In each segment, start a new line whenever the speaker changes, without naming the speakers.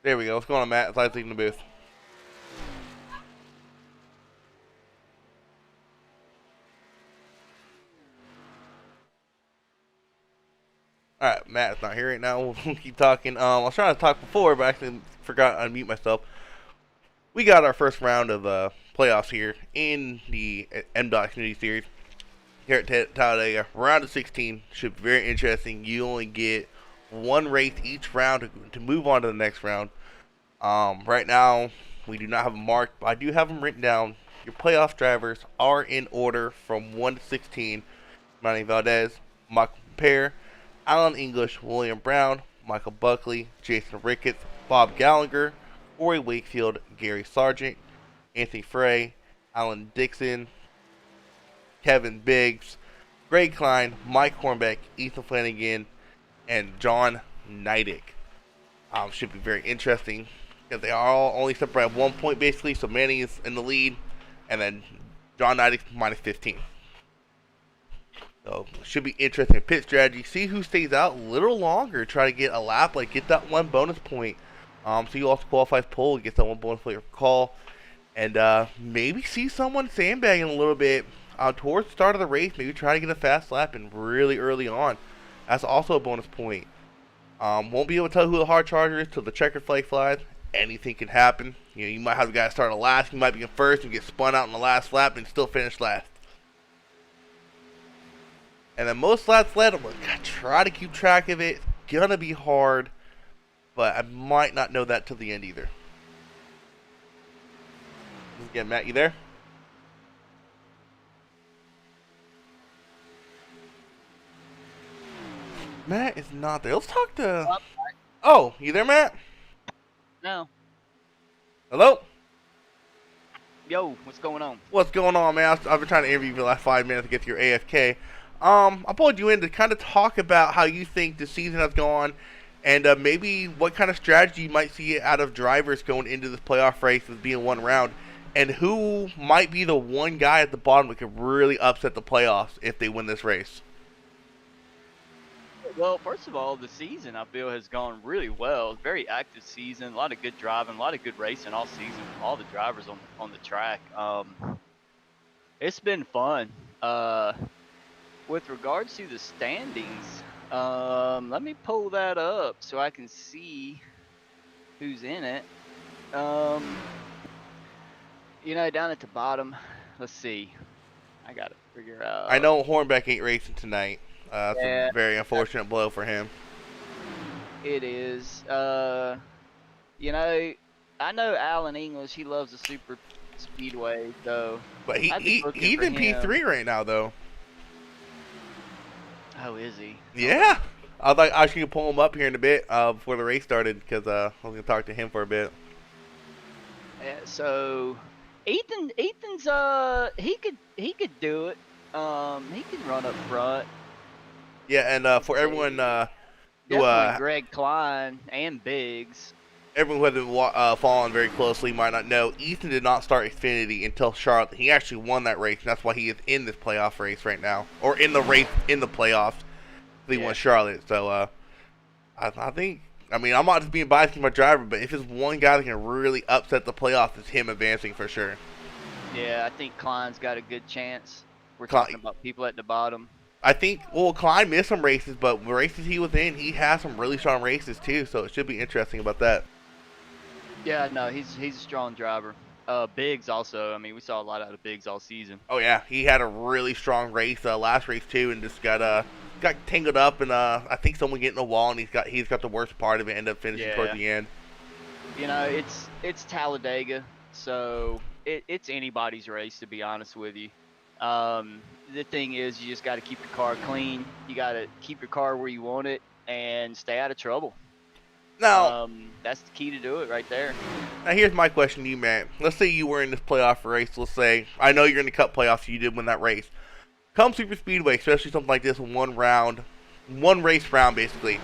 There we go. What's going on, Matt? It's Isaac in the booth. Alright, Matt's not here right now. We'll keep talking. I was trying to talk before, but I actually forgot to unmute myself. We got our first round of playoffs here in the Mdot Xfinity Series here at Talladega. Round of 16 should be very interesting. You only get one race each round to move on to the next round. Right now, we do not have them marked, but I do have them written down. Your playoff drivers are in order from 1 to 16. Manny Valdez, Michael Pear, Alan English, William Brown, Michael Buckley, Jason Ricketts, Bob Gallagher, Corey Wakefield, Gary Sargent, Anthony Frey, Alan Dixon, Kevin Biggs, Greg Klein, Mike Hornbeck, Ethan Flanagan, and John Neidick. Should be very interesting because they are all only separated by 1 point basically. So Manny is in the lead, and then John Neidick minus 15. So should be interesting pit strategy. See who stays out a little longer. Try to get a lap, like get that one bonus point. So you also qualifies pole, get that one bonus point for call, and maybe see someone sandbagging a little bit towards the start of the race. Maybe try to get a fast lap and really early on. That's also a bonus point. Won't be able to tell who the hard charger is till the checker flag flies. Anything can happen. You know, you might have the guy start in last, you might be in first and get spun out in the last lap and still finish last. And then most laps led, I'm going to try to keep track of it. It's going to be hard, but I might not know that till the end either. Again, Matt, you there? Matt is not there. Let's talk to... Oh, you there, Matt?
No.
Hello?
Yo, what's going on?
What's going on, man? I've been trying to interview you for the last 5 minutes to get to your AFK. I pulled you in to kind of talk about how you think the season has gone and maybe what kind of strategy you might see out of drivers going into this playoff race with being one round, and who might be the one guy at the bottom that could really upset the playoffs if they win this race.
Well, first of all, the season I feel has gone really well. Very active season, a lot of good driving, a lot of good racing all season from all the drivers on the track. It's been fun. With regards to the standings, let me pull that up so I can see who's in it. Down at the bottom, let's see. I got to figure out.
I know Hornbeck ain't racing tonight. That's a very unfortunate blow for him.
It is. I know Alan English. He loves the super speedway, so.
But he's in P3 right now, though.
Oh, is he?
Yeah. I was like, I should pull him up here in a bit before the race started because I was going to talk to him for a bit.
Yeah, so Ethan's he could do it. He can run up front.
Yeah, and for everyone who
Greg Klein and Biggs.
Everyone who hasn't been following very closely might not know, Ethan did not start Xfinity until Charlotte. He actually won that race, and that's why he is in this playoff race right now. Or in the race, in the playoffs. He won Charlotte. So, I think, I'm not just being biased to my driver, but if there's one guy that can really upset the playoffs, it's him advancing for sure.
Yeah, I think Klein's got a good chance. We're talking about people at the bottom.
I think, Klein missed some races, but the races he was in, he has some really strong races too, so it should be interesting about that.
Yeah, no, he's a strong driver. Biggs also. We saw a lot out of Biggs all season.
Oh yeah, he had a really strong race last race too, and just got tangled up, and I think someone getting a wall, and he's got the worst part of it. Ended up finishing towards the end.
It's Talladega, so it's anybody's race, to be honest with you. The thing is, you just got to keep your car clean. You got to keep your car where you want it and stay out of trouble.
Now,
that's the key to do it right there.
Now, here's my question to you, Matt. Let's say you were in this playoff race. Let's say, I know you're in the Cup playoffs, so you did win that race. Come Super Speedway, especially something like this, one race round, basically.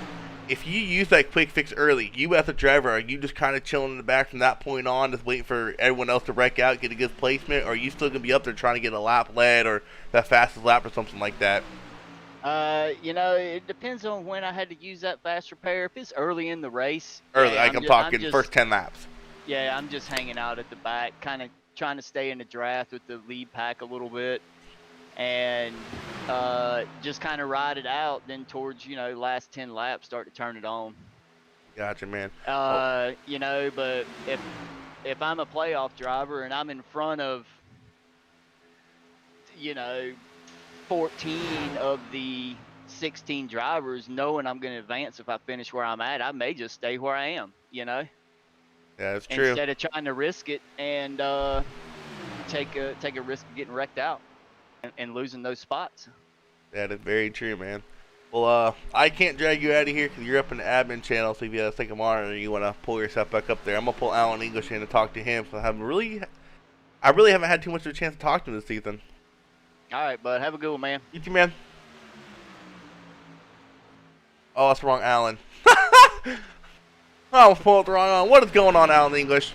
If you use that quick fix early, you as a driver, are you just kind of chilling in the back from that point on, just waiting for everyone else to wreck out, get a good placement, or are you still going to be up there trying to get a lap lead or that fastest lap or something like that?
It depends on when I had to use that fast repair. If it's early in the race,
Early,
yeah,
like I'm
I'm
talking first
just
10 laps.
yeah, I'm just hanging out at the back, kind of trying to stay in the draft with the lead pack a little bit, and just kind of ride it out. Then towards last 10 laps, start to turn it on.
Gotcha, man. Oh,
But if I'm a playoff driver and I'm in front of you know 14 of the 16 drivers, knowing I'm going to advance if I finish where I'm at, I may just stay where I am,
yeah, that's true.
instead of trying to risk it and take a risk of getting wrecked out and losing those spots.
That is very true, man. Well, I can't drag you out of here because you're up in the admin channel. So if you think I'm on or you want to pull yourself back up there, I'm gonna pull Alan English in to talk to him. So I really haven't had too much of a chance to talk to him this season.
All right, bud. Have a good one, man.
You too, man. Oh, that's wrong, Alan. Oh, pull it the wrong on. What is going on, Alan English?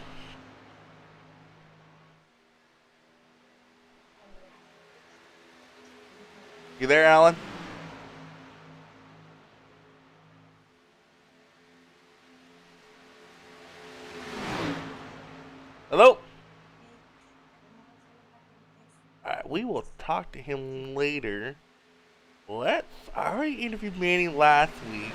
You there, Alan? Hello? Alright, we will talk to him later. I already interviewed Manny last week.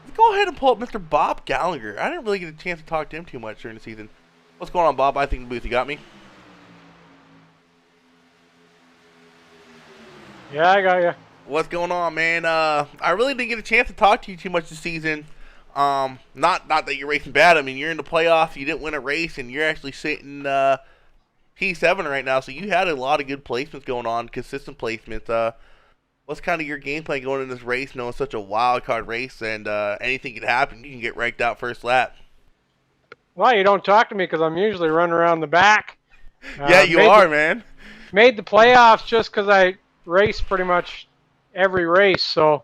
Let's go ahead and pull up Mr. Bob Gallagher. I didn't really get a chance to talk to him too much during the season. What's going on, Bob? I think the booth, you got me?
Yeah, I got you.
What's going on, man? I really didn't get a chance to talk to you too much this season. Not that you're racing bad. I mean, you're in the playoffs. You didn't win a race, and you're actually sitting P7 right now. So you had a lot of good placements going on, consistent placements. What's kind of your game plan going in this race, knowing such a wild card race, and anything can happen? You can get ranked out first lap.
Well, you don't talk to me because I'm usually running around the back.
Yeah, you are, man.
Made the playoffs just because I race pretty much every race. So,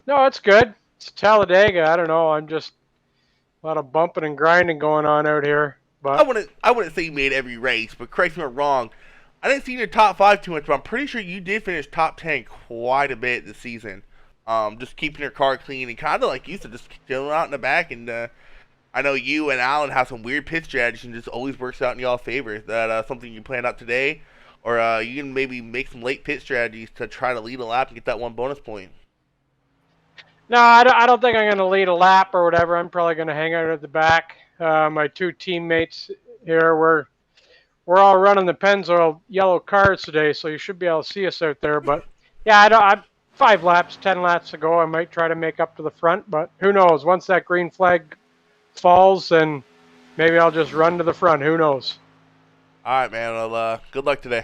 no, it's good. It's Talladega. I don't know. I'm just a lot of bumping and grinding going on out here. But
I wouldn't say you made every race, but correct me if I'm wrong. I didn't see you in your top 5 too much, but I'm pretty sure you did finish top 10 quite a bit this season. Just keeping your car clean and kind of like you said, just chilling out in the back. And I know you and Alan have some weird pit strategies and just always works out in y'all's favor. Is that something you planned out today? Or you can maybe make some late pit strategies to try to lead a lap and get that one bonus point?
no, I don't think I'm going to lead a lap or whatever. I'm probably going to hang out at the back. My two teammates here, we're all running the Pennzoil yellow cars today, so you should be able to see us out there. But yeah, I'm 5 laps, 10 laps to go. I might try to make up to the front, but who knows? Once that green flag falls, then maybe I'll just run to the front. Who knows?
All right, man. Well, good luck today.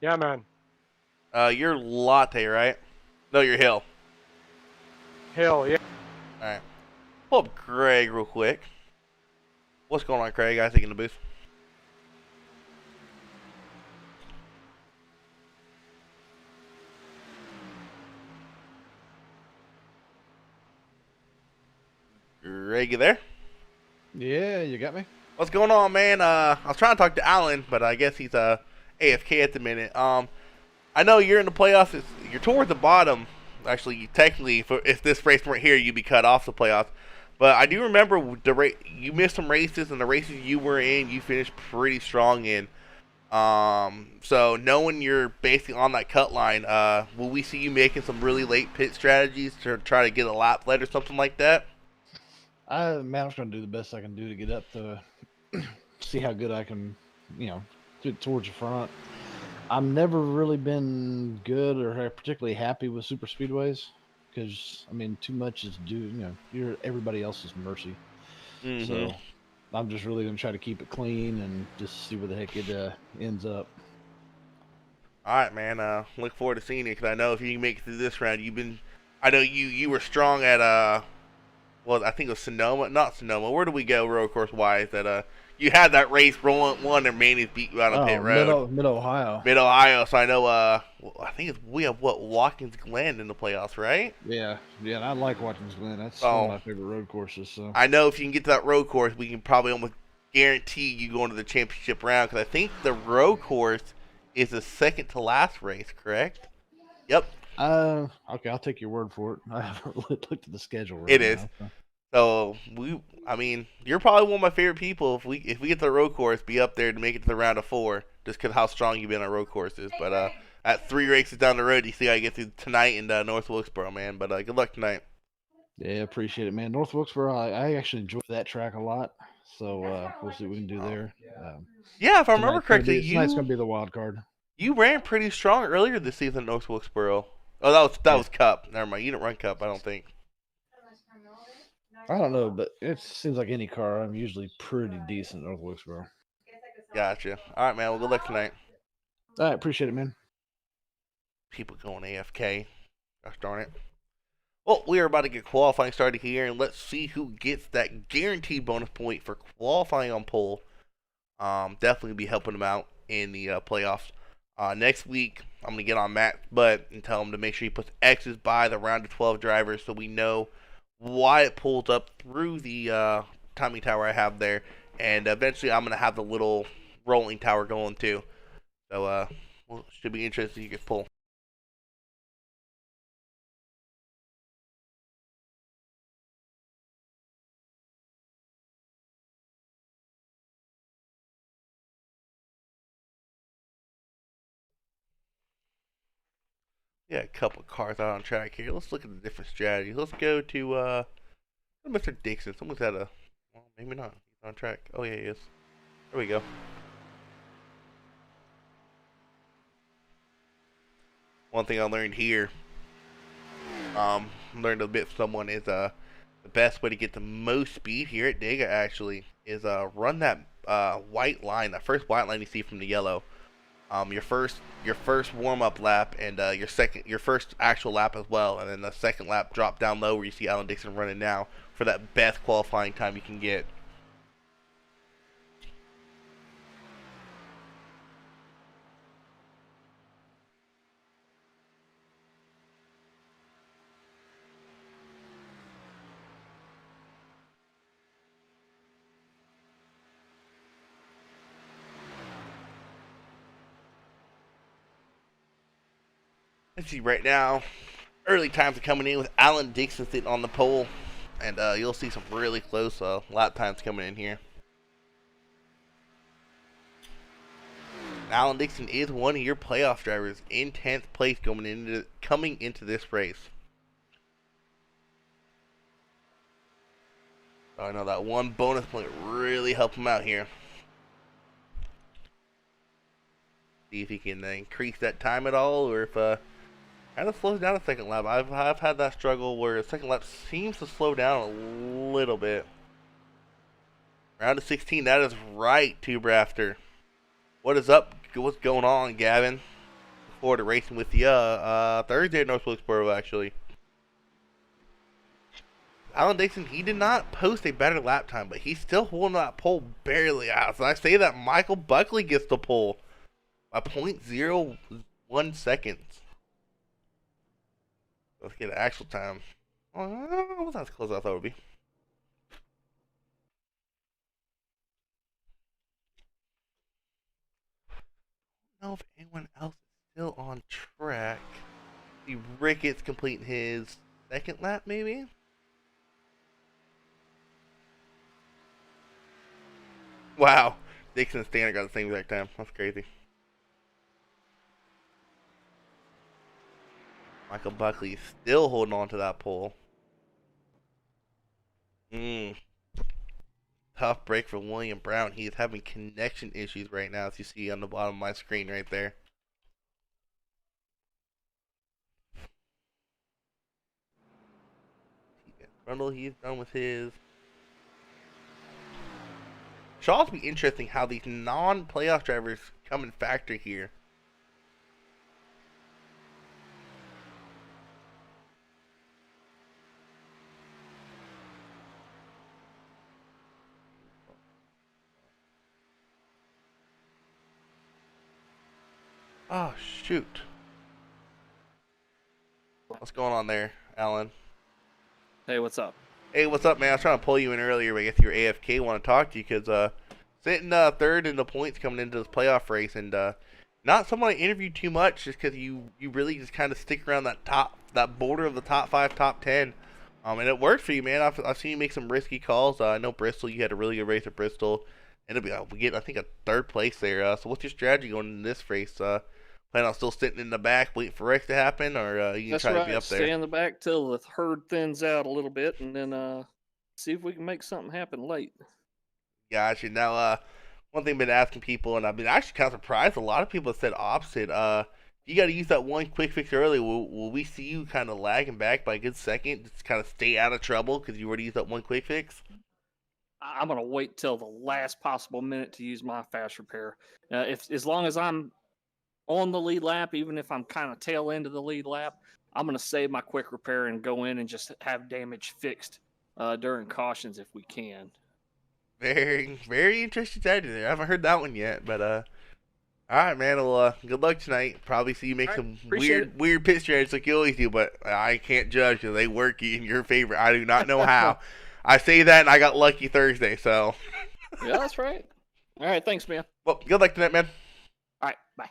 Yeah, man.
You're Latte, right? No, you're Hill.
Hill, yeah.
All right. Pull up Craig real quick. What's going on, Craig? I think in the booth. Greg, you there?
Yeah, you got me?
What's going on, man? I was trying to talk to Alan, but I guess he's AFK at the minute. I know you're in the playoffs. You're towards the bottom. Actually, technically, if this race weren't here, you'd be cut off the playoffs. But I do remember you missed some races, and the races you were in, you finished pretty strong in. So knowing you're basically on that cut line, will we see you making some really late pit strategies to try to get a lap led or something like that?
I'm just going to do the best I can do to get up to see how good I can, get towards the front. I've never really been good or particularly happy with super speedways because, too much is due, you're everybody else's mercy.
Mm-hmm.
So I'm just really going to try to keep it clean and just see where the heck it ends up.
All right, man. Look forward to seeing you because I know if you can make it through this round, I know you were strong at I think it was Sonoma, not Sonoma. Where do we go road course wise? That you had that race rolling one and Manny's beat you out on pit road.
Mid Ohio.
Mid Ohio. So I know. I think we have Watkins Glen in the playoffs, right?
Yeah. And I like Watkins Glen. That's one of my favorite road courses. So
I know if you can get to that road course, we can probably almost guarantee you going to the championship round because I think the road course is the second to last race, correct? Yep,
Okay, I'll take your word for it. I haven't looked at the schedule right
it is.
now. So.
So I mean, you're probably one of my favorite people. If we get to the road course, be up there to make it to the round of 4, just because how strong you've been on road courses. But at 3 races down the road, you see how you get through tonight in North Wilkesboro, man. But good luck tonight.
Yeah, appreciate it, man. North Wilkesboro, I actually enjoy that track a lot. So we'll see what we can do
Oh.
there. Um,
Yeah, if I remember correctly,
tonight's gonna be the wild card.
you ran pretty strong earlier this season at North Wilkesboro. Oh, that
Yeah.
was Cup. Never mind, you didn't run Cup, I don't think.
I don't know, but it seems like any car, I'm usually pretty decent at North Wilkesboro.
Gotcha. All right, man. Well, good luck tonight.
All right, appreciate it, man.
People going AFK. Gosh darn it. Well, we are about to get qualifying started here, and let's see who gets that guaranteed bonus point for qualifying on pole. Definitely be helping them out in the playoffs. Next week, I'm going to get on Matt's butt and tell him to make sure he puts X's by the round of 12 drivers so we know why it pulls up through the timing tower I have there. And eventually, I'm going to have the little rolling tower going too. So, well, should be interesting you get pull. Yeah, a couple of cars out on track here. Let's look at the different strategies. Let's go to Mr. Dixon. Someone's had a, well, maybe not. He's on track. Oh yeah, he is. There we go. One thing I learned here, learned a bit from someone is the best way to get the most speed here at Dega actually is run that white line, that first white line you see from the yellow. Your first warm up lap and your first actual lap as well, and then the second lap drop down low where you see Alan Dixon running now for that best qualifying time you can get. Let's see right now. Early times are coming in with Alan Dixon sitting on the pole, and you'll see some really close lap times coming in here. Alan Dixon is one of your playoff drivers in 10th place coming into this race. So I know that one bonus point really helped him out here. See if he can increase that time at all, or if kind of slows down a second lap. I've had that struggle where the second lap seems to slow down a little bit. Round of 16, that is right, Tube Rafter. What is up? What's going on, Gavin? Look forward to racing with you Thursday at North Wilkesboro, actually. Alan Dixon, he did not post a better lap time, but he's still holding that pole barely out. So I say that Michael Buckley gets the pole by 0.01 seconds. Let's get an actual time. Oh, wasn't as close as I thought it would be. I don't know if anyone else is still on track. See Ricketts completing his second lap, maybe? Wow. Dixon and Stanner got the same exact time. That's crazy. Michael Buckley is still holding on to that pole. Tough break for William Brown. He is having connection issues right now, as you see on the bottom of my screen right there. Brundle, he's done with his. Should also be interesting how these non-playoff drivers come in factor here. Oh, shoot. What's going on there, Alan?
Hey, what's up?
Hey, what's up, man? I was trying to pull you in earlier, but I guess you're AFK. Want to talk to you because sitting third in the points coming into this playoff race, and not someone I interviewed too much, just because you really just kind of stick around that border of the top 5, top 10. And it worked for you, man. I've seen you make some risky calls. I know Bristol, you had a really good race at Bristol. And we get, I think, a 3rd place there. So what's your strategy going into this race? Plan on still sitting in the back, waiting for Rex to happen, or you can
That's
try
right.
to be up there?
Stay in the back till the herd thins out a little bit, and then see if we can make something happen late.
Gotcha. Now, one thing I've been asking people, and I've been actually kind of surprised, a lot of people have said opposite. You got to use that one quick fix early. Will we see you kind of lagging back by a good second, just kind of stay out of trouble because you already used that one quick fix?
I'm gonna wait till the last possible minute to use my fast repair. If as long as I'm on the lead lap, even if I'm kind of tail end of the lead lap, I'm gonna save my quick repair and go in and just have damage fixed during cautions if we can.
Very, very interesting strategy there. I haven't heard that one yet, but all right, man. Well, good luck tonight. Probably see you make
All right,
some
appreciate it.
weird pit strategies like you always do, but I can't judge because they work in your favor. I do not know how. I say that, and I got lucky Thursday, so.
Yeah, that's right. All right, thanks, man.
Well, good luck tonight, man.
All right, bye.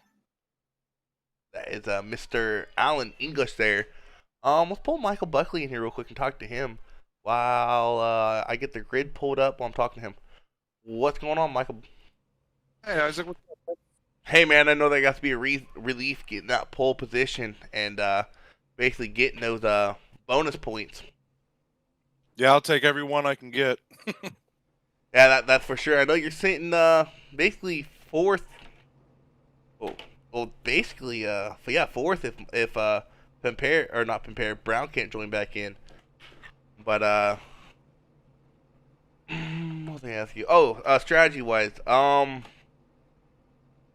That is Mr. Alan English there. Let's pull Michael Buckley in here real quick and talk to him while I get the grid pulled up while I'm talking to him. What's going on, Michael?
Hey, Isaac.
Hey, man, I know that got to be a relief getting that pole position and basically getting those bonus points.
Yeah, I'll take every one I can get.
Yeah, that's for sure. I know you're sitting basically 4th. Well, basically, yeah, 4th if Pempere, or not Pempere, Brown can't join back in. But what was I ask you? Oh, strategy wise, I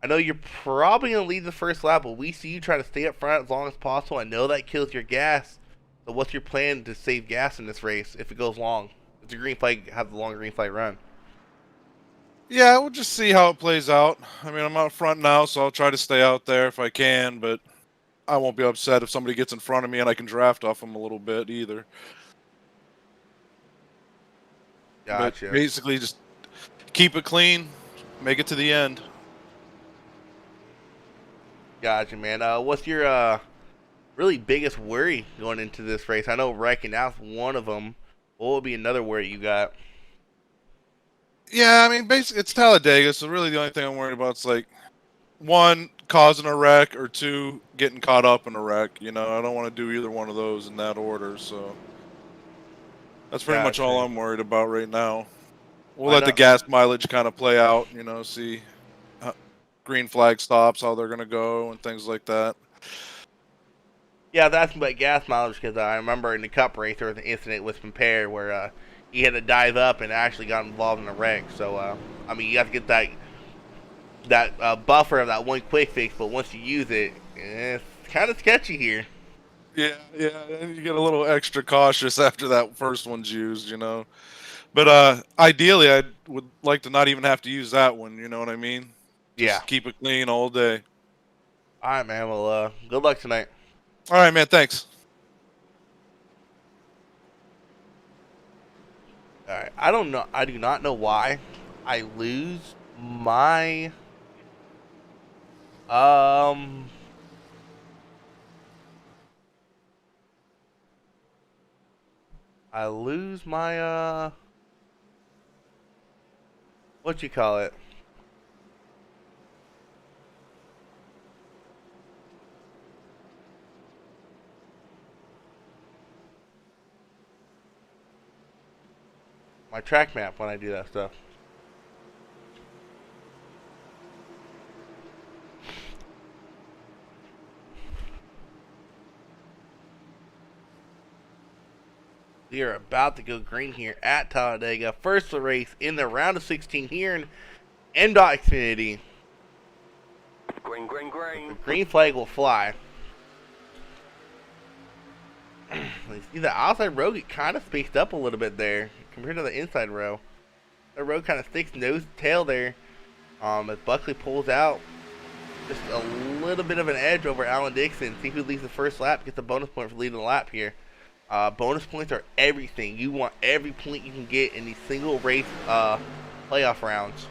know you're probably gonna lead the first lap, but we see you try to stay up front as long as possible. I know that kills your gas. So what's your plan to save gas in this race if it goes long? If the green flag have the long green flag run?
Yeah, we'll just see how it plays out. I mean, I'm out front now, so I'll try to stay out there if I can, but I won't be upset if somebody gets in front of me and I can draft off them a little bit either.
Gotcha.
But basically, just keep it clean, make it to the end.
Gotcha, man. What's your really biggest worry going into this race? I know wrecking out's one of them. What would be another worry you got?
Yeah, I mean, basically, it's Talladega, so really the only thing I'm worried about is, like, 1, causing a wreck, or 2, getting caught up in a wreck. You know, I don't want to do either one of those in that order, so that's pretty much all I'm worried about right now. We'll let the gas mileage kind of play out, you know, see green flag stops, how they're going to go, and things like that.
Yeah, that's about gas mileage because I remember in the Cup race there was an incident with Compare where he had to dive up and actually got involved in a wreck. So, I mean, you have to get that buffer of that one quick fix, but once you use it, it's kind of sketchy here.
Yeah, and you get a little extra cautious after that first one's used, you know. But ideally, I would like to not even have to use that one, you know what I mean? Just keep it clean all day.
All right, man. Well, good luck tonight.
All right, man. Thanks.
All right. I don't know. I do not know why I lose my what you call it? My track map when I do that stuff. We are about to go green here at Talladega. First race in the round of 16 here in Mdot Xfinity.
Green.
The green flag will fly. You see the outside row get kind of spaced up a little bit there compared to the inside row. The row kind of sticks nose to tail there. As Buckley pulls out just a little bit of an edge over Alan Dixon. See who leads the first lap, gets a bonus point for leading the lap here. Bonus points are everything. You want every point you can get in these single race playoff rounds.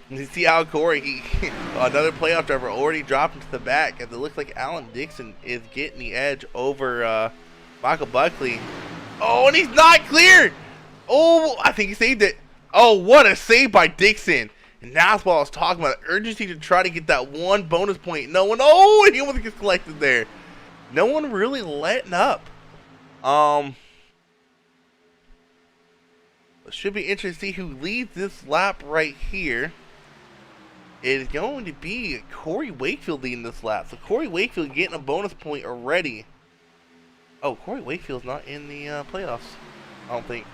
You see Al Corey, another playoff driver, already dropped into the back, as it looks like Alan Dixon is getting the edge over Michael Buckley. Oh, and he's not cleared! Oh, I think he saved it. Oh, what a save by Dixon. And that's what I was talking about, urgency to try to get that one bonus point. No one, oh, and he almost gets collected there. No one really letting up. It should be interesting to see who leads this lap right here. It is going to be Corey Wakefield leading this lap. So Corey Wakefield getting a bonus point already. Oh, Corey Wakefield's not in the playoffs, I don't think.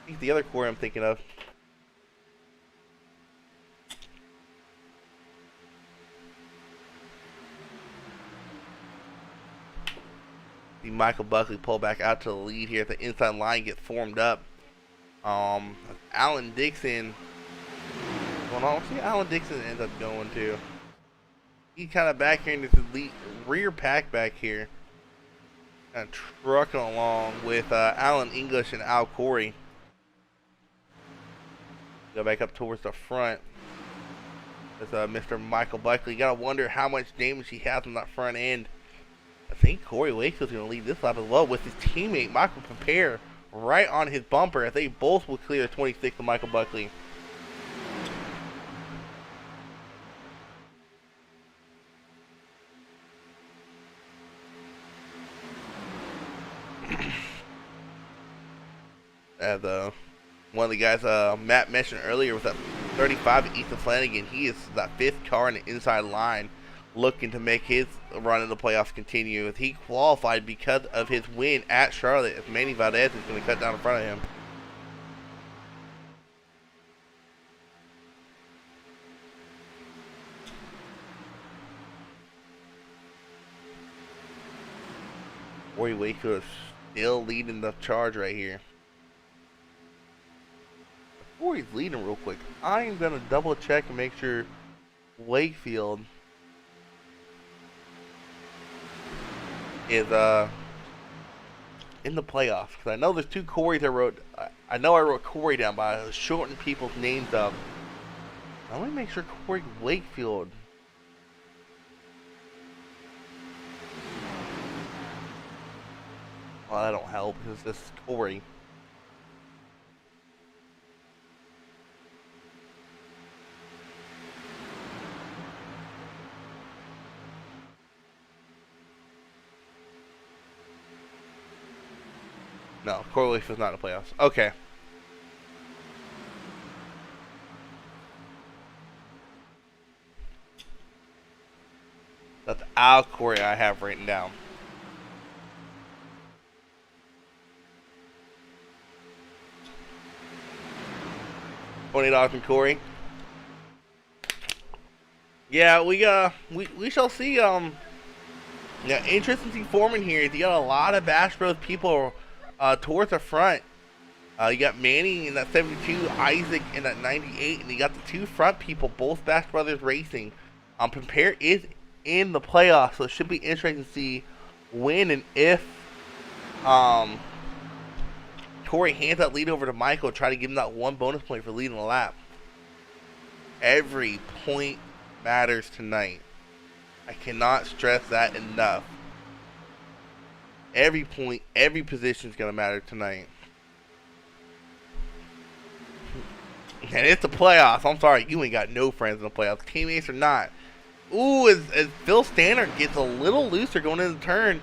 He's the other Corey I'm thinking of. See Michael Buckley pull back out to the lead here. At the inside line gets formed up. Alan Dixon going on. See, Alan Dixon ends up going to. He's kind of back here in this elite rear pack back here. Kind of trucking along with Alan English and Al Corey. Go back up towards the front. That's Mr. Michael Buckley. You gotta wonder how much damage he has on that front end. I think Corey Wakefield's going to lead this lap as well with his teammate Michael Compare right on his bumper, as they both will clear 26 of Michael Buckley. As one of the guys Matt mentioned earlier was that 35 Ethan Flanagan. He is that 5th car in the inside line, looking to make his run in the playoffs continue. As he qualified because of his win at Charlotte, as Manny Valdez is going to cut down in front of him. Corey Wakefield is still leading the charge right here. Before he's leading real quick, I am going to double check and make sure Wakefield is in the playoffs, because I know there's 2 Corys I wrote. I know I wrote Corey down, but I was shortening people's names up. I want to make sure Corey Wakefield. Well, that don't help because this is Corey. No, Corey Wakefield's not in the playoffs. Okay. That's Al Corey I have written down. $20 from Corey. Yeah, we shall see. Yeah, interesting forming here. You got a lot of Bash Bros people towards the front. You got Manny in that 72, Isaac in that 98, and you got the 2 front people, both Bash Brothers Racing. Compare is in the playoffs, so it should be interesting to see when and if Corey hands that lead over to Michael, try to give him that 1 bonus point for leading the lap. Every point matters tonight. I cannot stress that enough. Every point, every position is going to matter tonight. And it's the playoffs. I'm sorry, you ain't got no friends in the playoffs. Teammates or not. Ooh, as Phil Stannard gets a little looser going into the turn.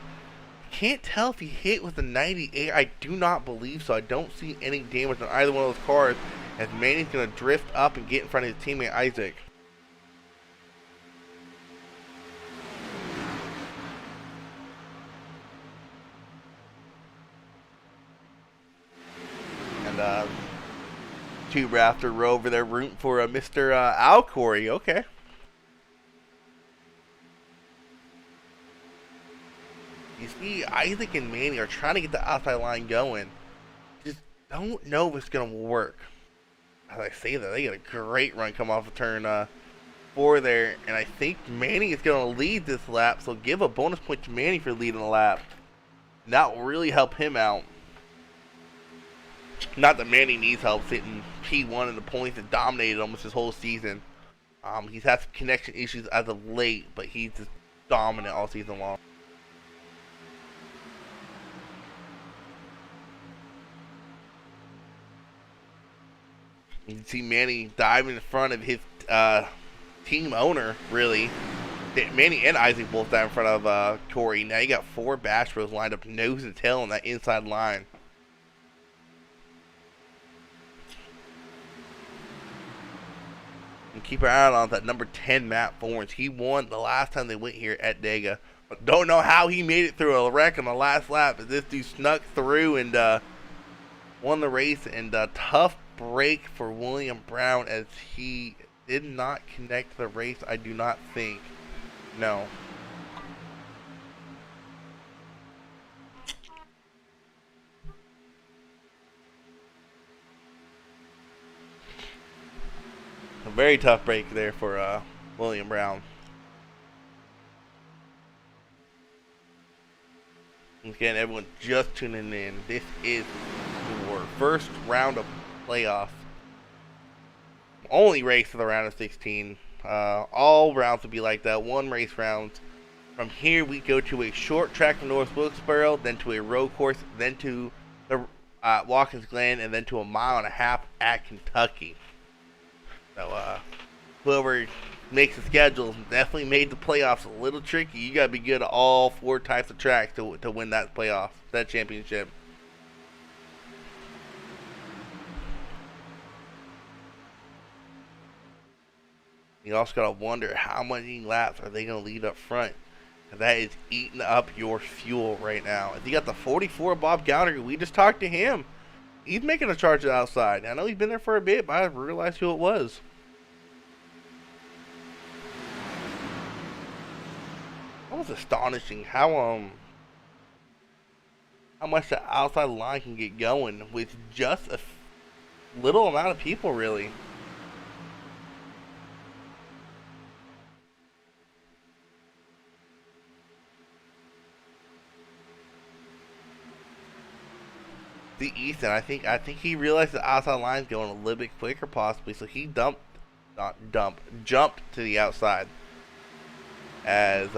Can't tell if he hit with the 98. I do not believe so. I don't see any damage on either one of those cars, as Manny's going to drift up and get in front of his teammate Isaac. And 2 Raptor row over there rooting for Mr. Al Corey. Okay. You see, Isaac and Manny are trying to get the outside line going. Just don't know if it's going to work. As I say that, they got a great run come off of turn 4 there. And I think Manny is going to lead this lap. So give a bonus point to Manny for leading the lap. And that will really help him out. Not that Manny needs help sitting P1 in the points and dominated almost his whole season. He's had some connection issues as of late, but he's just dominant all season long. You can see Manny dive in front of his team owner, really. Manny and Isaac both dive in front of Corey. Now you got 4 Bash Bros lined up nose and tail on that inside line. And keep an eye on that number 10 Matt Forens. He won the last time they went here at Dega. But don't know how he made it through a wreck on the last lap. But this dude snuck through and won the race. And a tough break for William Brown as he did not connect the race, I do not think. No. A very tough break there for William Brown. Again, everyone just tuning in. This is your first round of playoffs. Only race of the round of 16. All rounds will be like that. 1 race rounds. From here, we go to a short track from North Wilkesboro, then to a road course, then to the Watkins Glen, and then to a 1.5 miles at Kentucky. So, whoever makes the schedule definitely made the playoffs a little tricky. You gotta be good at all 4 types of tracks to win that playoff, that championship. You also gotta wonder how many laps are they gonna lead up front. That is eating up your fuel right now. If you got the 44 Bob Gallagher, we just talked to him. He's making a charge outside. I know he's been there for a bit, but I realized who it was. That was astonishing how much the outside line can get going with just a little amount of people, really. The Easton, I think he realized the outside line's going a little bit quicker, possibly, so he jumped to the outside as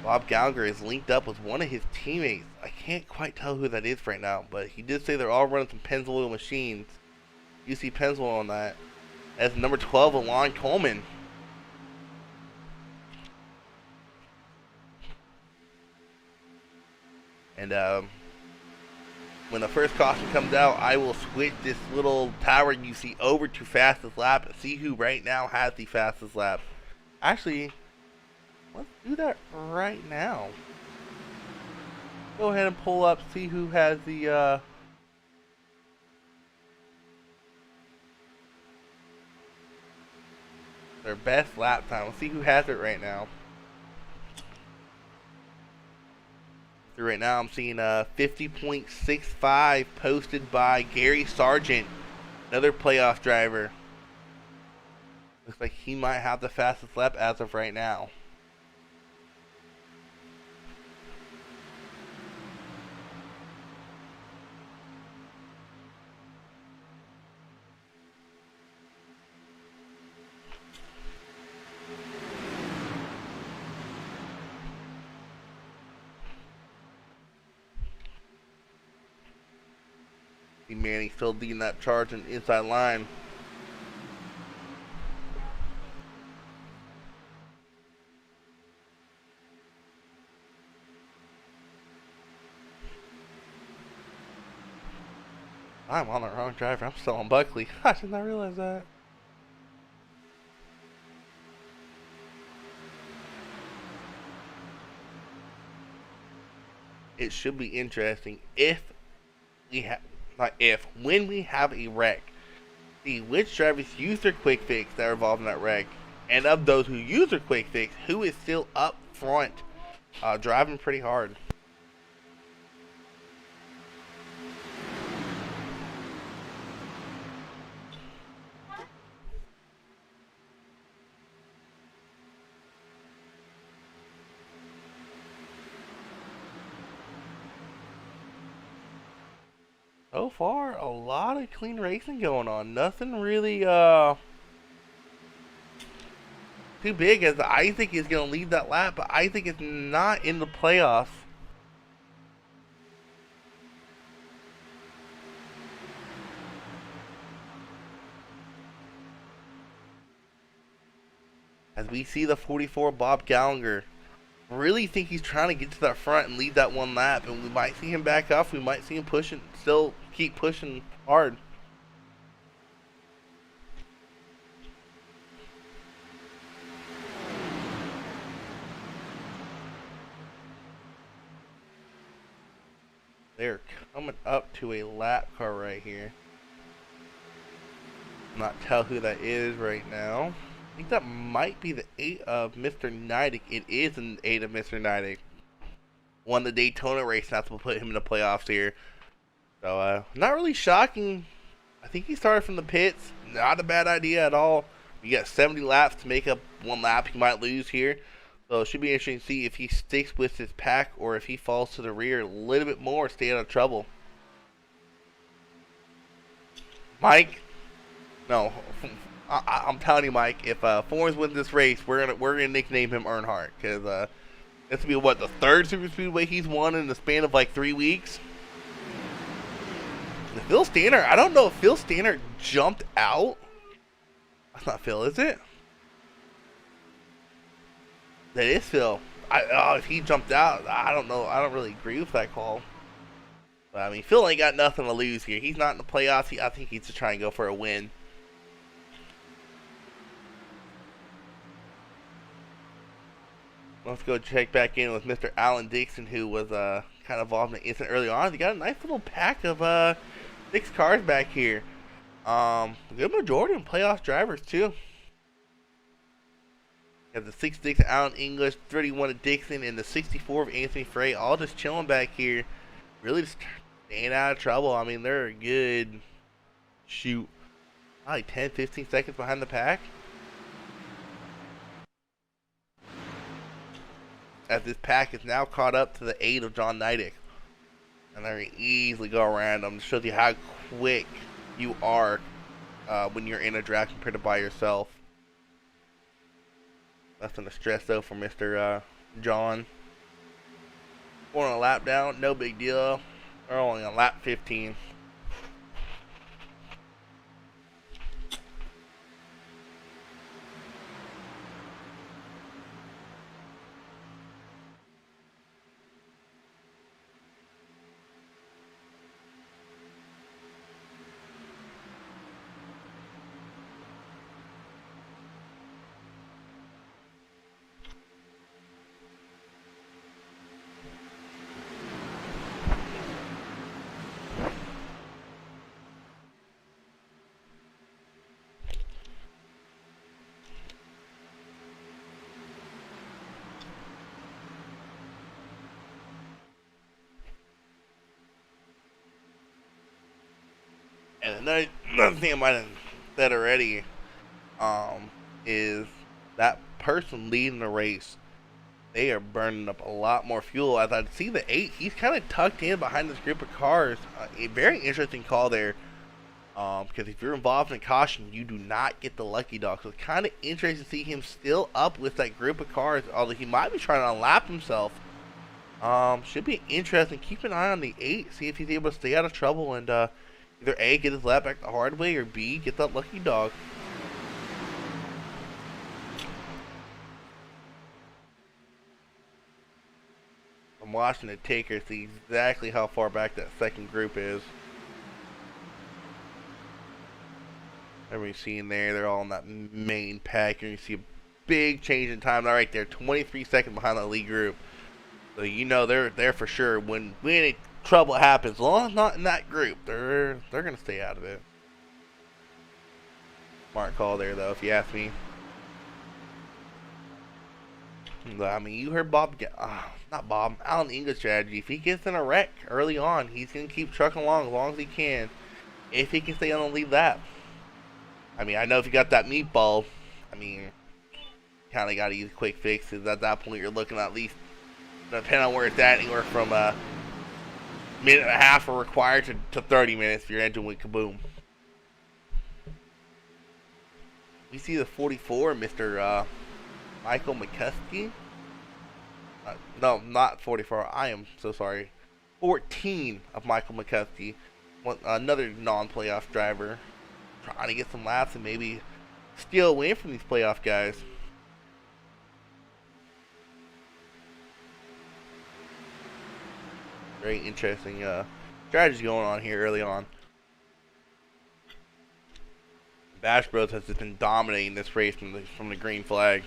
Bob Gallagher is linked up with one of his teammates. I can't quite tell who that is right now, but he did say they're all running some Pennzoil machines. You see Pennzoil on that. As number 12, Alon Coleman. And when the first caution comes out, I will switch this little tower you see over to fastest lap and see who right now has the fastest lap. Actually, let's do that right now. Go ahead and pull up, see who has the their best lap time. Let's see who has it right now. So right now I'm seeing 50.65 posted by Gary Sargent, another playoff driver. Looks like he might have the fastest lap as of right now. Manny still leading that charge on the inside line. I'm on the wrong driver. I'm still on Buckley. I did not realize that. It should be interesting if we have, not if, when we have a wreck. See which drivers use their quick fix that are involved in that wreck, and of those who use their quick fix, who is still up front, driving pretty hard. So far, a lot of clean racing going on. Nothing really too big, as Isaac is going to lead that lap, but Isaac is not in the playoffs. As we see the 44 Bob Gallagher really think he's trying to get to that front and lead that one lap, and we might see him back off. We might see him pushing, still keep pushing hard. They're coming up to a lap car right here. Not tell who that is right now. I think that might be the 8 of Mr. Nidic. It is an 8 of Mr. Nidic. Won the Daytona race, and that's what put him in the playoffs here. So, not really shocking. I think he started from the pits. Not a bad idea at all. You got 70 laps to make up one lap he might lose here. So it should be interesting to see if he sticks with his pack or if he falls to the rear a little bit more, stay out of trouble. Mike, no, I'm telling you, Mike, if Forms wins this race, we're gonna nickname him Earnhardt, because this will be what, the 3rd Super Speedway he's won in the span of like 3 weeks. And Phil Stanner, I don't know if Phil Stanner jumped out. That's not Phil, is it? That is Phil. If he jumped out, I don't know. I don't really agree with that call. But, I mean, Phil ain't got nothing to lose here. He's not in the playoffs. I think he's just trying to go for a win. Let's go check back in with Mr. Alan Dixon, who was kind of involved in the incident early on. They got a nice little pack of 6 cars back here. A good majority of playoff drivers, too. Got the 66 of Alan English, 31 of Dixon, and the 64 of Anthony Frey, all just chilling back here. Really just staying out of trouble. I mean, they're a good, shoot, probably 10, 15 seconds behind the pack. As this pack is now caught up to the 8 of John Nidic. And they're going to easily go around them. To show you how quick you are when you're in a draft compared to by yourself. Nothing to stress though for Mr. John. Going on a lap down, no big deal. They're only on lap 15. And another thing I might have said already is that person leading the race, they are burning up a lot more fuel. As I see the 8, he's kind of tucked in behind this group of cars. A very interesting call there, because if you're involved in a caution, you do not get the lucky dog. So it's kind of interesting to see him still up with that group of cars, although he might be trying to unlap himself. Should be interesting. Keep an eye on the 8, see if he's able to stay out of trouble and either A, get his lap back the hard way, or B, get that lucky dog. I'm watching the taker, see exactly how far back that second group is. Everybody's seeing there, they're all in that main pack. And you see a big change in time right there, 23 seconds behind the lead group. So you know they're there for sure. When any trouble happens, as long as not in that group, they're gonna stay out of it. Smart call there, though, if you ask me. I mean, you heard Alan English strategy. If he gets in a wreck early on, he's gonna keep trucking along as long as he can, if he can stay on the lead lap. I mean, I know if you got that meatball, I mean, kind of got to use quick fixes. At that point, you're looking at least, depending on where it's at, anywhere from minute and a half are required to 30 minutes if your engine went kaboom. We see the 44, Mr. Michael McCuskey. No, not 44. I am so sorry. 14 of Michael McCuskey. Another non-playoff driver. Trying to get some laps and maybe steal a win from these playoff guys. Very interesting strategy going on here early on. Bash Bros has just been dominating this race from the green flag.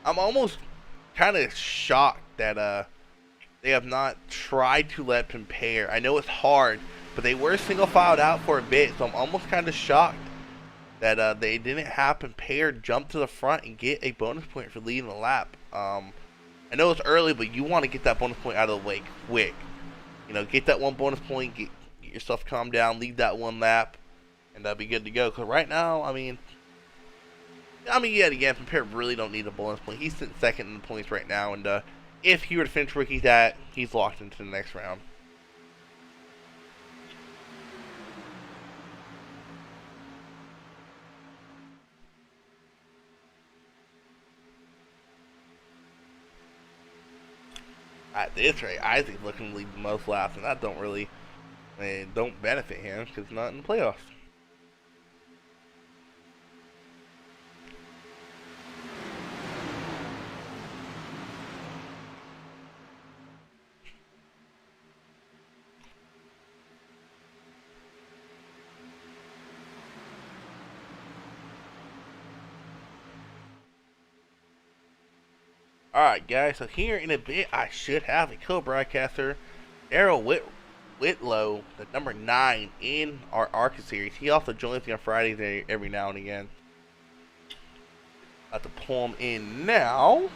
I'm almost kind of shocked that they have not tried to let Pimpere. I know it's hard, but they were single filed out for a bit, so I'm almost kind of shocked that they didn't have Pimpere jump to the front and get a bonus point for leading the lap. I know it's early, but you want to get that bonus point out of the way quick. You know, get that one bonus point, get yourself calmed down, lead that one lap, and be good to go. Because right now, I mean, yet again, Pimpere really don't need a bonus point. He's sitting second in the points right now, and if he were to finish where he's at, he's locked into the next round. At this rate, Isaac's looking to lead the most laps, and that don't benefit him because he's not in the playoffs. Alright guys, so here in a bit I should have a co-broadcaster, Daryl Whitlow, the number 9 in our ARCA series. He also joins me on Fridays every now and again. About to pull him in now.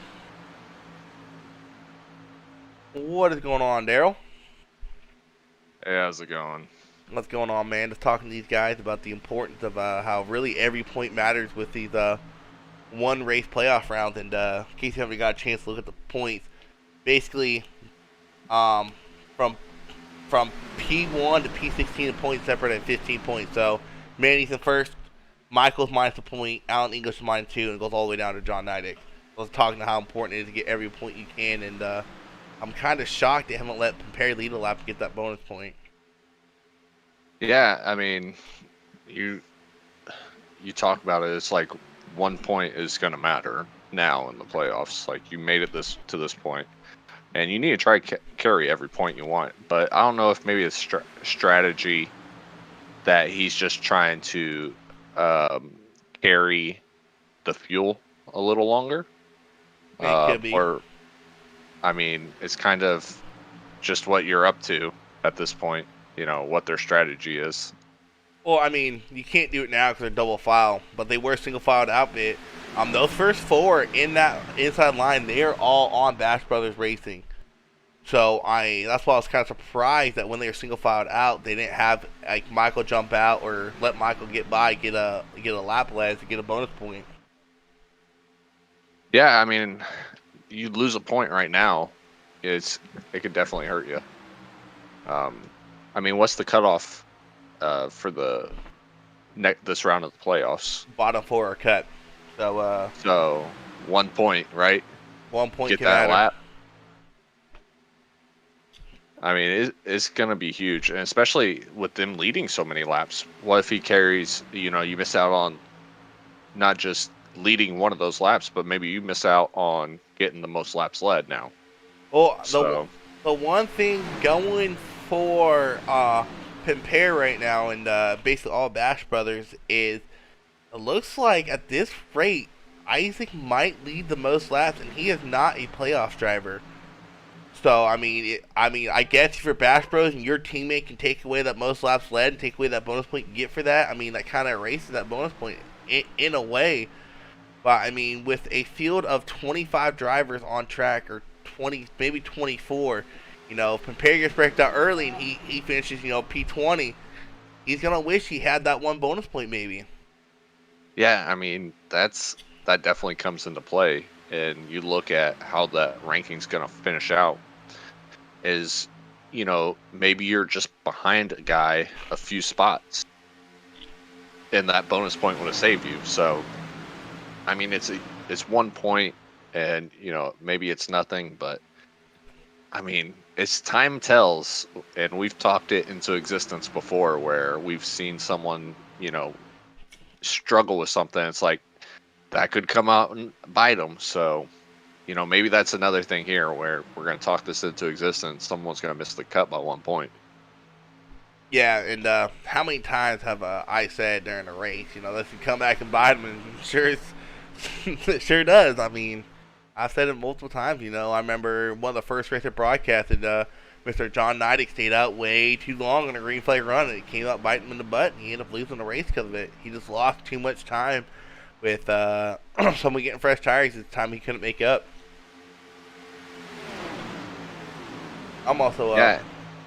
What is going on, Daryl?
Hey, how's it going?
What's going on, man? Just talking to these guys about the importance of how really every point matters with these one race playoff round, and in case you haven't got a chance to look at the points, basically from P1 to P16 the points separate at 15 points. So Manny's in first, Michael's minus a point, Alan English is minus 2, and it goes all the way down to John Neidick. I was talking to how important it is to get every point you can, and I'm kind of shocked they haven't let Perry lead a lap to get that bonus point.
Yeah, I mean, you talk about it, it's like 1 point is going to matter now in the playoffs. Like, you made it to this point, and you need to try to carry every point you want. But I don't know if maybe it's strategy that he's just trying to carry the fuel a little longer.
It could be.
Or, I mean, it's kind of just what you're up to at this point, you know, what their strategy is.
Well, I mean, you can't do it now because they're double file, but they were single filed outfit. Those first 4 in that inside line, they are all on Bash Brothers Racing. So that's why I was kind of surprised that when they were single filed out, they didn't have like Michael jump out or let Michael get by, get a lap led to get a bonus point.
Yeah, I mean, you lose a point right now, it could definitely hurt you. I mean, what's the cutoff for this round of the playoffs?
Bottom 4 are cut.
So 1 point, right?
1 point
Get
can
that
matter.
lap. I mean, it's going to be huge, and especially with them leading so many laps. What if he carries, you miss out on not just leading one of those laps, but maybe you miss out on getting the most laps led now.
Well,
So,
the one thing going for Pimpere right now and basically all Bash Brothers is it looks like at this rate Isaac might lead the most laps, and he is not a playoff driver. So I guess if you're Bash Bros and your teammate can take away that most laps led and take away that bonus point you get for that, I mean that kind of erases that bonus point in a way. But I mean, with a field of 25 drivers on track, or 20, maybe 24, if Pimpere gets wrecked out early and he finishes, P20, he's gonna wish he had that one bonus point maybe.
yeah, I mean, that definitely comes into play, and you look at how that ranking's going to finish out. is, maybe you're just behind a guy a few spots, and that bonus point would have saved you. So, I mean, it's 1 point, and maybe it's nothing, but I mean, it's time tells, and we've talked it into existence before, where we've seen someone, struggle with something. It's like that could come out and bite them. So, maybe that's another thing here where we're going to talk this into existence. Someone's going to miss the cut by 1 point.
Yeah, and how many times have I said during a race, let's come back and bite them, and sure, it sure does. I mean, I've said it multiple times. I remember one of the first races broadcasted, Mr. John Neidig stayed out way too long on a green flag run, and it came out biting him in the butt, and he ended up losing the race because of it. He just lost too much time with someone getting fresh tires at the time he couldn't make up. I'm also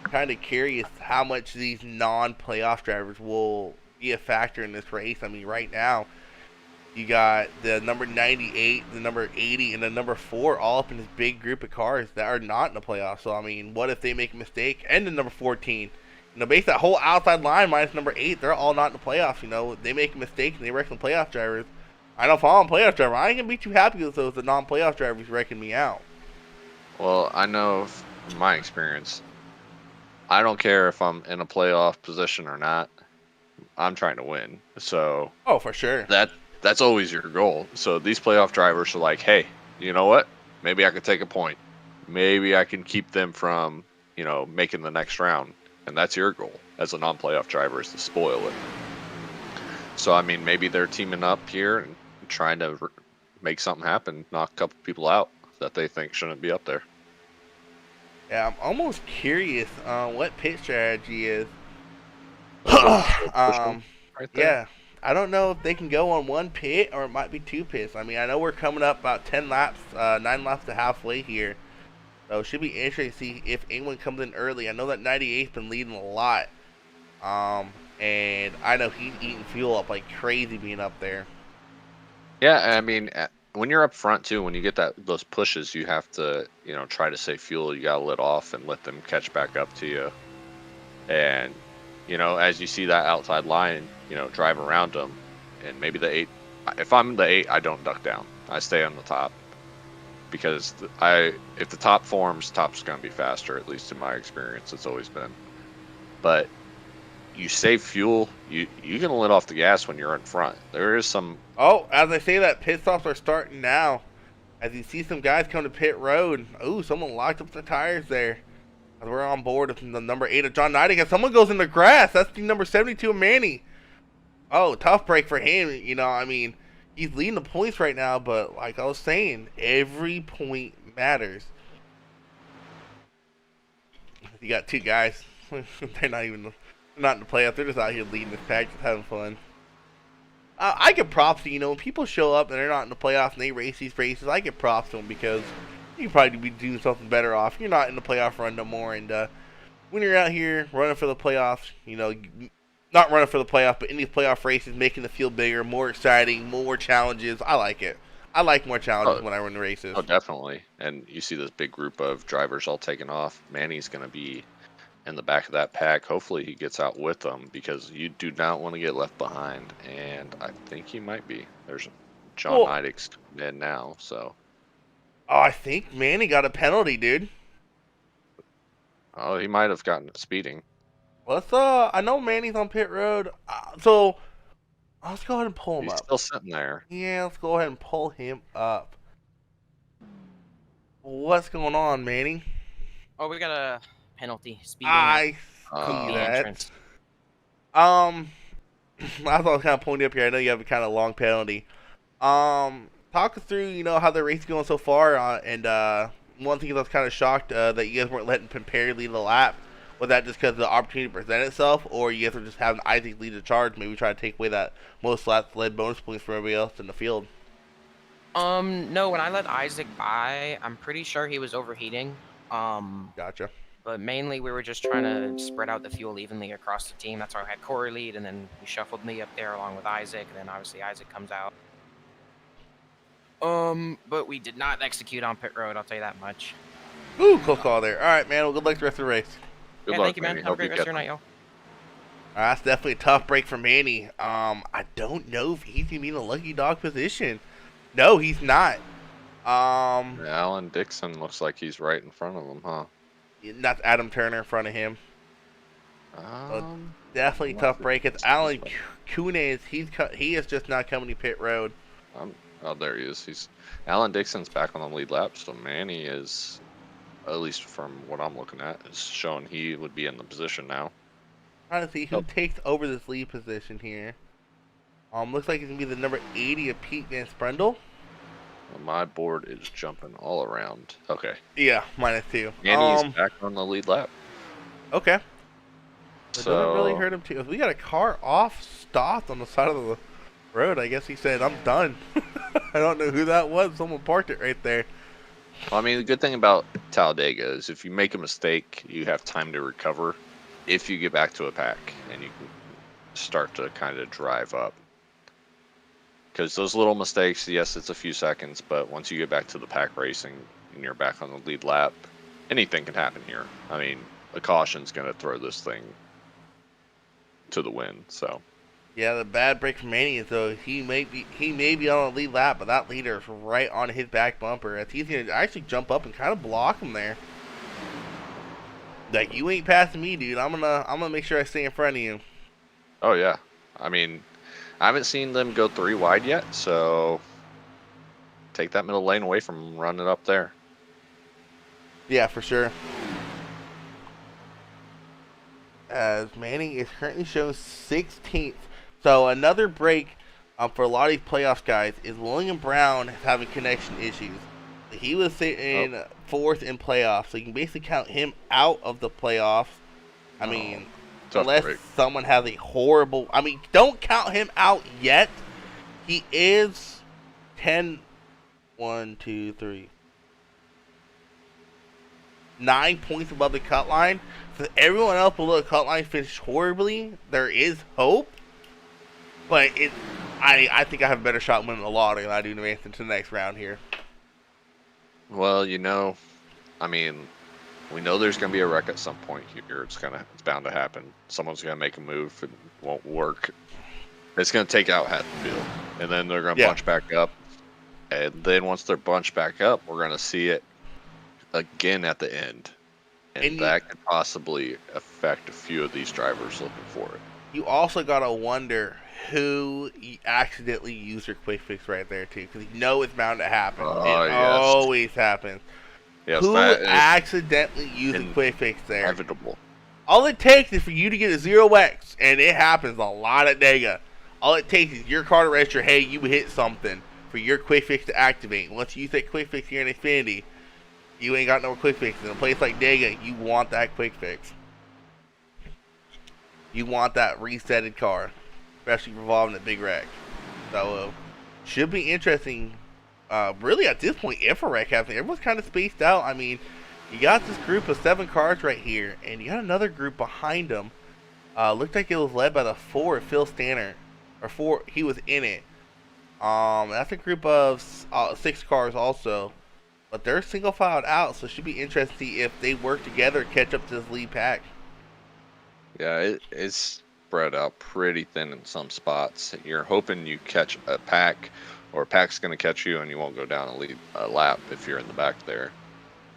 kind of curious how much these non-playoff drivers will be a factor in this race. I mean, right now, you got the number 98, the number 80, and the number 4 all up in this big group of cars that are not in the playoffs. So, I mean, what if they make a mistake? And the number 14. Based that whole outside line minus number 8, they're all not in the playoffs. They make a mistake and they wreck the playoff drivers. I know if I'm a playoff driver, I ain't going to be too happy with those non-playoff drivers wrecking me out.
Well, I know from my experience, I don't care if I'm in a playoff position or not. I'm trying to win. So,
oh, for sure.
That's always your goal. So these playoff drivers are like, hey, you know what? Maybe I could take a point. Maybe I can keep them from, making the next round. And that's your goal as a non-playoff driver, is to spoil it. So, I mean, maybe they're teaming up here and trying to make something happen, knock a couple people out that they think shouldn't be up there.
Yeah, I'm almost curious what pit strategy is.
Right there.
Yeah. I don't know if they can go on 1 pit or it might be 2 pits. I mean, I know we're coming up about 10 laps, 9 laps to halfway here. So it should be interesting to see if anyone comes in early. I know that 98's been leading a lot. And I know he's eating fuel up like crazy being up there.
Yeah, I mean, when you're up front too, when you get those pushes, you have to, try to save fuel. You got to let off and let them catch back up to you. And, as you see that outside line, drive around them, and maybe the 8. If I'm the 8, I don't duck down. I stay on the top, because if the top forms, top's going to be faster. At least in my experience, it's always been. But you save fuel. You can let off the gas when you're in front. There is some.
Oh, as I say that, pit stops are starting now. As you see some guys come to pit road. Ooh, someone locked up the tires there. As we're on board with the number 8 of John Neidig. And someone goes in the grass. That's the number 72 of Manny. Oh, tough break for him. I mean, he's leading the points right now, but like I was saying, every point matters. You got 2 guys. They're not in the playoff. They're just out here leading this pack, just having fun. I give props to, when people show up and they're not in the playoffs and they race these races, I give props to them, because you could probably be doing something better off. You're not in the playoff run no more, and when you're out here running for the playoffs, not running for the playoff, but in these playoff races, making the field bigger, more exciting, more challenges. I like it. I like more challenges when I run the races.
Oh, definitely. And you see this big group of drivers all taking off. Manny's going to be in the back of that pack. Hopefully he gets out with them, because you do not want to get left behind. And I think he might be. There's John Neidig's in now, so.
Oh, I think Manny got a penalty, dude.
Oh, he might have gotten speeding.
Let's I know Manny's on pit road, so let's go ahead and pull him
He's
up.
still sitting there.
Yeah, let's go ahead and pull him up. What's going on, Manny?
Oh, we got a penalty. Speeding.
I
the
that.
entrance.
I thought I was kind of pulling you up here. I know you have a kind of long penalty. Talk us through, how the race is going so far, and one thing I was kind of shocked that you guys weren't letting Pimperi lead the lap. Was that just because the opportunity presented itself, or you guys were just having Isaac lead the charge, maybe try to take away that most laps led bonus points from everybody else in the field?
No, when I let Isaac by, I'm pretty sure he was overheating.
Gotcha.
But mainly we were just trying to spread out the fuel evenly across the team. That's why I had Corey lead, and then we shuffled me up there along with Isaac, and then obviously Isaac comes out. But we did not execute on pit road, I'll tell you that much.
Ooh, close call there. All right, man. Well, good luck the rest of the race.
Good
Yeah,
luck,
thank you, man.
Manny.
Have a
Hope you
great rest
get
of your night,
them.
y'all.
That's definitely a tough break for Manny. I don't know if he's gonna be in a lucky dog position. No, he's not.
Alan Dixon looks like he's right in front of him, huh?
Not Adam Turner in front of him. Definitely
I'm
tough
not
break. It's
sure.
Alan Kunes. He is just not coming to pit road.
Oh, there he is. Alan Dixon's back on the lead lap, so Manny is, at least from what I'm looking at, is showing he would be in the position now.
Trying to see who
Nope.
takes over this lead position here. Looks like it's gonna be the number 80 of Pete Van Sprendel.
Well, my board is jumping all around. Okay.
Yeah, -2.
Manny's back on the lead lap.
Okay. It
So
doesn't really hurt him too. We got a car off stopped on the side of the road. I guess he said, "I'm done." I don't know who that was. Someone parked it right there.
Well, I mean, the good thing about Talladega is if you make a mistake, you have time to recover if you get back to a pack and you can start to kind of drive up. Because those little mistakes, yes, it's a few seconds, but once you get back to the pack racing and you're back on the lead lap, anything can happen here. I mean, a caution's going to throw this thing to the wind, so.
Yeah, the bad break for Manny is though he may be on a lead lap, but that leader is right on his back bumper. As he's gonna actually jump up and kind of block him there. Like, you ain't passing me, dude. I'm gonna make sure I stay in front of you.
Oh, yeah. I mean, I haven't seen them go 3 wide yet, so take that middle lane away from them, run it up there.
Yeah, for sure. As Manning is currently shown 16th. So another break for a lot of these playoffs guys is William Brown having connection issues. He was sitting 4th in playoffs, so you can basically count him out of the playoffs. I mean,
tough
unless
break.
someone has a horrible... I mean, don't count him out yet. He is 10... 1, 2, 3... 9 points above the cut line. So everyone else below the cut line finished horribly. There is hope. But I think I have a better shot winning the lottery than I do to make it to the next round here.
Well, you know, I mean, we know there's going to be a wreck at some point here. It's bound to happen. Someone's going to make a move. It won't work. It's going to take out half the field. And then they're going to bunch back up. And then once they're bunched back up, we're going to see it again at the end. And that could possibly affect a few of these drivers looking for it.
You also got to wonder who accidentally used their quick fix right there, too. Because you know it's bound to happen. It always happens.
Yes,
who accidentally used the quick fix there?
Inevitable.
All it takes is for you to get a 0x, and it happens a lot at Dega. All it takes is your car to register, hey, you hit something, for your quick fix to activate. Once you use that quick fix here in Xfinity, you ain't got no quick fix. In a place like Dega, you want that quick fix. You want that resetted car, especially revolving a big wreck. So, should be interesting. Really, at this point, if a wreck happens, everyone's kind of spaced out. I mean, you got this group of 7 cars right here, and you got another group behind them. Looked like it was led by the 4, Phil Stanner. Or 4, he was in it. That's a group of 6 cars also. But they're single filed out, so it should be interesting to see if they work together to catch up to this lead pack.
Yeah, it's spread out pretty thin in some spots. You're hoping you catch a pack, or a pack's going to catch you, and you won't go down a lap if you're in the back there.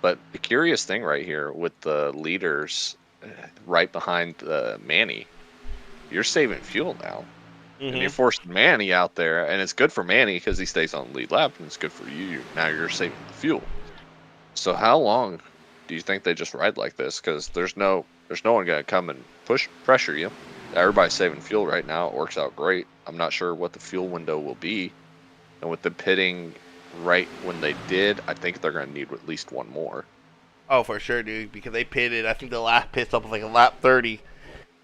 But the curious thing right here with the leaders right behind Manny, you're saving fuel now. And you're forcing Manny out there, and it's good for Manny because he stays on the lead lap, and it's good for you. Now you're saving the fuel. So how long do you think they just ride like this? Because there's no one going to come and pressure you. Everybody's saving fuel right now. It works out great. I'm not sure what the fuel window will be. And with the pitting right when they did, I think they're going to need at least one more.
Oh, for sure, dude, because they pitted. I think the last pit stop was like a lap 30.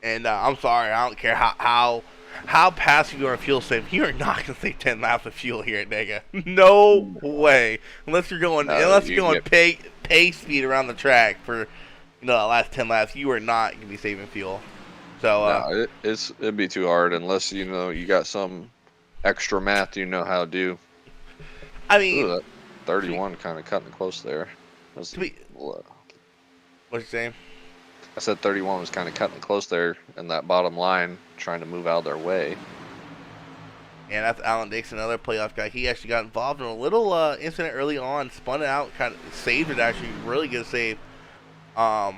And I'm sorry, I don't care how passive you are on fuel save. You are not going to save 10 laps of fuel here at Dega. No way. Unless you're going pace speed around the track for the last 10 laps, you are not going to be saving fuel. So
it'd be too hard unless you got some extra math you know how to do.
I mean,
that 31 kind of cutting close there. Was,
To be- What you saying?
I said 31 was kind of cutting close there in that bottom line, trying to move out of their way.
And that's Alan Dixon, another playoff guy. He actually got involved in a little incident early on, spun it out, kind of saved it. Actually, really good save. I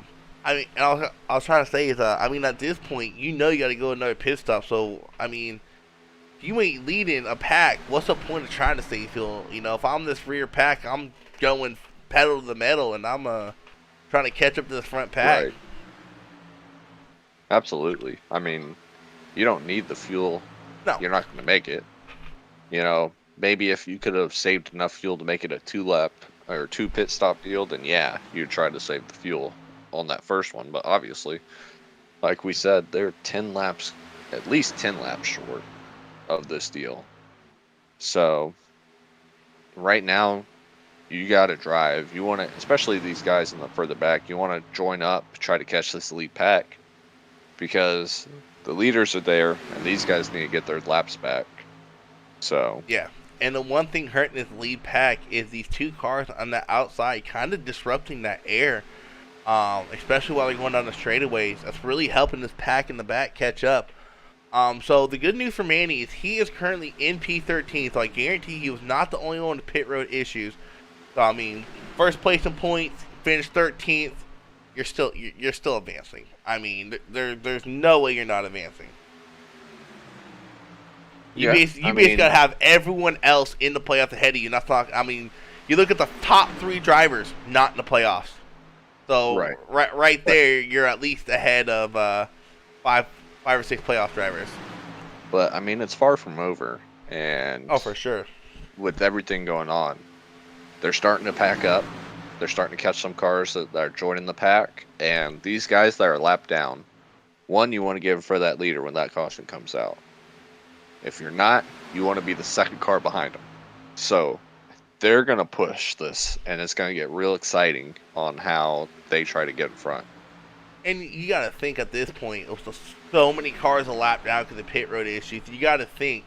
mean, I was trying to say is, I mean, at this point, you know, you got to go another pit stop. So, I mean, if you ain't leading a pack, what's the point of trying to save fuel? You know, if I'm this rear pack, I'm going pedal to the metal, and I'm trying to catch up to this front pack.
Right. Absolutely. I mean, you don't need the fuel.
No.
You're not going to make it. You know, maybe if you could have saved enough fuel to make it a 2-lap or 2 pit stop deal, then yeah, you'd try to save the fuel on that first one. But obviously, like we said, they're 10 laps, at least 10 laps short of this deal. So right now, you got to drive. You want to, especially these guys in the further back, you want to join up, try to catch this lead pack, because the leaders are there, and these guys need to get their laps back. So
yeah, and the one thing hurting this lead pack is these two cars on the outside kind of disrupting that air, especially while they're going down the straightaways. That's really helping this pack in the back catch up. So the good news for Manny is he is currently in P13, so I guarantee he was not the only one with pit road issues. So I mean, first place in points, finished 13th. You're still advancing. I mean, there's no way you're not advancing. You basically gotta have everyone else in the playoffs ahead of you. Not talking. I mean, you look at the top 3 drivers not in the playoffs. So right there, you're at least ahead of 5 or 6 playoff drivers.
But I mean, it's far from over, and
oh, for sure.
With everything going on, they're starting to pack up. They're starting to catch some cars that are joining the pack, and these guys that are lapped down, one, you want to give for that leader when that caution comes out. If you're not, you want to be the second car behind them. So they're going to push this, and it's going to get real exciting on how they try to get in front.
And you got to think at this point, with so many cars a lap down because of pit road issues, you got to think,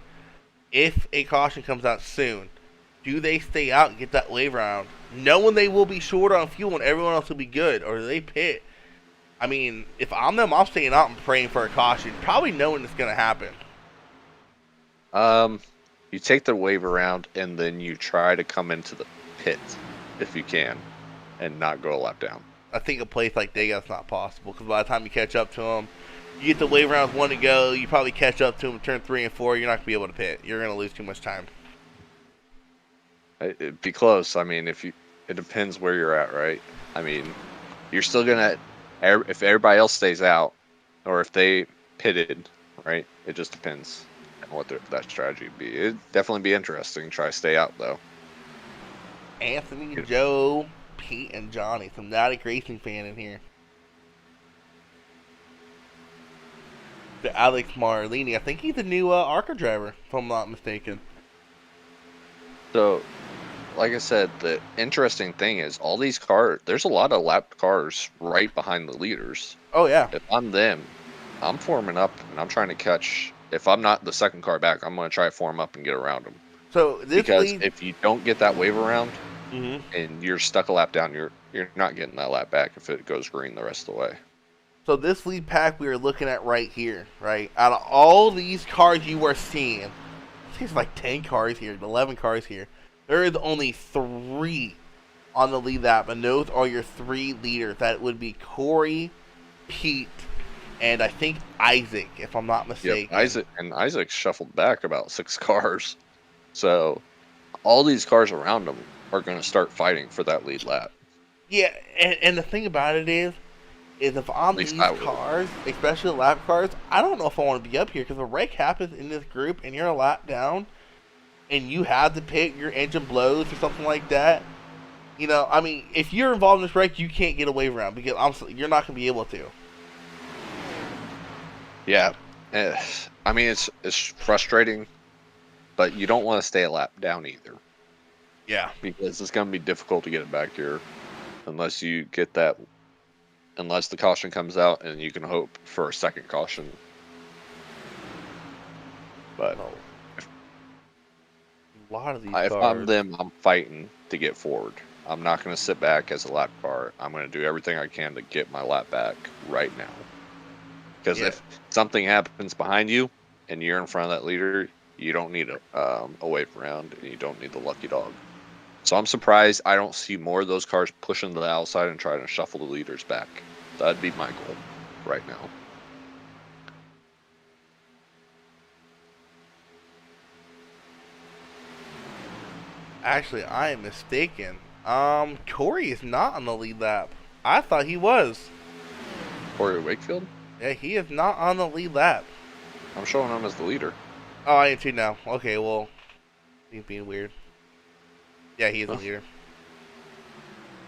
if a caution comes out soon, do they stay out and get that wave round, knowing they will be short on fuel and everyone else will be good, or do they pit? I mean, if I'm them, I'm staying out and praying for a caution, probably knowing it's going to happen.
You take the wave around, and then you try to come into the pit if you can, and not go a lap down.
I think a place like Dega, that's not possible, because by the time you catch up to them, you get the wave rounds 1 to go, you probably catch up to them, turn 3 and 4, you're not going to be able to pit. You're going to lose too much time.
It'd be close. I mean, it depends where you're at, right? I mean, you're still gonna, if everybody else stays out, or if they pitted, right? It just depends on what that strategy would be. It'd definitely be interesting. Try to stay out though.
Anthony, Joe, Pete, and Johnny, some Mdot racing fan in here. The Alex Marlini, I think he's the new ARCA driver, if I'm not mistaken.
So, like I said, the interesting thing is all these cars, there's a lot of lapped cars right behind the leaders.
Oh, yeah.
If I'm them, I'm forming up and I'm trying to catch. If I'm not the second car back, I'm going to try to form up and get around them.
So this
because if you don't get that wave around
mm-hmm.
and you're stuck a lap down, you're not getting that lap back if it goes green the rest of the way.
So this lead pack we are looking at right here, right? Out of all these cars you are seeing, there's like 10 cars here, 11 cars here. There is only 3 on the lead lap, and those are your 3 leaders. That would be Corey, Pete, and I think Isaac, if I'm not mistaken.
Yep, Isaac shuffled back about 6 cars. So all these cars around him are going to start fighting for that lead lap.
Yeah, and the thing about it is if I'm these cars, especially the lap cars, I don't know if I want to be up here, because if a wreck happens in this group and you're a lap down, and you have to pit, your engine blows or something like that, you know, I mean, if you're involved in this wreck, you can't get away around, because you're not going to be able to.
Yeah, I mean, it's frustrating, but you don't want to stay a lap down either.
Yeah.
Because it's going to be difficult to get it back here unless you get that, unless the caution comes out and you can hope for a second caution. But
a lot of these
if
cars,
I'm them, I'm fighting to get forward. I'm not going to sit back as a lap car. I'm going to do everything I can to get my lap back right now. Because if something happens behind you and you're in front of that leader, you don't need a wave around, and you don't need the lucky dog. So I'm surprised I don't see more of those cars pushing to the outside and trying to shuffle the leaders back. That'd be my goal right now.
Actually, I am mistaken. Corey is not on the lead lap. I thought he was.
Corey Wakefield?
Yeah, he is not on the lead lap.
I'm showing him as the leader.
Oh, I am too now. Okay, well, he's being weird. Yeah, he is the leader.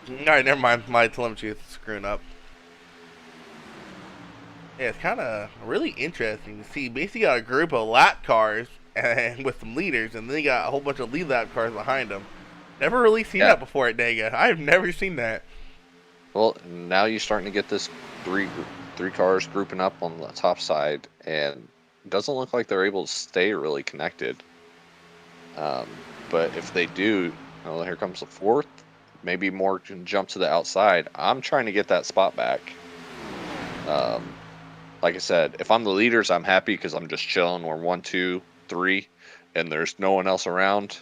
Alright, never mind. My telemetry is screwing up. Yeah, it's kind of really interesting to see. Basically, got a group of lap cars and with some leaders, and then you got a whole bunch of lead lap cars behind them. Never really seen that before at Dega. I've never seen that.
Well, now you're starting to get this three cars grouping up on the top side, and it doesn't look like they're able to stay really connected. But if they do, well, here comes the fourth. Maybe more can jump to the outside. I'm trying to get that spot back. Like I said, if I'm the leaders, I'm happy because I'm just chilling. We're 1, 2, 3, and there's no one else around.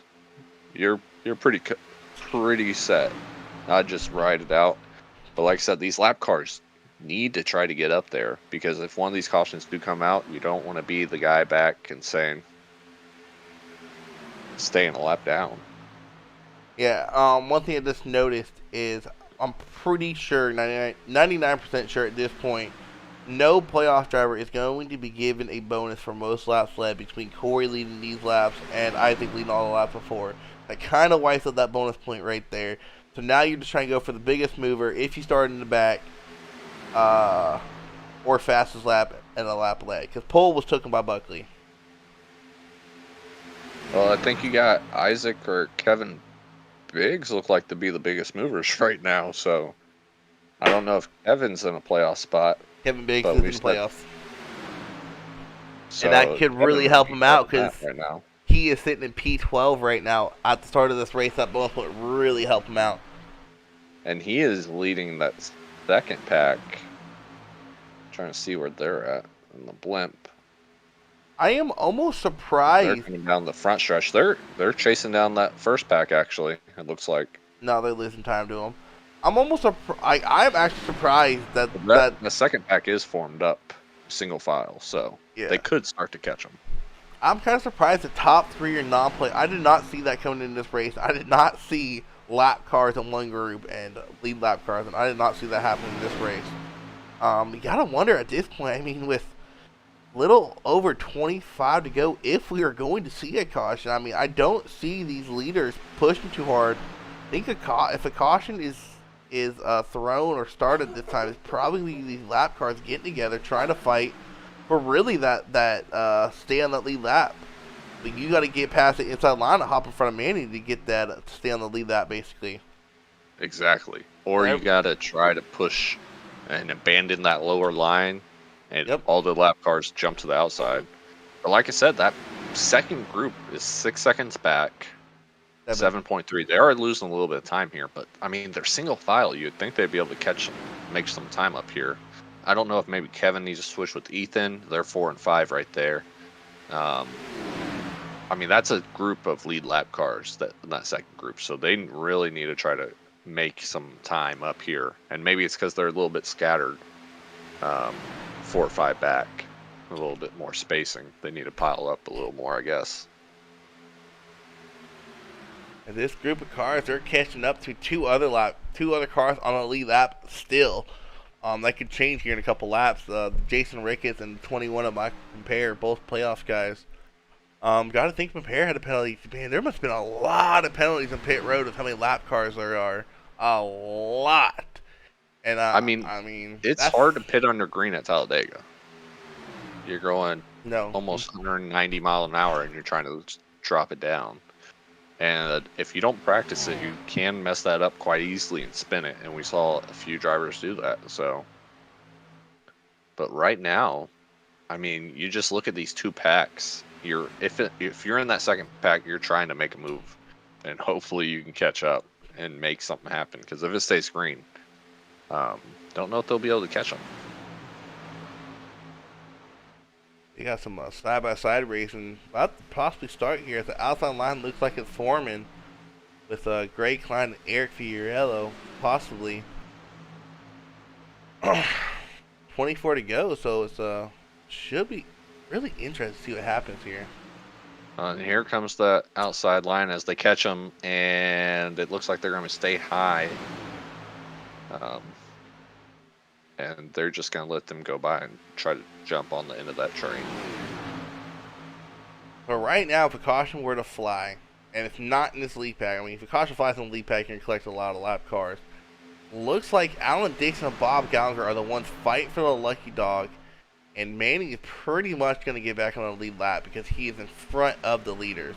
You're pretty set. I'd just ride it out. But like I said, these lap cars need to try to get up there, because if one of these cautions do come out, you don't want to be the guy back and staying a lap down.
Yeah, one thing I just noticed is I'm pretty sure, 99% sure at this point, no playoff driver is going to be given a bonus for most laps led between Corey leading these laps and Isaac leading all the laps before. That kind of wipes out that bonus point right there. So now you're just trying to go for the biggest mover if you start in the back, or fastest lap and a lap led. Because pole was taken by Buckley.
Well, I think you got Isaac or Kevin Biggs look like to be the biggest movers right now. So I don't know if Kevin's in a playoff spot.
Kevin Biggs is in the playoffs.
So
and that could really help him out because
right now
he is sitting in P12 right now. At the start of this race, that bonus would really help him out.
And he is leading that second pack. Trying to see where they're at in the blimp.
I am almost
They're
surprised.
coming down the front stretch. They're chasing down that first pack. Actually, it looks like.
No, they're losing time to him. I'm almost surprised. I'm actually surprised that
The second pack is formed up single file, so they could start to catch them.
I'm kind of surprised the top 3 are non-play. I did not see that coming in this race. I did not see lap cars in one group and lead lap cars, and I did not see that happen in this race. You gotta wonder at this point. I mean, with little over 25 to go, if we are going to see a caution. I mean, I don't see these leaders pushing too hard. I think if a caution is thrown or started this time, it's probably these lap cars getting together, trying to fight for really that stay on that lead lap. But you got to get past the inside line and hop in front of Manny to get that to stay on the lead lap, basically.
Exactly. Or you got to try to push and abandon that lower line, and all the lap cars jump to the outside. But like I said, that second group is 6 seconds back. 7.3. They are losing a little bit of time here, but I mean, they're single file. You'd think they'd be able to make some time up here. I don't know if maybe Kevin needs to switch with Ethan. They're 4 and 5 right there. I mean, that's a group of lead lap cars in that second group, so they really need to try to make some time up here. And maybe it's because they're a little bit scattered, 4 or 5 back, a little bit more spacing. They need to pile up a little more, I guess.
And this group of cars, they're catching up to two other cars on a lead lap still. That could change here in a couple laps. Jason Ricketts and 21 of my compare, both playoffs guys. Got to think Compare had a penalty. Man, there must have been a lot of penalties on pit road with how many lap cars there are. A lot. And I mean,
it's hard to pit under green at Talladega. You're going
No.
Almost 190 mile an hour, and you're trying to drop it down. And if you don't practice it, you can mess that up quite easily and spin it. And we saw a few drivers do that. So, but right now, I mean, you just look at these two packs. If you're in that second pack, you're trying to make a move, and hopefully you can catch up. and make something happen. Because if it stays green, don't know if they'll be able to catch them.
You got some side-by-side racing about to possibly start here. The outside line looks like it's forming with Greg Klein and Eric Fiorillo, possibly. 24 to go, so it's should be really interesting to see what happens here.
And here comes the outside line as they catch them, and it looks like they're going to stay high. And they're just going to let them go by and try to jump on the end of that train.
But right now, if a caution were to fly, and it's not in this lead pack, I mean, if a caution flies in the lead pack, you're going to collect a lot of lap cars. Looks like Alan Dixon and Bob Gallagher are the ones fighting for the lucky dog, and Manny is pretty much going to get back on the lead lap because he is in front of the leaders.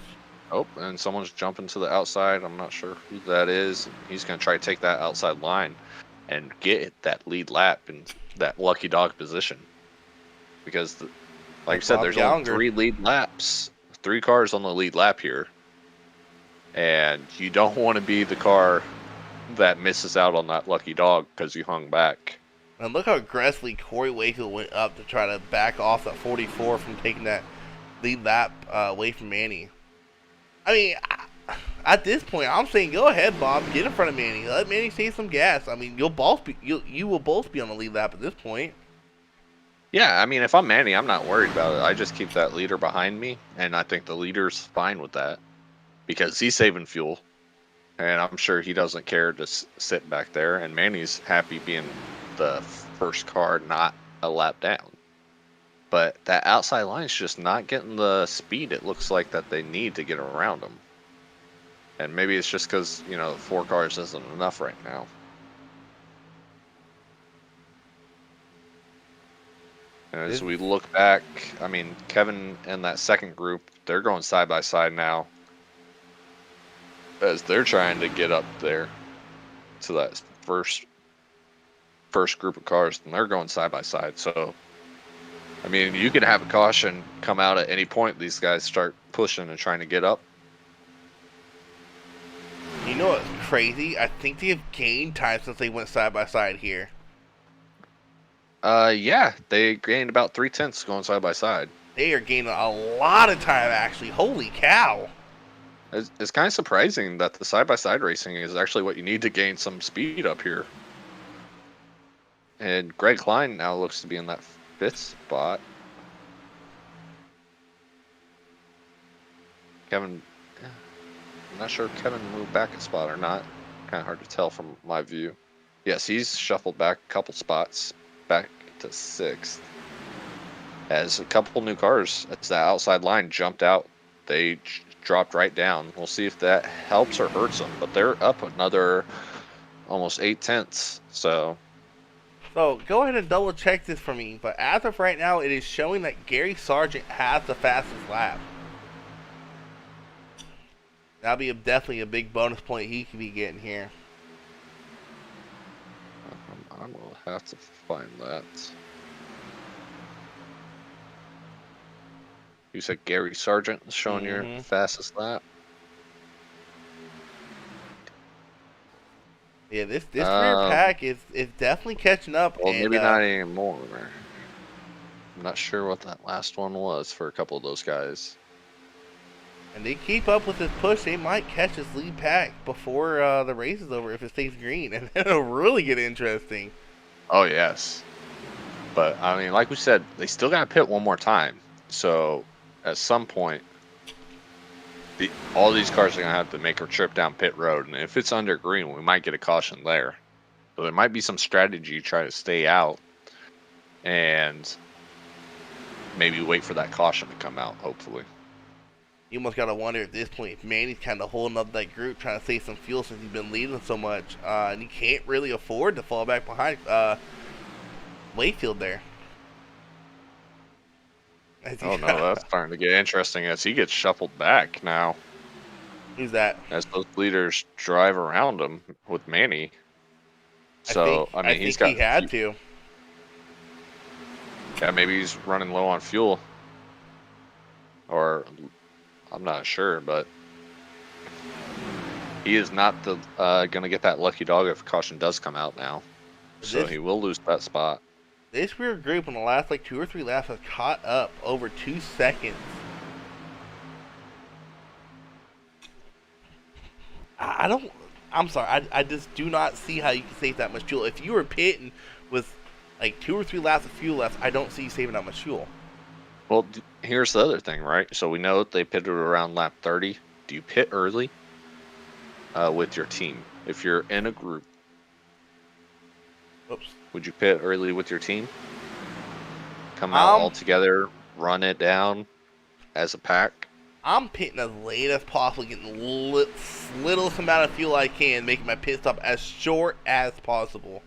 Oh, and someone's jumping to the outside. I'm not sure who that is. He's going to try to take that outside line and get that lead lap in that lucky dog position. Because, like I said, there's only 3 lead laps, 3 cars on the lead lap here. And you don't want to be the car that misses out on that lucky dog because you hung back.
And look how aggressively Corey Wakefield went up to try to back off that 44 from taking that lead lap away from Manny. I mean, at this point, I'm saying go ahead, Bob, get in front of Manny. Let Manny save some gas. I mean, you will both be on the lead lap at this point.
Yeah, I mean, if I'm Manny, I'm not worried about it. I just keep that leader behind me, and I think the leader's fine with that because he's saving fuel. And I'm sure he doesn't care to sit back there. And Manny's happy being the first car, not a lap down. But that outside line's just not getting the speed it looks like that they need to get around them. And maybe it's just because, 4 cars isn't enough right now. And as we look back, I mean, Kevin and that second group, they're going side by side now. As they're trying to get up there to that first group of cars, and they're going side by side. So, I mean, you could have a caution come out at any point. These guys start pushing and trying to get up.
You know what's crazy? I think they have gained time since they went side by side here.
Yeah, they gained about 3/10 going side by side.
They are gaining a lot of time, actually. Holy cow!
It's kind of surprising that the side-by-side racing is actually what you need to gain some speed up here. And Greg Klein now looks to be in that 5th spot. Kevin, I'm not sure if Kevin moved back a spot or not. Kind of hard to tell from my view. Yes, he's shuffled back a couple spots, back to 6th. As a couple new cars, as the outside line jumped out, they dropped right down. We'll see if that helps or hurts them, but they're up another almost 8/10. So
go ahead and double check this for me. But as of right now, it is showing that Gary Sargent has the fastest lap. That'll be definitely a big bonus point he could be getting here.
I'm gonna have to find that. You said Gary Sargent is showing your fastest lap.
Yeah, this rear pack is definitely catching up.
Well,
and,
maybe not anymore. I'm not sure what that last one was for a couple of those guys.
And they keep up with this push, they might catch this lead pack before the race is over if it stays green, and it'll really get interesting.
Oh yes, but I mean, like we said, they still got to pit one more time. So at some point, all these cars are going to have to make a trip down pit road. And if it's under green, we might get a caution there. So there might be some strategy to try to stay out and maybe wait for that caution to come out, hopefully.
You almost got to wonder at this point if Manny's kind of holding up that group, trying to save some fuel since he's been leading so much. And he can't really afford to fall back behind Wakefield there.
Oh no, that's starting to get interesting as he gets shuffled back now.
Who's that?
As those leaders drive around him with Manny. So I mean, he's got.
He had to.
Yeah, maybe he's running low on fuel, or I'm not sure, but He is not the going to get that lucky dog if caution does come out now. So
This-
he will lose that spot.
This rear group in the last like 2 or 3 laps has caught up over 2 seconds. I don't. I'm sorry. I just do not see how you can save that much fuel. If you were pitting with like 2 or 3 laps of fuel left, I don't see you saving that much fuel.
Well, here's the other thing, right? So we know they pitted around lap 30. Do you pit early with your team? If you're in a group,
Oops.
would you pit early with your team? Come out all together, run it down as a pack?
I'm pitting as late as possible, getting the littlest amount of fuel I can, making my pit stop as short as possible.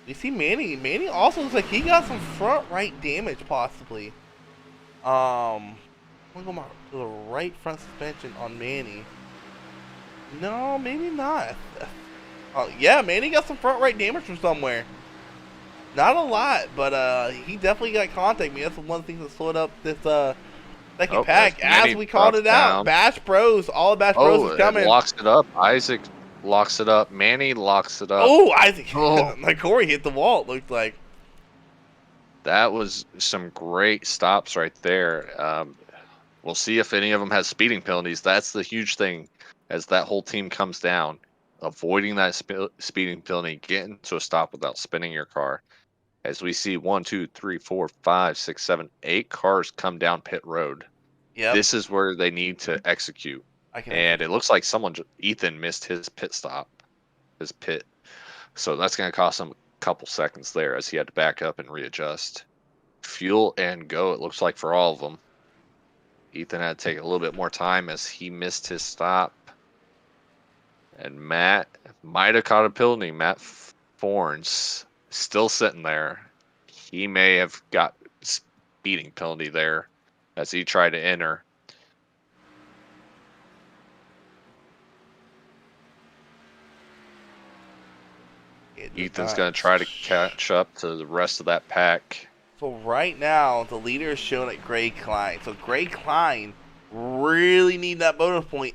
You see Manny. Manny also looks like he got some front right damage, possibly. I'm gonna go to the right front suspension on Manny. No, maybe not. Oh, yeah, Manny got some front right damage from somewhere. Not a lot, but he definitely got contact me. That's one thing that slowed up this second pack. As we called it out, Bash Bros, all the Bash Bros is coming.
Locks it up. Isaac locks it up. Manny locks it up.
Oh, Isaac! Like Corey hit the wall. It looked like
that was some great stops right there. We'll see if any of them has speeding penalties. That's the huge thing, as that whole team comes down, avoiding that speeding penalty, getting to a stop without spinning your car. As we see 1, 2, 3, 4, 5, 6, 7, 8 cars come down pit road.
Yeah.
This is where they need to execute. And it looks like Ethan missed his pit stop, his pit. So that's going to cost him a couple seconds there as he had to back up and readjust. Fuel and go, it looks like, for all of them. Ethan had to take a little bit more time as he missed his stop. And Matt might have caught a penalty. Matt Forns still sitting there. He may have got speeding penalty there as he tried to enter. Ethan's going to try to catch up to the rest of that pack.
So right now, the leader is shown at Gray Klein. So Gray Klein really need that bonus point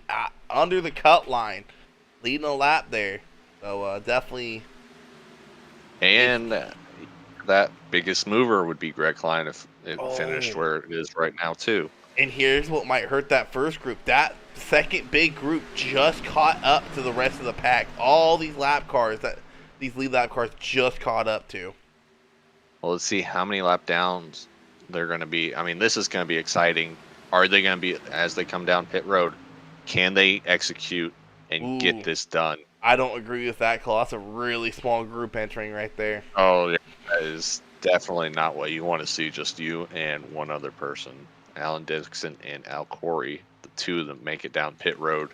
under the cut line, leading a lap there. So definitely.
And that biggest mover would be Greg Klein if it finished where it is right now too.
And here's what might hurt that first group. That second big group just caught up to the rest of the pack. All these lap cars these lead lap cars just caught up to.
Well, let's see how many lap downs they're going to be. I mean, this is going to be exciting. Are they going to be, as they come down pit road, can they execute and get this done?
I don't agree with that, Claw. That's a really small group entering right there.
Oh, yeah. That is definitely not what you want to see, just you and one other person. Alan Dixon and Al Corey, the two of them make it down pit road.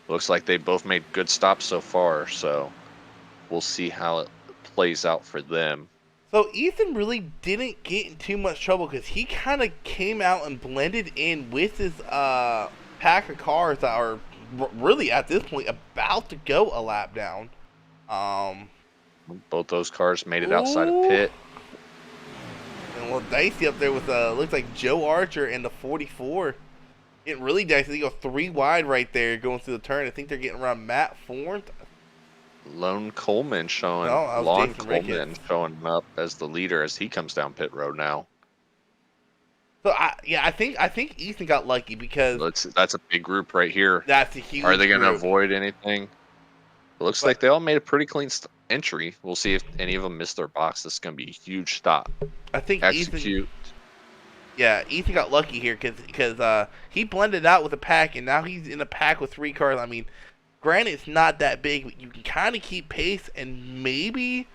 Looks like they both made good stops so far, so we'll see how it plays out for them.
So Ethan really didn't get in too much trouble because he kind of came out and blended in with his pack of cars that are really at this point about to go a lap down.
Both those cars made it outside of pit.
And a little dicey up there with looks like Joe Archer and the 44. Getting really dicey. They go 3 wide right there going through the turn. I think they're getting around Matt Forn.
Lone Coleman showing. Lon Coleman showing up as the leader as he comes down pit road now.
So I think Ethan got lucky because
that's a big group right here.
That's a huge.
Are they going to avoid anything? It looks like they all made a pretty clean entry. We'll see if any of them miss their box. This is going to be a huge stop.
I think
execute.
Ethan got lucky here because he blended out with a pack and now he's in a pack with 3 cars. I mean, granted it's not that big, but you can kind of keep pace and maybe,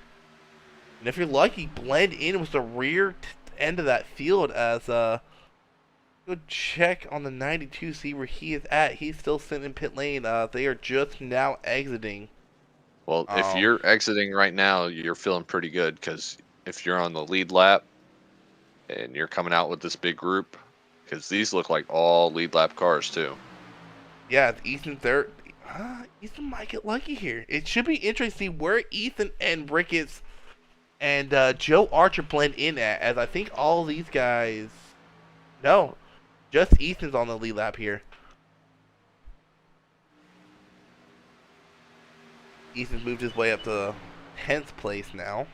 and if you're lucky, blend in with the rear end of that field as go check on the 92, see where he is at. He's still sitting in pit lane. They are just now exiting.
Well, if you're exiting right now, you're feeling pretty good because if you're on the lead lap and you're coming out with this big group, because these look like all lead lap cars too.
Yeah, Ethan's there. Ethan might get lucky here. It should be interesting where Ethan and Ricketts and Joe Archer blend in at, as I think all these guys. No, just Ethan's on the lead lap here. Ethan's moved his way up to 10th place now.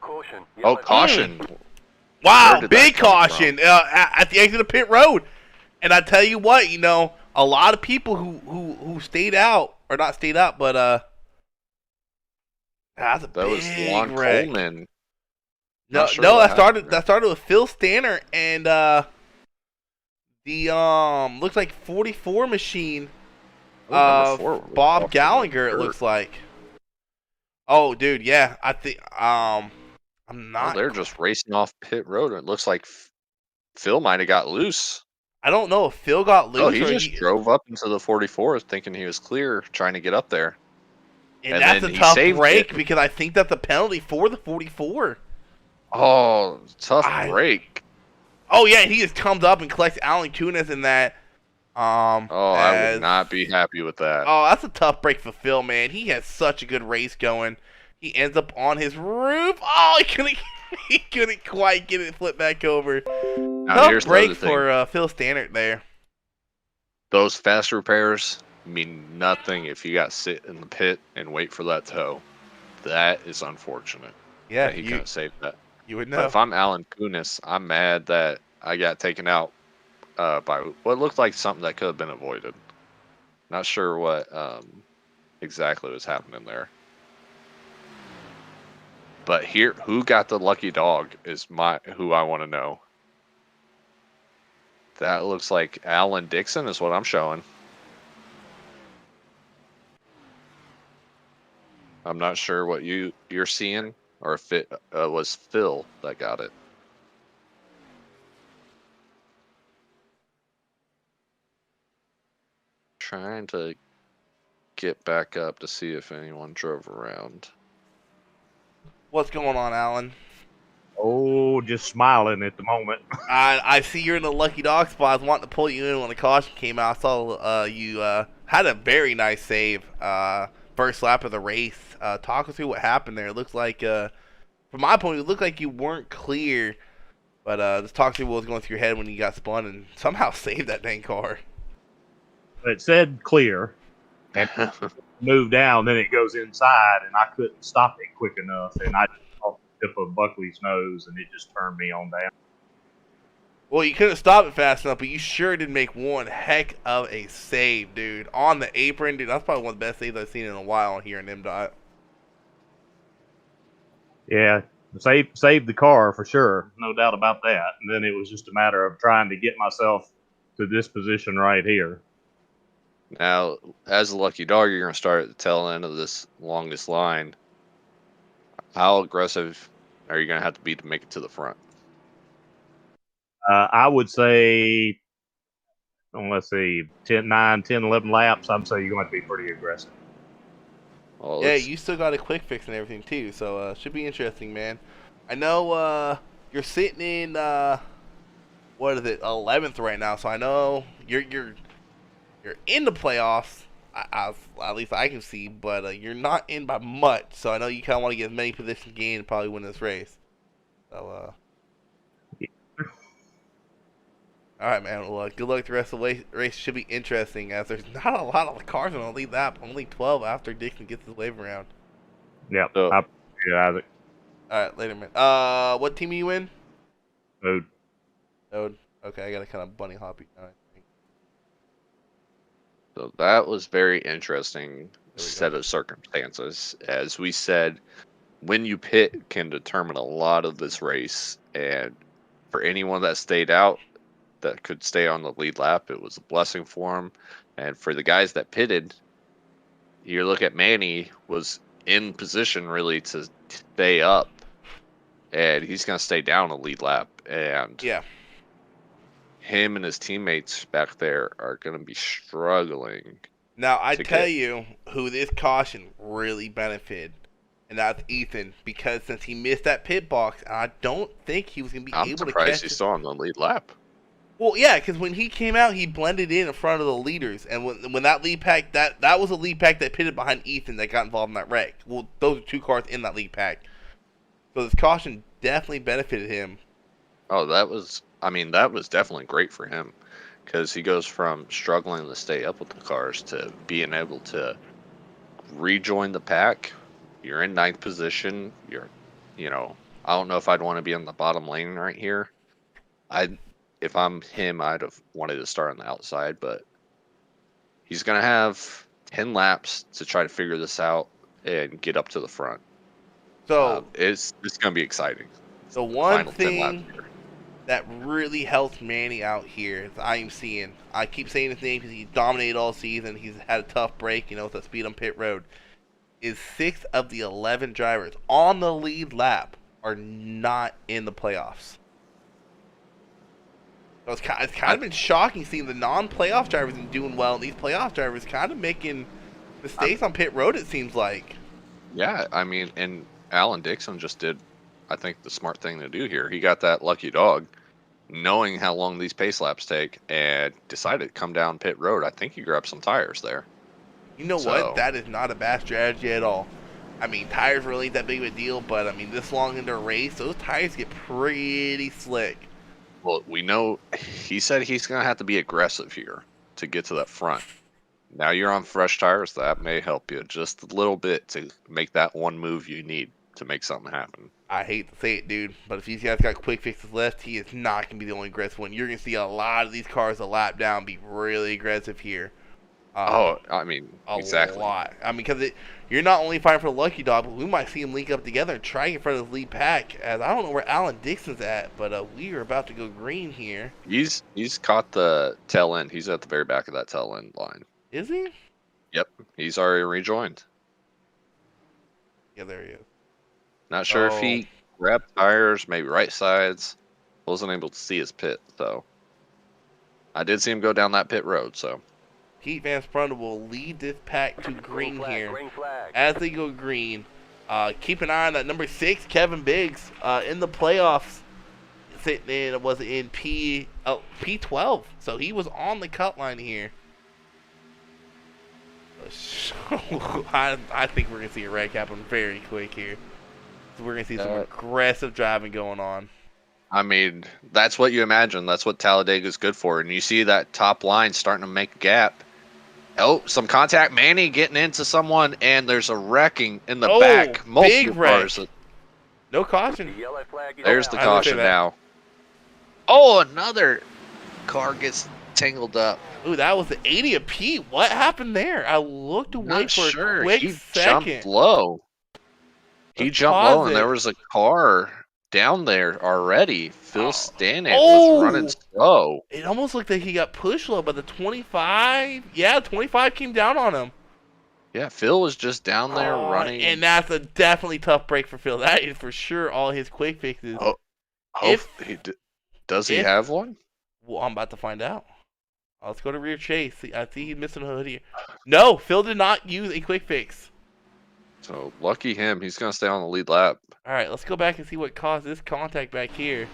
Caution.
Oh,
Yellow
caution!
Wow,
Where did that
big
come
caution at the exit of pit road. And I tell you what, a lot of people who stayed out, or not stayed out, but that's a
That was
big
Lon
wreck.
Coleman.
No,
Not sure
no,
what
that started
happened there.
that started with Phil Stanner and the looks like 44 machine
Oh, number
of
4 was
Bob
off the
Gallagher. It
dirt.
looks like. Oh, dude, yeah, I think I'm
Oh,
not.
they're just racing off pit road. It looks like Phil might have got loose.
I don't know if Phil got
Oh,
loose
he
or
just drove up into the 44 thinking he was clear, trying to get up there.
and
and
that's
then
a
he
tough
saved
break
it.
because I think that's a penalty for the 44.
Oh, tough
I-
break.
Oh yeah, and he just comes up and collects Alan Kunis in that.
Oh, I would not be happy with that.
Oh, that's a tough break for Phil, man. He has such a good race going. He ends up on his roof. Oh, he couldn't quite get it flipped back over.
Now,
Tough
here's the
break
other thing.
for Phil Stannard there.
Those fast repairs mean nothing if you got to sit in the pit and wait for that tow. That is unfortunate.
Yeah,
that he couldn't save that.
you would
But
know.
if I'm Alan Kunis, I'm mad that I got taken out by what looked like something that could have been avoided. Not sure what exactly was happening there. But here, who got the lucky dog is who I want to know. That looks like Alan Dixon is what I'm showing. I'm not sure what you're seeing, or if it was Phil that got it. Trying to get back up to see if anyone drove around.
What's going on, Alan?
Oh, just smiling at the moment.
I see you're in the lucky dog spot. I was wanting to pull you in when the caution came out. I saw you had a very nice save first lap of the race. Talk us through what happened there. It looks like, from my point of view, it looked like you weren't clear. But just talk through what was going through your head when you got spun and somehow saved that dang car.
It said clear, and moved down, then it goes inside, and I couldn't stop it quick enough, and I off the tip of Buckley's nose, and it just turned me on down.
Well, you couldn't stop it fast enough, but you sure did make one heck of a save, dude. On the apron, dude. That's probably one of the best saves I've seen in a while here in Mdot.
Yeah, saved the car for sure, no doubt about that. And then it was just a matter of trying to get myself to this position right here.
Now, as a lucky dog, you're going to start at the tail end of this longest line. How aggressive are you going to have to be to make it to the front?
I would say, let's see, 10, 11 laps, I'd say you're going to have to be pretty aggressive.
Well,
Yeah, you still got a quick fix and everything too, so should be interesting, man. I know you're sitting in what is it, 11th right now, so I know you're in the playoffs. At least I can see, but you're not in by much. So I know you kind of want to get as many positions gained and probably win this race. So all right, man. Well, good luck the rest of the race. Should be interesting as there's not a lot of cars on the lead lap. Only 12 after Dixon gets his wave around.
Yep.
So-
Isaac.
All right, later, man. What team are you in?
Food.
Node. Okay, I gotta kind of bunny hop you now, I think.
So that was very interesting
we
set of circumstances. As we said, when you pit can determine a lot of this race. And for anyone that stayed out, that could stay on the lead lap, it was a blessing for him. And for the guys that pitted, you look at Manny was in position really to stay up, and he's going to stay down a lead lap. And
Yeah.
him and his teammates back there are going to be struggling.
Now, I
to
tell
get-
you who this caution really benefited, and that's Ethan, because since he missed that pit box, I don't think he was going to be
I'm
able to
surprised
catch
he's
it.
still on the lead lap.
Well, yeah, because when he came out, he blended in front of the leaders, and when that lead pack, that was a lead pack that pitted behind Ethan that got involved in that wreck. Well, those are two cars in that lead pack. So this caution definitely benefited him.
Oh, that was definitely great for him, because he goes from struggling to stay up with the cars to being able to rejoined the pack. You're in 9th position. You know, I don't know if I'd want to be on the bottom lane right here. If I'm him, I'd have wanted to start on the outside, but he's gonna have 10 laps to try to figure this out and get up to the front.
So
it's gonna be exciting.
the one
Final 10 laps
thing
here.
that really helps Manny out here, I am seeing. I keep saying his name because he dominated all season. He's had a tough break, you know, with the speed on pit road. Is 6 of the 11 drivers on the lead lap are not in the playoffs. So it's kind of been shocking seeing the non-playoff drivers doing well, and these playoff drivers kind of making mistakes on pit road, it seems like.
Yeah, I mean, and Alan Dixon just did, I think, the smart thing to do here. He got that lucky dog, knowing how long these pace laps take, and decided to come down pit road. I think he grabbed some tires there.
You know
So-
what? That is not a bad strategy at all. I mean, tires really ain't that big of a deal, but I mean, this long into a race, those tires get pretty slick.
Well, we know he said he's going to have to be aggressive here to get to that front. Now you're on fresh tires. That may help you just a little bit to make that one move you need to make something happen.
I hate to say it, dude, but if these guys got quick fixes left, he is not going to be the only aggressive one. You're going to see a lot of these cars a lap down be really aggressive here.
I mean,
A
exactly.
lot. I mean, because you're not only fighting for the lucky dog, but we might see them link up together and try in front of the lead pack. As I don't know where Alan Dixon's at, but we are about to go green here.
He's caught the tail end. He's at the very back of that tail end line.
Is he?
Yep, he's already rejoined.
Yeah, there he is.
Not sure if he grabbed tires, maybe right sides. Wasn't able to see his pit, though. I did see him go down that pit road, so.
Pete Van Sprundle will lead this pack to green here.
Green flag.
As they go green, keep an eye on that number 6, Kevin Biggs, in the playoffs. Sitting in, was in P12, so he was on the cut line here. I think we're gonna see a wreck happen very quick here. So we're gonna see some aggressive driving going on.
I mean, that's what you imagine. That's what Talladega's good for. And you see that top line starting to make a gap. Oh, some contact. Manny getting into someone, and there's a wrecking in the back. Multiple
big wreck.
cars.
No caution.
The yellow flag is
There's
out.
the
I would say
caution
that.
now. Oh, another car gets tangled up.
Ooh, that was the 80 of Pete. What happened there? I looked away
Not
for
sure.
a quick
He
second.
jumped low. He
Let's
jumped
pause
low, and
it.
there was a car down there already. Phil Stanek
Oh!
was running slow.
It almost looked like he got pushed low by the 25. Yeah, 25 came down on him.
Yeah, Phil was just down there running.
And that's a definitely tough break for Phil. That is for sure all his quick fixes.
Oh, does he
if-
have one?
Well, I'm about to find out. Let's go to rear chase. I see he's missing a hood here. No, Phil did not use a quick fix.
So lucky him. He's gonna stay on the lead lap.
All right, let's go back and see what caused this contact back here.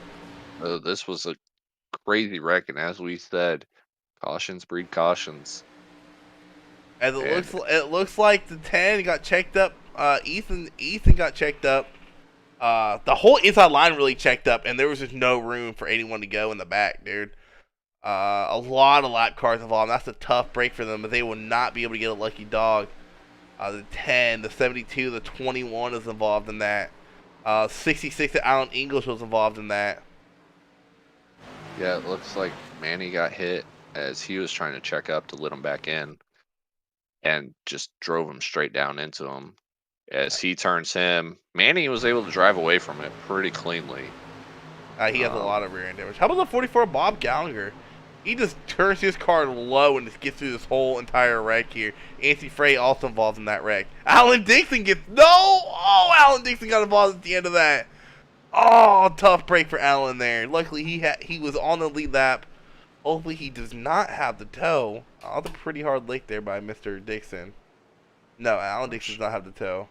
This was a crazy wreck, and as we said, cautions breed cautions.
As
And-
it looks like the 10 got checked up. Ethan got checked up. The whole inside line really checked up, and there was just no room for anyone to go in the back, dude. A lot of lap cars involved. That's a tough break for them, but they will not be able to get a lucky dog. The 10, the 72, the 21 is involved in that. 66 that Alan English was involved in that.
Yeah, it looks like Manny got hit as he was trying to check up to let him back in, and just drove him straight down into him. As he turns him, Manny was able to drive away from it pretty cleanly.
He has a lot of rear end damage. How about the 44 Bob Gallagher? He just turns his car low and just gets through this whole entire wreck here. Anthony Frey also involved in that wreck. Alan Dixon gets Alan Dixon got involved at the end of that. Oh, tough break for Alan there. Luckily he was on the lead lap. Hopefully he does not have the tow. Oh, that's a pretty hard lick there by Mr. Dixon. No, Alan Dixon does not have the tow.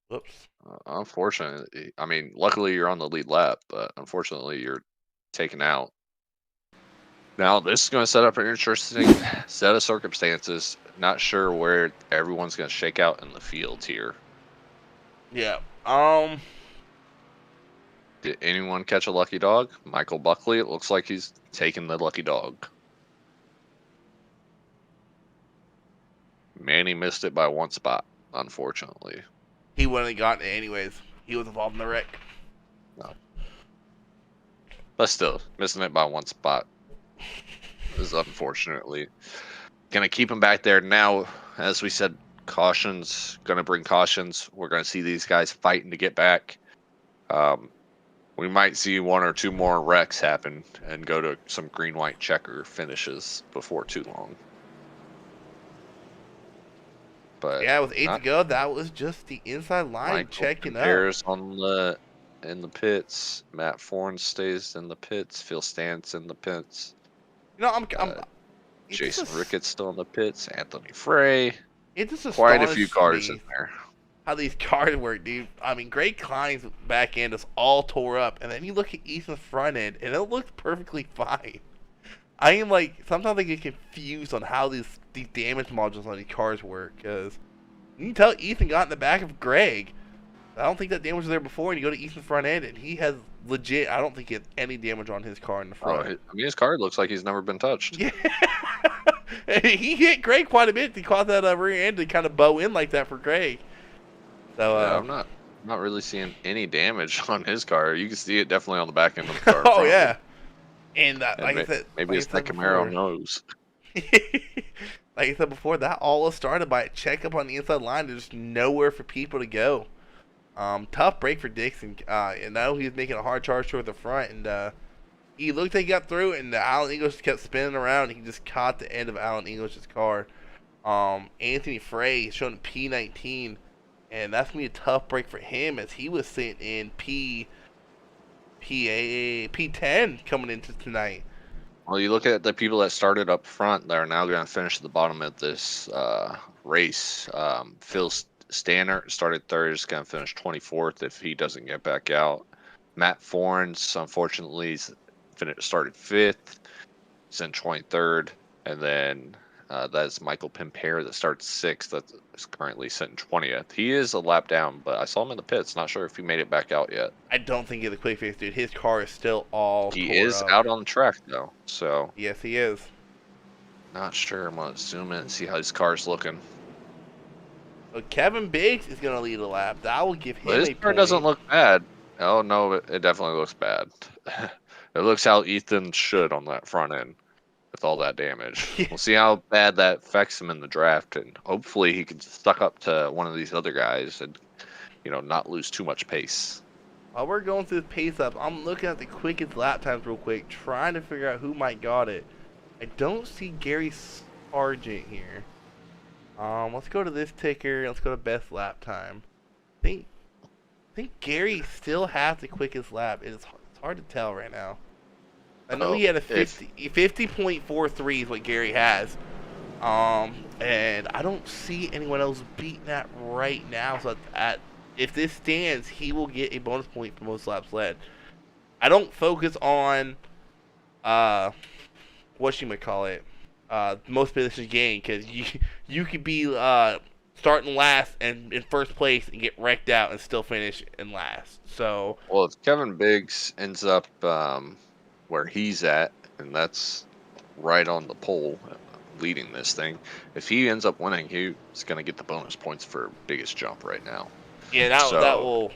Whoops.
Unfortunately, I mean, luckily you're on the lead lap, but unfortunately you're taken out. Now this is going to set up an interesting set of circumstances. Not sure where everyone's going to shake out in the field here.
Yeah.
Did anyone catch a lucky dog? Michael Buckley, it looks like he's taking the lucky dog. Manny missed it by 1 spot, unfortunately.
He wouldn't have gotten it anyways. He was involved in the wreck.
No. But still, missing it by 1 spot is unfortunately going to keep him back there. Now, as we said, cautions, going to bring cautions. We're going to see these guys fighting to get back. We might see 1 or 2 more wrecks happen and go to some green-white checker finishes before too long. But
Yeah, with 8 to go, that was just the inside line
Michael
checking up.
Compares in the pits. Matt Forn stays in the pits. Phil Stantz in the pits.
You know, it's
Jason
just-
Ricketts still in the pits. Anthony Frey.
It just
Quite a few
astonishes
cars
me
in there.
how these cars work, dude. I mean, Greg Klein's back end is all tore up, and then you look at Ethan's front end, and it looks perfectly fine. I am like, sometimes I get confused on how these damage modules on these cars work, because you can tell Ethan got in the back of Greg. I don't think that damage was there before, and you go to Ethan's front end, and he has legit, I don't think he has any damage on his car in the front.
I mean, his car looks like he's never been touched.
Yeah. He hit Greg quite a bit. He caught that rear end to kind of bow in like that for Greg. So
Yeah, I'm not really seeing any damage on his car. You can see it definitely on the back end of the car.
oh yeah, and like I said,
maybe
like
it's
I
the
said
Camaro
before-
nose.
like I said before, that all was started by a checkup on the inside line. There's nowhere for people to go. Tough break for Dixon. And now he was making a hard charge toward the front, and he looked like he got through, and Alan English kept spinning around. And he just caught the end of Alan English's car. Anthony Frey showing P19, and that's gonna be a tough break for him as he was sitting in P10 coming into tonight.
Well, you look at the people that started up front that are now going to finish at the bottom of this race. Phil Stannert started third, is going to finish 24th if he doesn't get back out. Matt Forns, unfortunately, started 5th. He's in 23rd. And then that's Michael Pimpere that starts 6th. That is currently sitting 20th. He is a lap down, but I saw him in the pits. Not sure if he made it back out yet.
I don't think he's a quick fix, dude. His car is still all
He
tore
is
up.
out on the track, though. So,
Yes, he is.
not sure. I'm going to zoom in and see how his car's looking.
So Kevin Biggs is going to lead a lap. That will give him
Well, his
a
car
point.
doesn't look bad. Oh, no, it definitely looks bad. It looks how Ethan should on that front end with all that damage.
Yeah.
We'll see how bad that affects him in the draft, and hopefully he can suck up to one of these other guys and, not lose too much pace.
While we're going through the pace up, I'm looking at the quickest lap times real quick, trying to figure out who might got it. I don't see Gary Sargent here. Let's go to this ticker. Let's go to best lap time. I think Gary still has the quickest lap. It's hard to tell right now. I know he had a 50.43 is what Gary has. And I don't see anyone else beating that right now. So if this stands, he will get a bonus point for most laps led. I don't focus on most positions gained, because you could be starting last and in first place and get wrecked out and still finish in last. So
Well, if Kevin Biggs ends up where he's at, and that's right on the pole leading this thing, if he ends up winning, he's going to get the bonus points for biggest jump right now.
yeah, that will.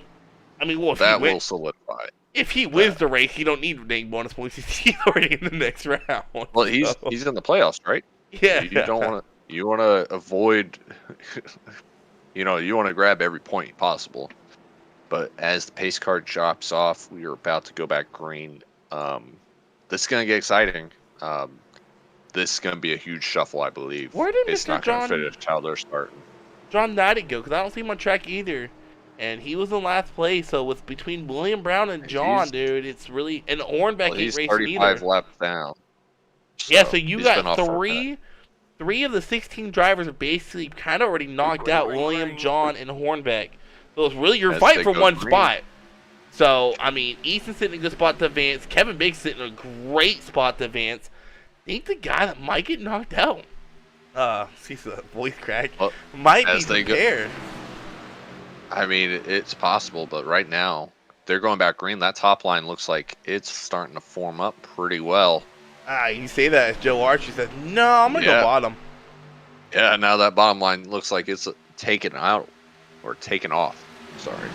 I mean, well,
That will solidify it.
if he wins the race, he don't need any bonus points. He's already in the next round.
Well, he's
so,
in the playoffs, right?
yeah.
You don't want to. You want to avoid. You want to grab every point possible. But as the pace card drops off, we are about to go back green. This is going to get exciting. This is going to be a huge shuffle, I believe.
Where did
it's
Mr.
not going to
John-
finish how they're starting.
John Knight go, because I don't see him on track either. And he was in last place, so with between William Brown and John, dude, it's really and Hornbeck
Well, he's
ain't racing
35
either.
laps down.
Yeah, so you
he's been
got
off for a bit.
three of the 16 drivers are basically kind of already knocked out. William, John, and Hornbeck. So it's really your
As
fight
they
for
go
one
green.
spot. So I mean, Easton's sitting in a good spot to advance. Kevin Biggs sitting in a great spot to advance. I think the guy that might get knocked out. See the voice crack.
Well,
might be
as they go-
prepared.
I mean, it's possible, but right now they're going back green. That top line looks like it's starting to form up pretty well.
You say that as Joe Archie said, no, I'm going to
Yeah.
go bottom.
Yeah, now that bottom line looks like it's taken out or taken off. Sorry.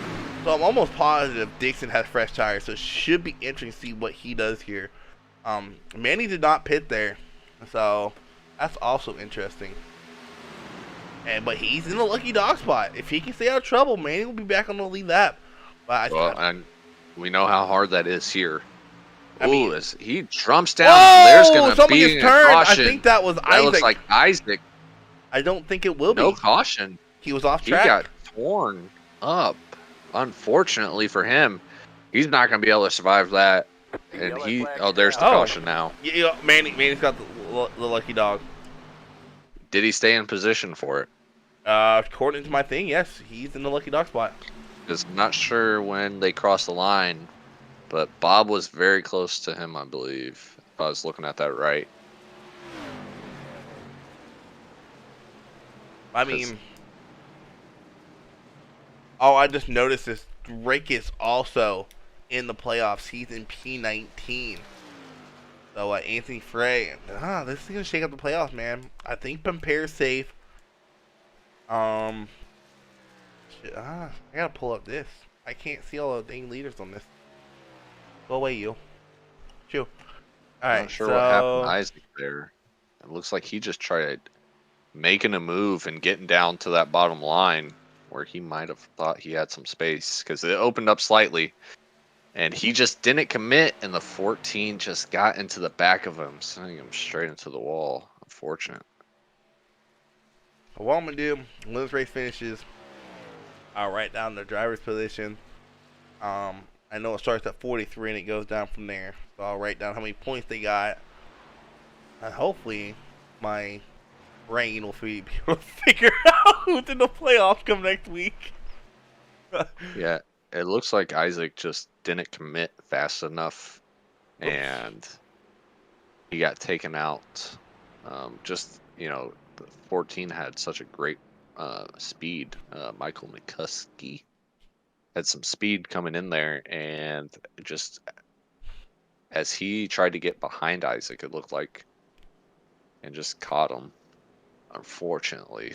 So I'm almost positive Dixon has fresh tires, so it should be interesting to see what he does here. Manny did not pit there, so that's also interesting. But he's in a lucky dog spot. If he can stay out of trouble, Manny will be back on the lead lap. But
And we know how hard that is here.
I mean,
as he jumps down,
whoa!
there's going to
Somebody
be
gets
a
turned.
caution.
I think that was
That
Isaac.
looks like Isaac.
I don't think it will
No
be.
caution.
He was off
He
track.
got torn up. Unfortunately for him, he's not going to be able to survive that. And there's the caution now.
Yeah, Manny's got the lucky dog.
Did he stay in position for it?
According to my thing, yes, he's in the lucky dog spot.
Because I'm not sure when they crossed the line, but Bob was very close to him, I believe, if I was looking at that right.
I mean, I just noticed this. Drake is also in the playoffs. He's in P19. So Anthony Frey, this is gonna shake up the playoffs, man. I think Pampere's safe. I gotta pull up this. I can't see all the dang leaders on this. Go away, you. Chew. All right.
Not sure what happened to Isaac there. It looks like he just tried making a move and getting down to that bottom line where he might have thought he had some space because it opened up slightly. And he just didn't commit, and the 14 just got into the back of him, sending him straight into the wall. Unfortunate.
What I'm going to do, when this race finishes, I'll write down the driver's position. I know it starts at 43 and it goes down from there. So I'll write down how many points they got. And hopefully, my brain will be able to figure out who's in the playoffs come next week.
Yeah. It looks like Isaac just didn't commit fast enough, and he got taken out. The 14 had such a great speed. Michael McCuskey had some speed coming in there, and just as he tried to get behind Isaac, it looked like, and just caught him, unfortunately.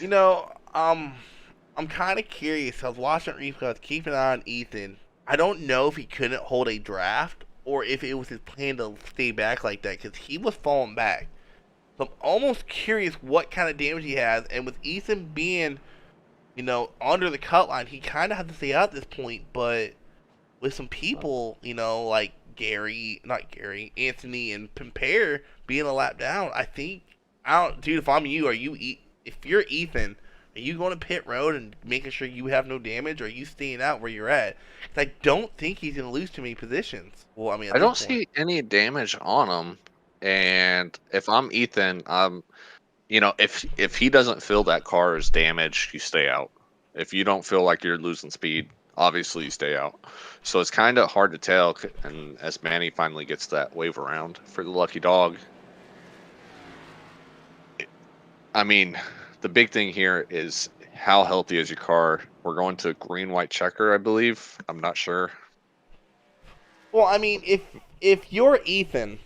I'm kind of curious. I was watching replay. I was keeping an eye on Ethan. I don't know if he couldn't hold a draft or if it was his plan to stay back like that because he was falling back. So I'm almost curious what kind of damage he has. And with Ethan being, under the cut line, he kind of had to stay out at this point. But with some people, like Anthony and Pampere being a lap down, dude, if I'm you, if you're Ethan, are you going to pit road and making sure you have no damage, or are you staying out where you're at? 'Cause I don't think he's going to lose too many positions. Well, I mean,
I don't see any damage on him, and if I'm Ethan, if he doesn't feel that car is damaged, you stay out. If you don't feel like you're losing speed, obviously you stay out. So it's kind of hard to tell, and as Manny finally gets that wave around for the lucky dog, I mean, the big thing here is how healthy is your car. We're going to green, white checker, I believe. I'm not sure.
Well, I mean, if you're Ethan,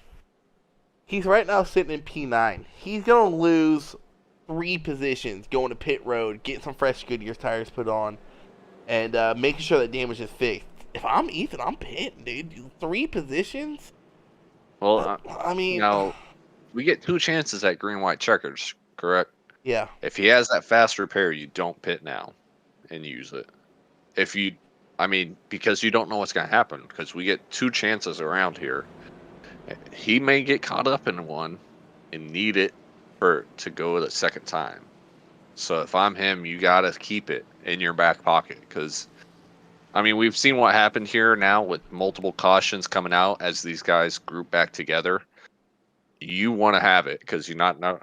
he's right now sitting in P9. He's going to lose 3 positions going to pit road, get some fresh Goodyear tires put on, and making sure that damage is fixed. If I'm Ethan, I'm pitting, dude. 3 positions?
Well,
I mean...
Now, we get 2 chances at green, white checkers, correct?
Yeah.
If he has that fast repair, you don't pit now and use it. Because you don't know what's going to happen, because we get 2 chances around here. He may get caught up in one and need it to go the second time. So if I'm him, you got to keep it in your back pocket, because we've seen what happened here now with multiple cautions coming out as these guys group back together. You want to have it, because you're not going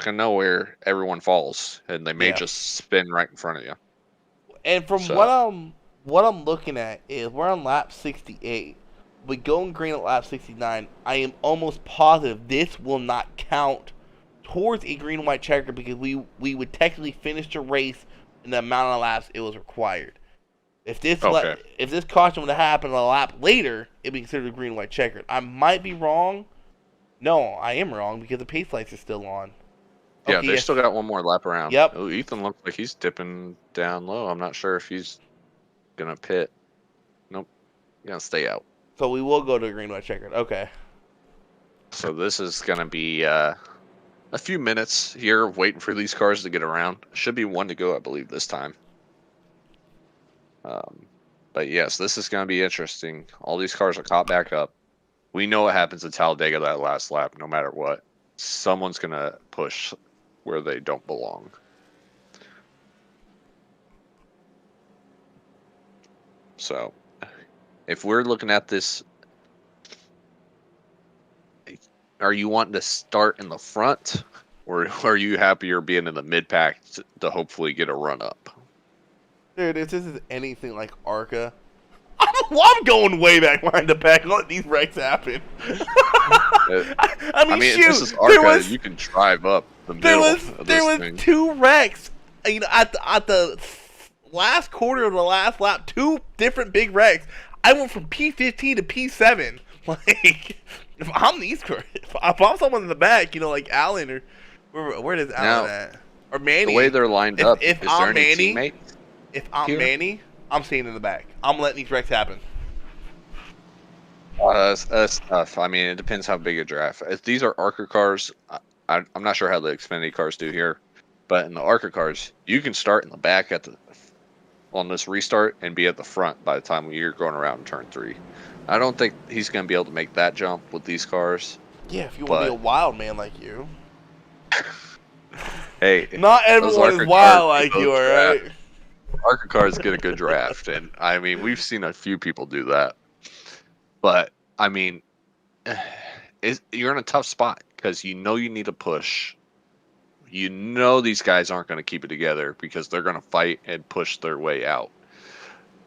to know where everyone falls, and they may just spin right in front of you.
And from what I'm looking at is we're on lap 68. We going green at lap 69. I am almost positive this will not count towards a green and white checker, because we would technically finish the race in the amount of laps it was required. If this caution would have happened a lap later, it'd be considered a green and white checker. I might be wrong. No, I am wrong, because the pace lights are still on.
Yeah,
Okay,
they
yes.
still got one more lap around.
Yep.
Oh, Ethan looks like he's dipping down low. I'm not sure if he's gonna pit. Nope. He's gonna stay out.
So we will go to green white checkered. Okay.
So this is gonna be a few minutes here of waiting for these cars to get around. Should be one to go, I believe, this time. But yes, this is gonna be interesting. All these cars are caught back up. We know what happens at Talladega that last lap, no matter what. Someone's gonna push where they don't belong. So, if we're looking at this, are you wanting to start in the front, or are you happier being in the mid pack to hopefully get a run up?
Dude, if this is anything like ARCA, I'm going way back behind the pack and let these wrecks happen. I mean, shoot,
if this is ARCA, you can drive up the middle of
there
this
was
thing.
2 wrecks, you know, at the last quarter of the last lap, 2 different big wrecks. I went from P15 to P7. Like, if I'm these, if I'm someone in the back, you know, like Allen or where is Allen at? Or Manny.
The way they're lined up,
if
is
I'm
there any
Manny,
teammates?
If I'm
here?
Manny, I'm staying in the back. I'm letting these wrecks happen.
That's tough. I mean, it depends how big a draft. If these are ARCA cars, I'm not sure how the Xfinity cars do here, but in the ARCA cars, you can start in the back on this restart and be at the front by the time you're going around turn 3. I don't think he's going to be able to make that jump with these cars.
Yeah, if you want to be a wild man like you.
Hey,
not everyone is wild like you, all right?
ARCA cars get a good draft, and I mean, we've seen a few people do that. But I mean, you're in a tough spot because you know you need a push. You know these guys aren't going to keep it together because they're going to fight and push their way out.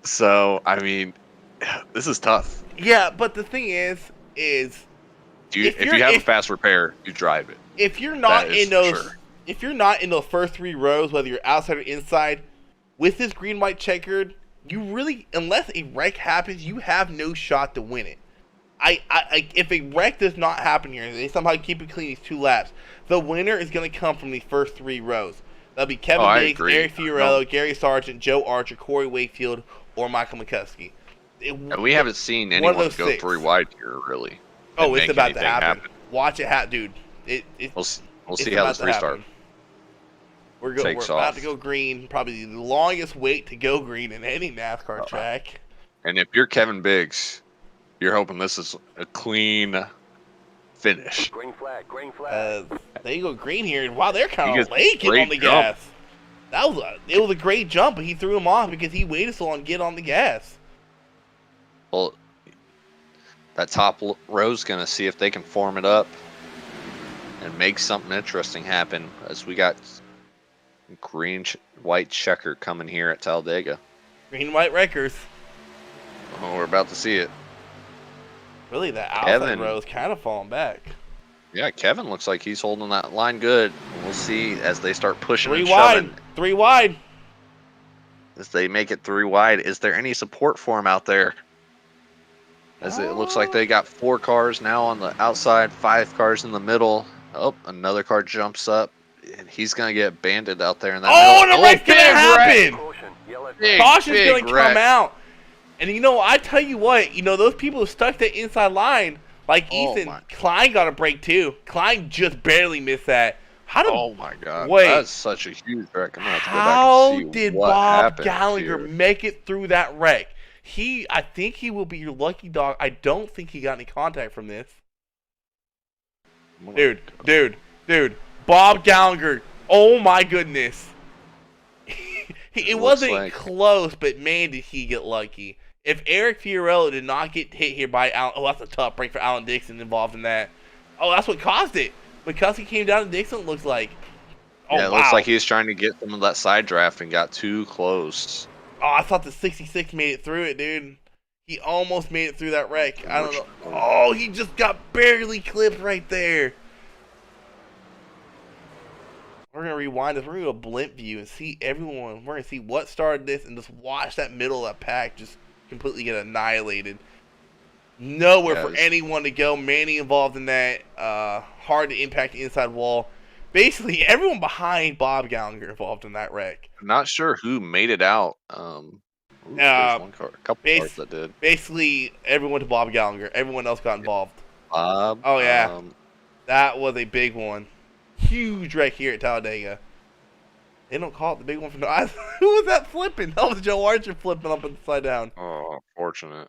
So I mean, this is tough.
Yeah, but the thing is if
you have a fast repair, you drive it.
If you're not in those, if you're not in those first 3 rows, whether you're outside or inside, with this green white checkered, you really, unless a wreck happens, you have no shot to win it. If a wreck does not happen here, and they somehow keep it clean these 2 laps, the winner is going to come from the first 3 rows. That'll be Kevin Biggs, Eric Fiorello, Gary Sargent, Joe Archer, Corey Wakefield, or Michael McCuskey.
We haven't seen anyone go
6.
3 wide here, really.
Oh, it's about to happen. Watch it happen, dude.
We'll see how this restart.
We're about to go green. Probably the longest wait to go green in any NASCAR track.
And if you're Kevin Biggs, you're hoping this is a clean finish.
Green flag, green flag.
They go green here. Wow, they're kind of laking on the gas. It was a great jump, but he threw him off because he waited so long to get on the gas.
Well, that top row's going to see if they can form it up and make something interesting happen as we got green white checker coming here at Talladega.
Green white wreckers.
Oh, we're about to see it.
Really, the outside row is kind of falling back.
Yeah, Kevin looks like he's holding that line good. We'll see as they start pushing
3
and
wide.
shoving.
3 wide.
As they make it 3 wide, is there any support for him out there? As it looks like they got 4 cars now on the outside, 5 cars in the middle. Oh, another car jumps up. And he's going to get banded out there in that middle.
And a wreck's going to happen. Caution's going to
wreck.
come out. And you know, I tell you what, you know, those people who stuck that inside line, like Ethan, Klein got a break too. Klein just barely missed that.
Oh my God.
Wait.
That's such a huge wreck. I'm going to have to go back
How
and see
did
what
Bob
happened
Gallagher
here.
make it through that wreck? I think he will be your lucky dog. I don't think he got any contact from this. Dude. Bob Gallagher. Oh my goodness. It wasn't close, but man, did he get lucky. If Eric Fiorello did not get hit here by Alan, that's a tough break for Alan Dixon involved in that. Oh, that's what caused it. McCuskey came down to Dixon, looks like.
Yeah, it looks like he was trying to get some of that side draft and got too close.
Oh, I thought the 66 made it through it, dude. He almost made it through that wreck. I don't know. Oh, he just got barely clipped right there. We're going to rewind this. We're going to go blimp view and see everyone. We're going to see what started this and just watch that middle of that pack just completely get annihilated. Nowhere for anyone to go. Manny involved in that. Hard to impact the inside wall. basically everyone behind Bob Gallagher involved in that wreck.
I'm not sure who made it out. There's one car, a couple cars that did.
Basically, everyone to Bob Gallagher. Everyone else got involved.
Bob.
Oh yeah, that was a big one. Huge wreck here at Talladega. They don't call it the big one for no. Who was that flipping? That was Joe Archer flipping up upside down.
Oh, unfortunate.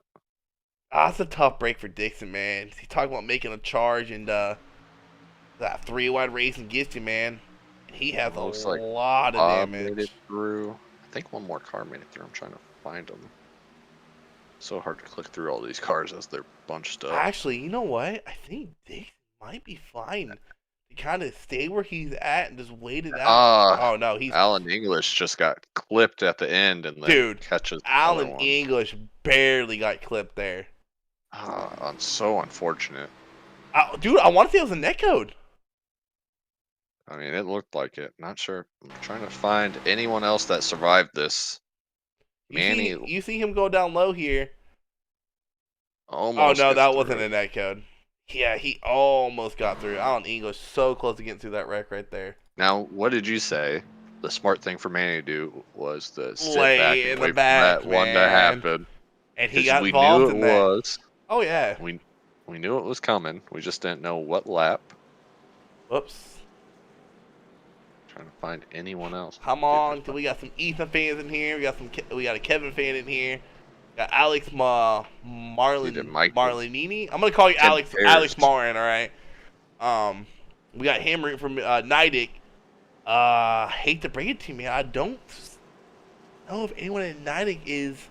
That's a tough break for Dixon, man. He talked about making a charge and that 3-wide racing gets you, man. And he has a lot of damage.
Made it through. I think one more car made it through. I'm trying to find them. So hard to click through all these cars as they're bunched up.
Actually, you know what? I think Dixon might be fine. To kind of stay where he's at and just wait it out. Oh no, he's
Alan English just got clipped at the end and then catches
Alan English barely got clipped there.
I'm so unfortunate.
Dude, I want to say it was a netcode.
I mean, it looked like it. Not sure. I'm trying to find anyone else that survived this. Manny,
you see him go down low here.
Almost.
Oh no, that wasn't a netcode. Yeah, he almost got through. Alan English so close to getting through that wreck right there.
Now, what did you say? The smart thing for Manny to do was to sit
Lay
back
in
and
the
wait
back,
for that one to happen.
And he got involved in that. Oh yeah.
We knew it was coming. We just didn't know what lap.
Whoops.
Trying to find anyone else.
Come on, we got some Ethan fans in here. We got a Kevin fan in here. Got Alex Marlinini. I'm gonna call you Alex Marin, all right? We got him rooting from Nidec. Hate to break it to you, man. I don't know if anyone in Nidec is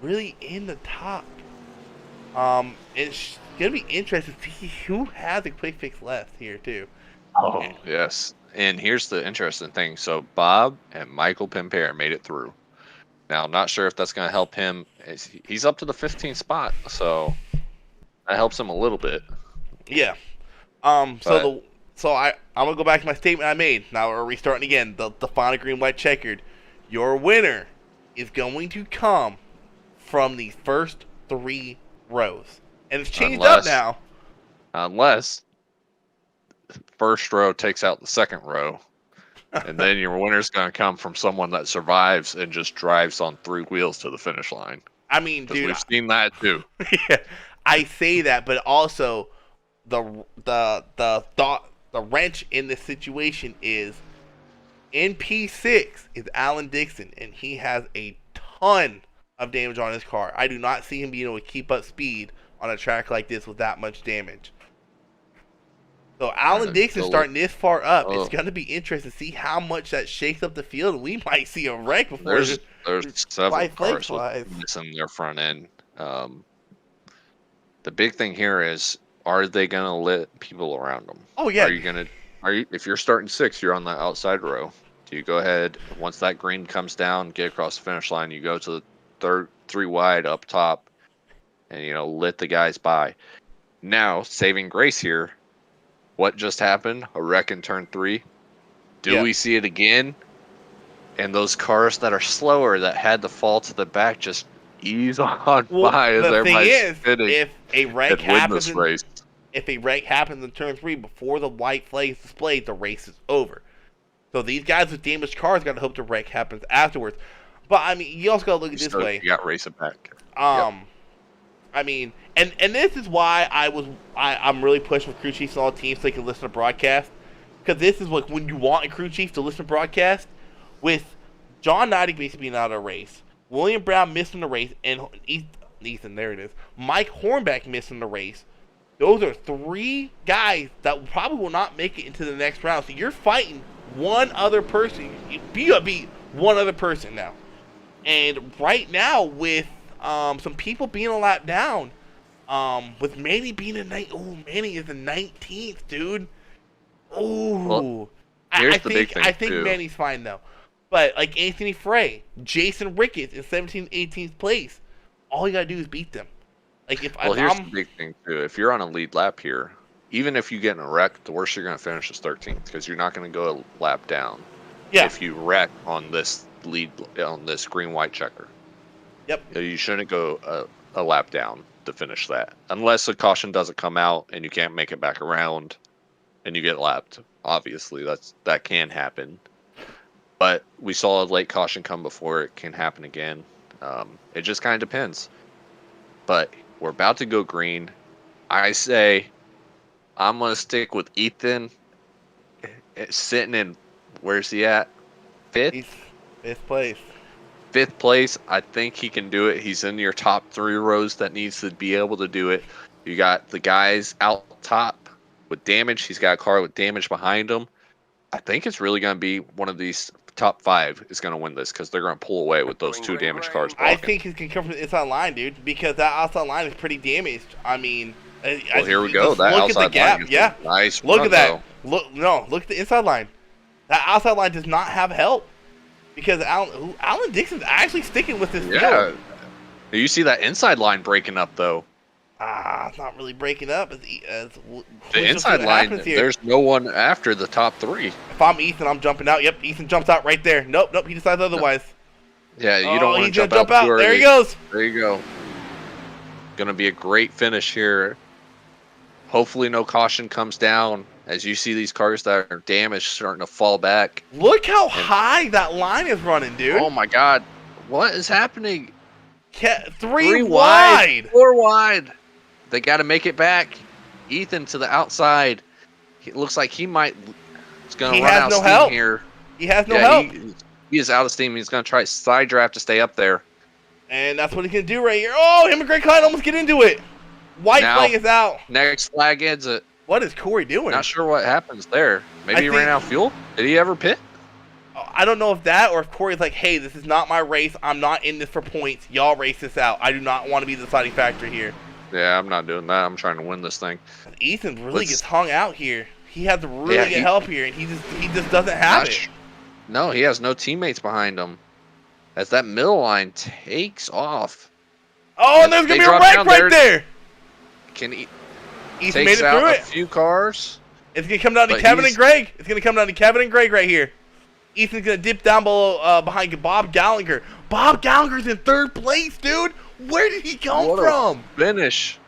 really in the top. It's gonna be interesting to see who has a quick fix left here too.
Oh yes, and here's the interesting thing. So Bob and Michael Pimpere made it through. Now, I'm not sure if that's going to help him. He's up to the 15th spot, so that helps him a little bit.
Yeah. I'm gonna go back to my statement I made. Now we're restarting again. The final green, white, checkered. Your winner is going to come from the first 3 rows, and it's changed up now.
Unless first row takes out the second row. And then your winner's going to come from someone that survives and just drives on 3 wheels to the finish line.
I mean, dude,
we've seen that too.
Yeah, I say that, but also the wrench in this situation is in P6 is Alan Dixon, and he has a ton of damage on his car. I do not see him being able to keep up speed on a track like this with that much damage. So Alan Dixon starting this far up, it's going to be interesting to see how much that shakes up the field, and we might see a wreck before
there's several cars missing their front end. The big thing here is, are they going to let people around them?
Oh yeah.
If you're starting 6, you're on the outside row. Do you go ahead once that green comes down, get across the finish line? You go to the 3 wide up top, and let the guys by. Now, saving grace here. What just happened? A wreck in turn 3. Do we see it again? And those cars that are slower that had to fall to the back just ease on by as everybody's spinning.
If a wreck happens in turn 3 before the white flag is displayed, the race is over. So these guys with damaged cars got to hope the wreck happens afterwards. But I mean, you also got to look at this way.
You got racing back.
I mean, and this is why I'm really pushing with crew chiefs and all teams so they can listen to broadcast. Because this is what when you want a crew chief to listen to broadcast, with John Nidec basically being out of the race, William Brown missing the race, and Ethan, there it is, Mike Hornbeck missing the race. Those are 3 guys that probably will not make it into the next round. So you're fighting one other person. You gotta beat one other person now. And right now with some people being a lap down, with Manny being Manny is the 19th, dude. I think Manny's fine though. But like Anthony Frey, Jason Ricketts in 17th, 18th place, all you gotta do is beat them. Like here's
the big thing too. If you're on a lead lap here, even if you get in a wreck, the worst you're gonna finish is 13th because you're not gonna go a lap down.
Yeah.
If you wreck on this green white checker.
Yep.
You shouldn't go a lap down to finish that, unless a caution doesn't come out and you can't make it back around, and you get lapped. Obviously, that can happen. But we saw a late caution come before. It can happen again. It just kind of depends. But we're about to go green. I say I'm going to stick with Ethan. Sitting in, where's he at?
He's fifth place.
Fifth place. I think he can do it. He's in your top 3 rows that needs to be able to do it. You got the guys out top with damage. He's got a car with damage behind him. I think it's really going to be one of these top 5 is going to win this because they're going to pull away with those 2 damaged cars blocking.
I think he can come from the inside line, dude, because that outside line is pretty damaged. I mean,
well, here we go. That
look at the gap. Yeah,
nice.
Look
run,
at that.
Though.
Look at the inside line. That outside line does not have help because Alan Dixon's actually sticking with this
Yeah.
field.
You see that inside line breaking up though.
It's not really breaking up.
The inside line, there's no one after the top 3.
If I'm Ethan, I'm jumping out. Yep, Ethan jumps out right there. Nope, he decides otherwise.
Yeah, you don't want to jump out.
There he goes.
There you go. Gonna be a great finish here. Hopefully no caution comes down as you see these cars that are damaged starting to fall back.
Look how high that line is running, dude.
Oh my God. What is happening?
3 wide.
4 wide. They got to make it back. Ethan to the outside. It looks like he might. He's going to run out of steam here.
He has no help.
He is out of steam. He's going to try side draft to stay up there.
And that's what he's going to do right here. Oh, him and Greg Klein almost get into it. White flag is out.
Next flag ends it.
What is Corey doing?
Not sure what happens there. Maybe he ran out of fuel. Did he ever pit?
I don't know if that or if Corey's like, hey, this is not my race. I'm not in this for points. Y'all race this out. I do not want to be the deciding factor here.
Yeah, I'm not doing that. I'm trying to win this thing.
Ethan really gets hung out here. He has to really get help here, and he just doesn't have it.
No, he has no teammates behind him. As that middle line takes off.
Oh, and there's going to be a wreck right there.
Can he
Ethan made it through it.
A few cars.
It's going to come down to Kevin and Greg. It's going to come down to Kevin and Greg right here. Ethan's going to dip down below behind Bob Gallagher. Bob Gallagher's in 3rd place, dude. Where did he come from?
Finish.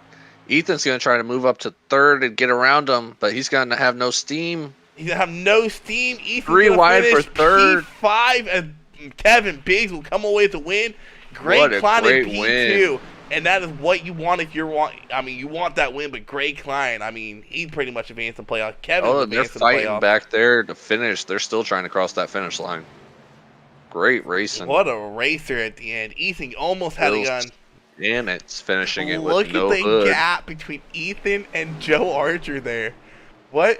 Ethan's going to try to move up to 3rd and get around him, but he's going to have no steam.
He's going to have no steam. Ethan's
3 wide for 3rd.
P5 and Kevin Biggs will come away with the win. Greg Klein in P2. And that is what you want if you want that win, but Greg Klein, he pretty much advanced the playoff. Kevin advanced the playoff.
They're fighting back there to finish. They're still trying to cross that finish line. Great racing.
What a racer at the end. Ethan almost had a gun.
And it's finishing it
Look
with no
at the
hood.
gap between Ethan and Joe Archer there. What?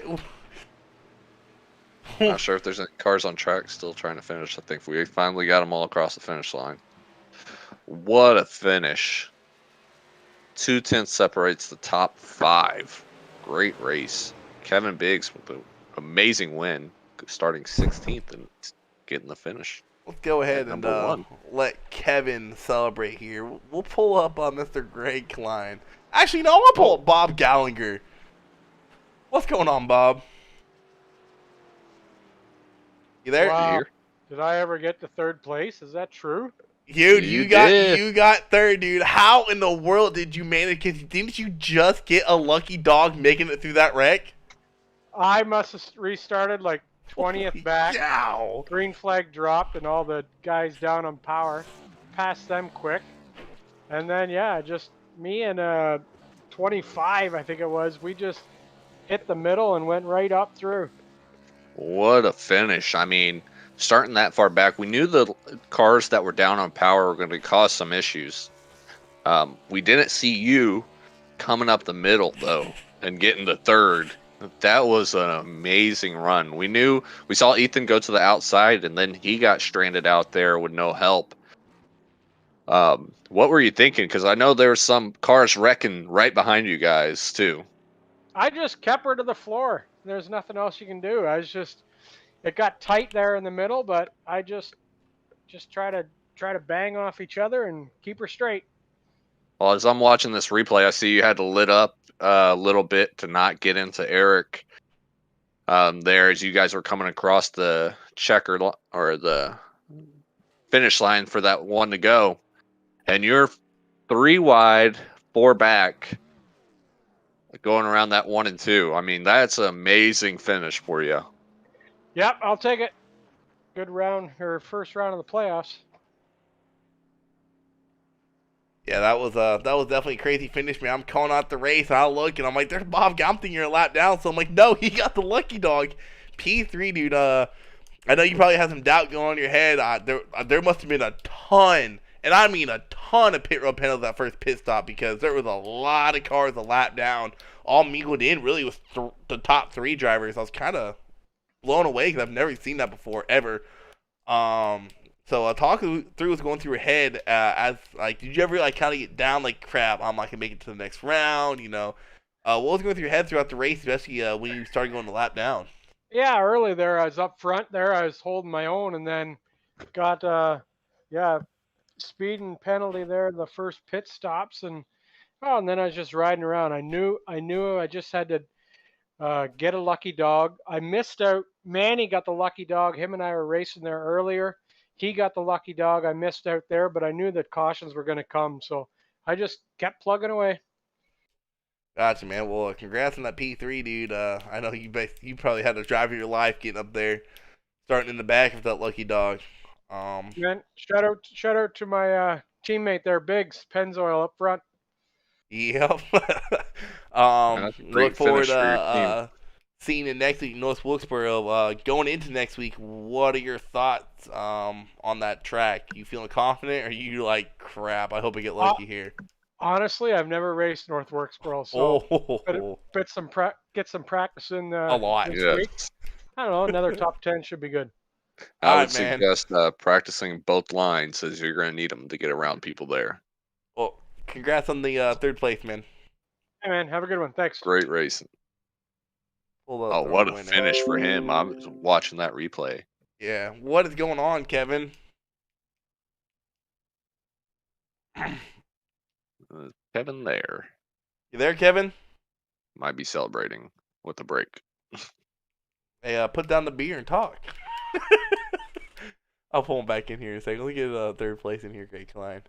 Not sure if there's any cars on track still trying to finish. I think we finally got them all across the finish line. What a finish. 2/10 separates the top 5. Great race. Kevin Biggs with an amazing win, starting 16th and getting the finish.
Let's go ahead and let Kevin celebrate here. We'll pull up Mr. Greg Klein. Actually, no, I want to pull up Bob Gallagher. What's going on, Bob? You there?
Wow. Did I ever get to 3rd place? Is that true?
Dude, you got 3rd, dude. How in the world did you manage? Cause didn't you just get a lucky dog making it through that wreck?
I must have restarted like 20th back.
Ow.
Green flag dropped, and all the guys down on power passed them quick. And then just me and 25, I think it was. We just hit the middle and went right up through.
What a finish! Starting that far back, we knew the cars that were down on power were going to cause some issues. We didn't see you coming up the middle, though, and getting to 3rd. That was an amazing run. We saw Ethan go to the outside, and then he got stranded out there with no help. What were you thinking? Because I know there were some cars wrecking right behind you guys, too.
I just kept her to the floor. There's nothing else you can do. It got tight there in the middle, but I just try to bang off each other and keep her straight.
Well, as I'm watching this replay, I see you had to lit up a little bit to not get into Eric there as you guys were coming across the or the finish line for that one to go. And you're 3 wide, 4 back. going around that 1 and 2. I mean, that's an amazing finish for you.
Yep, I'll take it. Good round, or first round of the playoffs.
Yeah, that was definitely a crazy finish, man. I'm calling out the race, and I look, and I'm like, "There's Bob Gompton, you're a lap down." So I'm like, "No, he got the lucky dog." P3, dude. I know you probably have some doubt going on in your head. There must have been a ton, and I mean a ton of pit road penalties that first pit stop because there was a lot of cars a lap down. All mingled in really was the top 3 drivers. I was kind of blown away because I've never seen that before ever. So talk through what's going through your head as like, did you ever like kind of get down like, crap, I'm not gonna make it to the next round? What was going through your head throughout the race, especially when you started going the lap down?
Yeah, early there, I was up front there. I was holding my own, and then got speed and penalty there. The first pit stops, and and then I was just riding around. I knew I just had to get a lucky dog. I missed out. Manny got the lucky dog. Him and I were racing there earlier. He got the lucky dog. I missed out there, but I knew that cautions were going to come, so I just kept plugging away.
Gotcha, man. Well, congrats on that P3, dude. I know you probably had the drive of your life getting up there, starting in the back with that lucky dog.
Man, shout out to my teammate there, Biggs Pennzoil up front.
Yep.
That's a great
Look forward
finish for your team.
to seeing you next week in North Wilkesboro. Going into next week, what are your thoughts on that track? You feeling confident, or are you like, crap, I hope I get lucky here?
Honestly, I've never raced North Wilkesboro, so
Oh,
get some practice in
a lot.
this
Yes.
week. I don't know, another top 10 should be good.
I
All
would
right, man.
suggest practicing both lines as you're going to need them to get around people there.
Well, congrats on the third place, man.
Hey, man, have a good one. Thanks.
Great racing.
Pull up
Oh,
the
what a
winner.
finish for him. I was watching that replay.
Yeah. What is going on, Kevin?
Kevin there
You there, Kevin?
might be celebrating with a break.
Hey, put down the beer and talk. I'll pull him back in here in a second. Let me get third place in here, Greg Klein.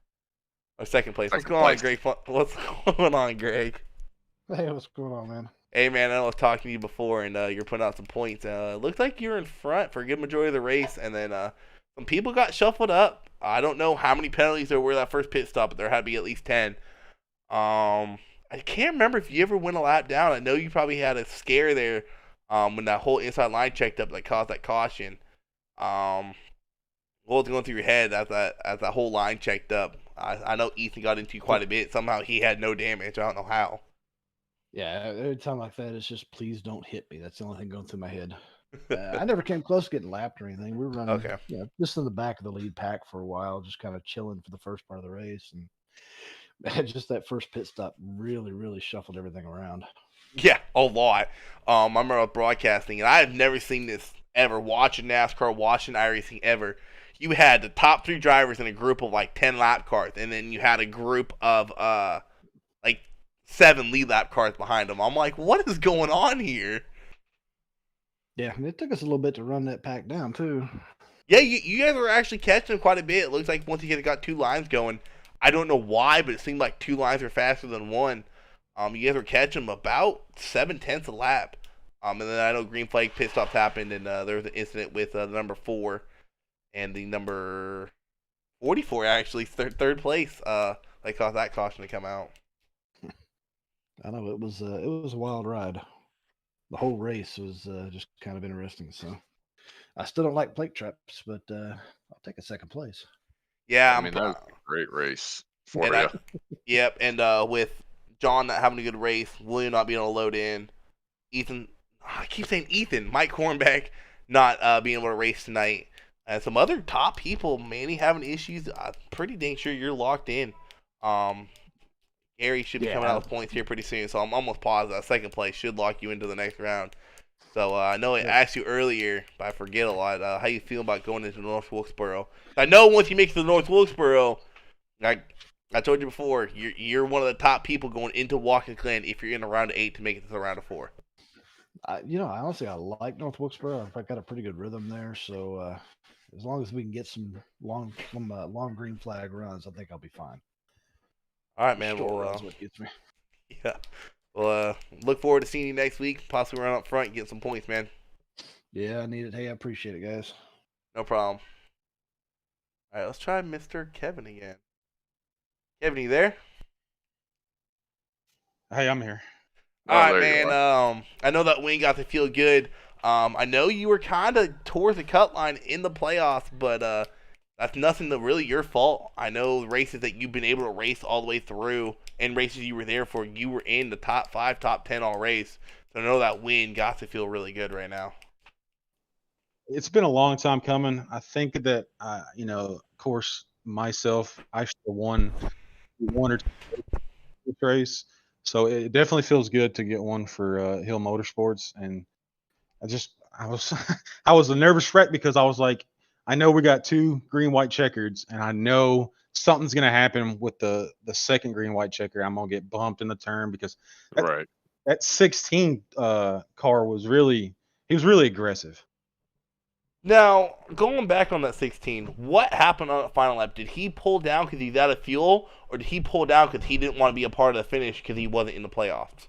Or second place. What's
Second
going on,
place.
Greg? What's going on, Greg?
Hey, what's going on, man?
Hey, man, I was talking to you before, and you're putting out some points. It looks like you're in front for a good majority of the race, and then some people got shuffled up. I don't know how many penalties there were that first pit stop, but there had to be at least 10. I can't remember if you ever went a lap down. I know you probably had a scare there when that whole inside line checked up that caused that caution. What was going through your head as that whole line checked up? I know Ethan got into you quite a bit. Somehow he had no damage. I don't know how.
Yeah, every time like that, it's just please don't hit me. That's the only thing going through my head. I never came close to getting lapped or anything. We were running,
Okay.
just in the back of the lead pack for a while, just kind of chilling for the first part of the race, and just that first pit stop really, really shuffled everything around.
Yeah, a lot. I remember broadcasting, and I have never seen this ever. Watching NASCAR, watching iRacing ever. You had the top 3 drivers in a group of like 10 lap cars, and then you had a group of like 7 lead lap cars behind them. I'm like, what is going on here?
Yeah, and it took us a little bit to run that pack down too.
Yeah, you guys were actually catching them quite a bit. It looks like once you guys got 2 lines going, I don't know why, but it seemed like 2 lines were faster than one. You guys were catching them about 7/10 a lap. And then I know green flag pit stops happened, and there was an incident with the number 4 and the number 44 actually third place. They caused that caution to come out.
I know it was a wild ride. The whole race was just kind of interesting. So I still don't like plate traps, but I'll take a second place.
Yeah,
I mean, that was a great race for
and
you.
Yep, and with John not having a good race, William not being able to load in, Ethan, I keep saying Ethan, Mike Hornbeck not being able to race tonight, and some other top people, Manny having issues. I'm pretty dang sure you're locked in. Gary should be coming out with points here pretty soon, so I'm almost positive that second place should lock you into the next round. So I know I asked you earlier, but I forget a lot. How you feel about going into North Wilkesboro? I know once you make it to North Wilkesboro, I told you before, you're one of the top people going into Watkins Glen if you're in a round of 8 to make it to the round of 4.
I honestly like North Wilkesboro. I've got a pretty good rhythm there, so as long as we can get some long green flag runs, I think I'll be fine.
All right, man.
Short
Well,
runs what gets me.
yeah. Well, look forward to seeing you next week. Possibly run up front and get some points, man.
Yeah, I need it. Hey, I appreciate it, guys.
No problem. All right, let's try Mr. Kevin again. Kevin, you there?
Hey, I'm here.
All
Oh,
right,
there you
man.
are.
I know that win got to feel good. I know you were kind of towards the cut line in the playoffs, but that's nothing to really your fault. I know races that you've been able to race all the way through, and races you were there for, you were in the top 5, top 10 all race. So I know that win got to feel really good right now.
It's been a long time coming. I think that, of course, myself, I should have won one or two this race. So it definitely feels good to get one for Hill Motorsports. And I was, I was a nervous wreck because I was like, I know we got 2 green, white checkers, and I know something's going to happen with the second green, white checker. I'm going to get bumped in the turn because that,
Right.
that 16 car was really, he was really aggressive.
Now, going back on that 16, what happened on the final lap? Did he pull down because he's out of fuel, or did he pull down because he didn't want to be a part of the finish because he wasn't in the playoffs?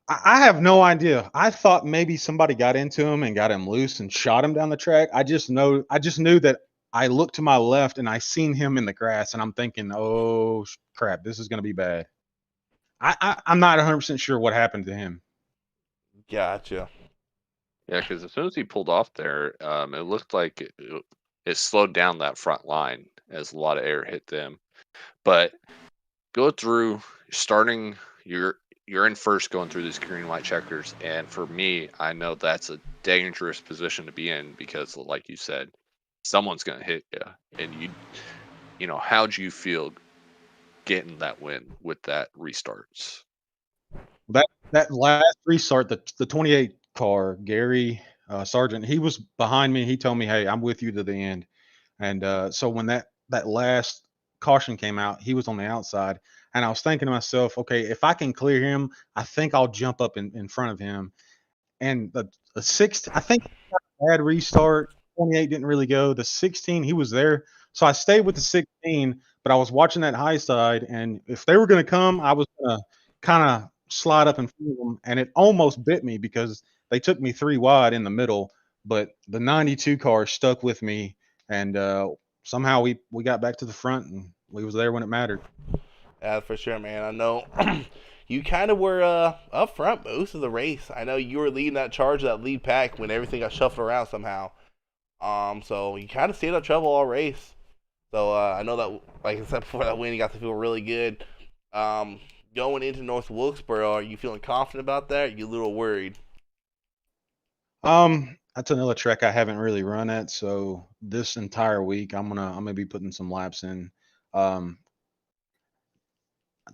I have no idea. I thought maybe somebody got into him and got him loose and shot him down the track. I just knew that I looked to my left and I seen him in the grass, and I'm thinking, oh crap, this is gonna be bad. I'm not 100% sure what happened to him.
Gotcha.
Yeah, because as soon as he pulled off there, it looked like it slowed down that front line as a lot of air hit them. But go through starting you're in first going through these green white checkers, and for me, I know that's a dangerous position to be in because, like you said, someone's gonna hit you, and how'd you feel getting that win with that restarts?
That last restart, the 28 car, Gary Sargent, he was behind me. He told me, "Hey, I'm with you to the end." And so when that last caution came out, he was on the outside, and I was thinking to myself, okay, if I can clear him, I think I'll jump up in front of him. And the sixth, I think, bad restart. 28 didn't really go. The 16, he was there, so I stayed with the 16. But I was watching that high side, and if they were going to come, I was going to kind of slide up in front of them, and it almost bit me because they took me 3 wide in the middle. But the 92 car stuck with me, and somehow we got back to the front, and we was there when it mattered.
Yeah, for sure, man. I know you kind of were up front most of the race. I know you were leading that charge, that lead pack, when everything got shuffled around somehow. So you kind of stayed out of trouble all race. So I know that, like I said before, that win, you got to feel really good. Going into North Wilkesboro, are you feeling confident about that? Or are you a little worried?
That's another track I haven't really run at, so this entire week I'm gonna be putting some laps in. Um,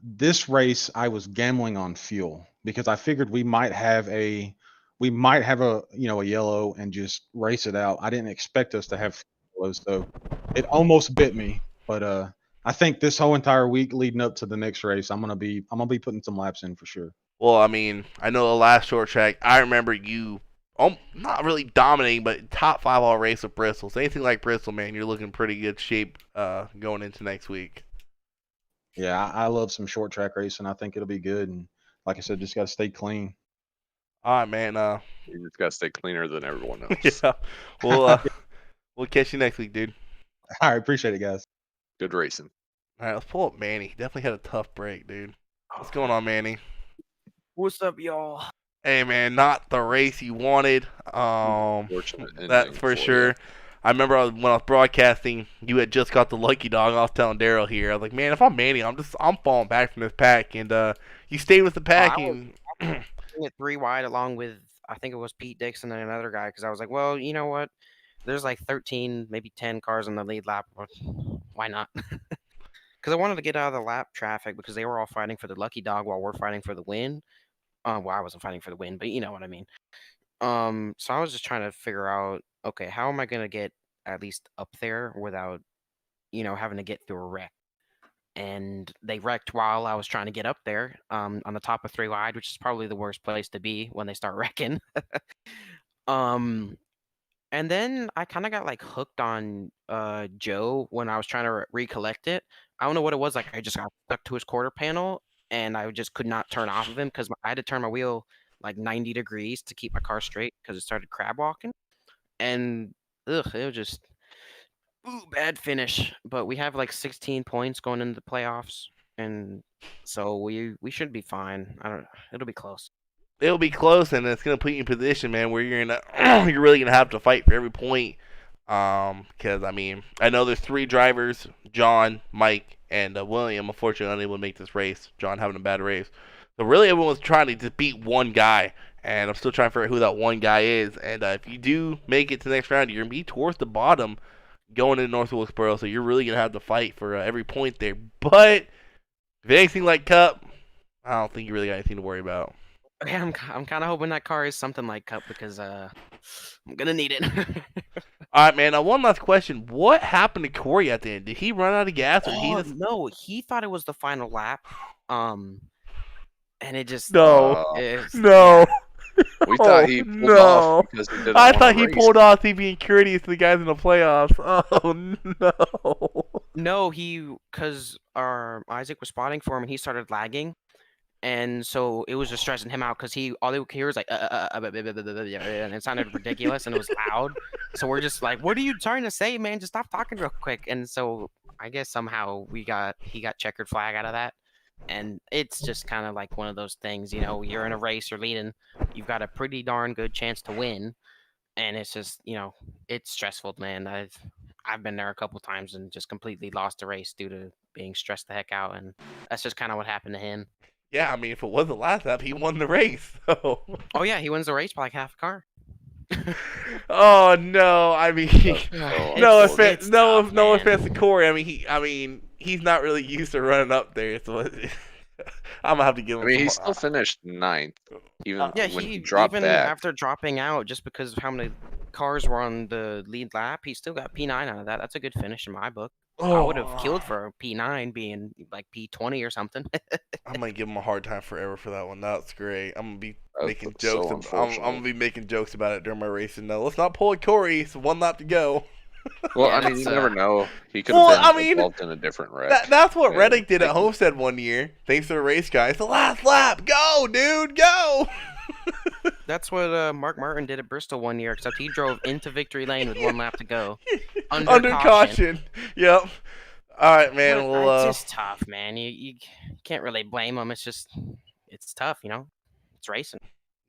this race I was gambling on fuel because I figured we might have a a yellow and just race it out. I didn't expect us to have yellows, so it almost bit me. But I think this whole entire week leading up to the next race, I'm gonna be putting some laps in for sure.
Well, I mean, I know the last short track, I remember you not really dominating, but top 5 all race with Bristol. So anything like Bristol, man, you're looking pretty good shape going into next week.
Yeah, I love some short track racing. I think it'll be good, and like I said, just got to stay clean.
All right, man.
You just gotta stay cleaner than everyone else.
Yeah, we'll catch you next week, dude.
All right, appreciate it, guys.
Good racing.
All right, let's pull up Manny. He definitely had a tough break, dude. What's going on, Manny?
What's up, y'all?
Hey, man, not the race you wanted.
Fortunate
That's
ending
for
for
sure.
you.
I remember when I was broadcasting, you had just got the lucky dog. I was telling Daryl here, I was like, man, if I'm Manny, I'm falling back from this pack, and you stayed with the pack.
I was
And
putting it 3 wide along with, I think it was Pete Dixon and another guy, because I was like, well, you know what? There's like 13, maybe 10 cars in the lead lap. Why not? Because I wanted to get out of the lap traffic because they were all fighting for the lucky dog while we're fighting for the win. Well, I wasn't fighting for the win, but you know what I mean. So I was just trying to figure out, okay, how am I gonna get at least up there without, having to get through a wreck? And they wrecked while I was trying to get up there, on the top of 3 wide, which is probably the worst place to be when they start wrecking. um, and then I kind of got like hooked on Joe when I was trying to recollect it. I don't know what it was. Like I just got stuck to his quarter panel, and I just could not turn off of him because I had to turn my wheel like 90 degrees to keep my car straight because it started crab walking. And it was just bad finish. But we have like 16 points going into the playoffs, and so we should be fine. It'll be close.
It'll be close, and it's gonna put you in position, man, where you're gonna you're really gonna have to fight for every point. Because I mean, I know there's 3 drivers: John, Mike, and William. Unfortunately, unable to make this race. John having a bad race. So really, everyone's trying to just beat one guy, and I'm still trying to figure out who that one guy is. And if you do make it to the next round, you're gonna be towards the bottom going into North Wilkesboro. So you're really gonna have to fight for every point there. But if anything like Cup, I don't think you really got anything to worry about.
Okay, I'm kind of hoping that car is something like Cup because I'm gonna need it.
All right, man. Now, one last question: what happened to Corey at the end? Did he run out of gas, or he just...
No, he thought it was the final lap, and it just
No,
it's-
no.
We thought he pulled
no.
off because he didn't
I
wanna
thought he
race.
pulled off he being courteous to the guys in the playoffs. Oh no.
No, because our Isaac was spotting for him and he started lagging, and so it was just stressing him out because all he would hear was like and it sounded ridiculous and it was loud. So we're just like, "What are you trying to say, man? Just stop talking real quick." And so I guess somehow he got checkered flag out of that, and it's just kind of like one of those things, you're in a race, you're leading, you've got a pretty darn good chance to win, and it's just it's stressful, man. I've been there a couple times and just completely lost a race due to being stressed the heck out, and that's just kind of what happened to him.
Yeah, I mean, if it wasn't last lap, he won the race. So.
Oh yeah, he wins the race by like half a car.
Oh no! I mean, no offense,
it's
no
tough,
no
man.
offense to Corey. I mean, he's not really used to running up there, so I'm gonna have to give him.
I mean, he
some,
still finished 9th, even
Yeah,
when he dropped
even
back.
after dropping out just because of how many cars were on the lead lap, he still got P9 out of that. That's a good finish in my book. I would have killed for a P9 being like P20 or something.
I'm gonna give him a hard time forever for that one. That's great. I'm gonna be making
That's so
jokes. I'm
unfortunate.
gonna be making jokes about it during my racing. No, let's not pull a Corey. It's 1 lap to go.
Well,
Yeah,
I mean, you
that's,
never know. He could have
Well,
been
I mean,
involved in a different wreck.
That's what
Yeah,
Reddick did at
like-
Homestead one year. Thanks to the race guy. It's the last lap. Go, dude, go.
That's what Mark Martin did at Bristol one year, except he drove into victory lane with 1 lap to go.
Under caution. Yep. All right, man.
But
Well,
it's just tough, man. You can't really blame him. It's tough, It's racing.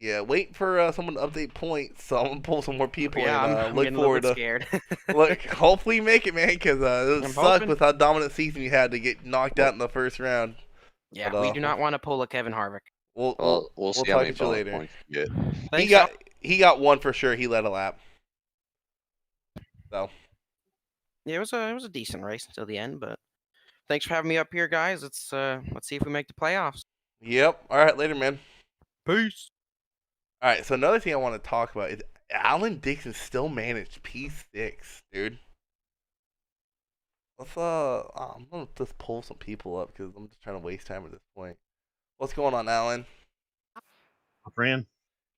yeah. Wait for someone to update points. So I'm gonna pull some more people
Yeah,
and
I'm
look
getting a little
forward
bit
to.
scared.
Look, hopefully you make it, man, because it
I'm
sucked
hoping.
with how dominant season you had to get knocked out in the first round.
Yeah,
But,
we do not want to pull a Kevin Harvick.
We'll see how
talk
many
to you
bonus
later.
points you get.
Thanks, y'all.
He got 1 for sure. He led a lap. So
Yeah, it was a decent race until the end, but thanks for having me up here, guys. Let's see if we make the playoffs.
yep. All right, later, man.
Peace.
All right. So another thing I want to talk about is Alan Dixon still managed P6, dude. Let's I'm gonna just pull some people up because I'm just trying to waste time at this point. What's going on, Alan?
My friend.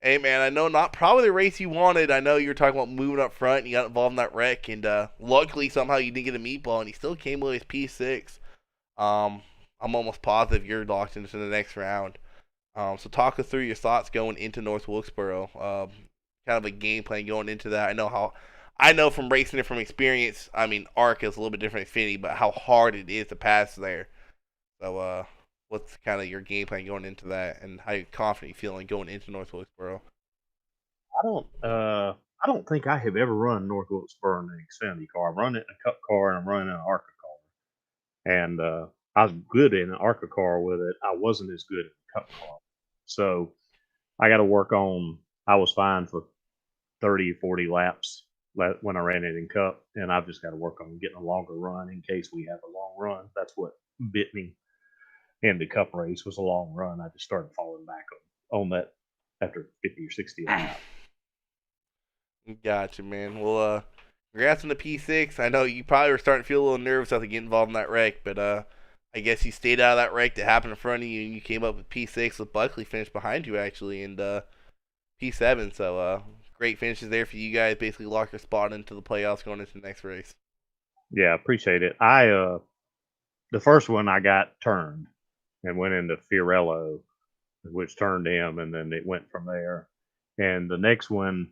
Hey, man, I know not probably the race you wanted. I know you were talking about moving up front and you got involved in that wreck, and luckily somehow you didn't get a meatball and he still came with his P6. I'm almost positive you're locked into the next round. So talk us through your thoughts going into North Wilkesboro. Kind of a game plan going into that. I know from racing it from experience. I mean, ARC is a little bit different than Xfinity, but how hard it is to pass there. So, what's kind of your game plan going into that, and how confident you feeling going into North Wilkesboro?
I don't think I have ever run North Wilkesboro in an Xfinity car. I've run it in a Cup car and I'm running in an ARCA car. And I was good in an ARCA car with it. I wasn't as good in a Cup car. So I got to work on. I was fine for 30, 40 laps when I ran it in Cup, and I've just got to work on getting a longer run in case we have a long run. That's what bit me in the Cup race was a long run. I just started falling back on that after 50 or 60 laps.
Gotcha, man. Well, congrats on the P6. I know you probably were starting to feel a little nervous after getting involved in that wreck, but I guess you stayed out of that wreck that happened in front of you, and you came up with P6 with Buckley finished behind you, actually, and P7. So, great finishes there for you guys. Basically locked your spot into the playoffs going into the next race.
Yeah, appreciate it. The first one I got turned, and went into Fiorello, which turned him, and then it went from there. And the next one,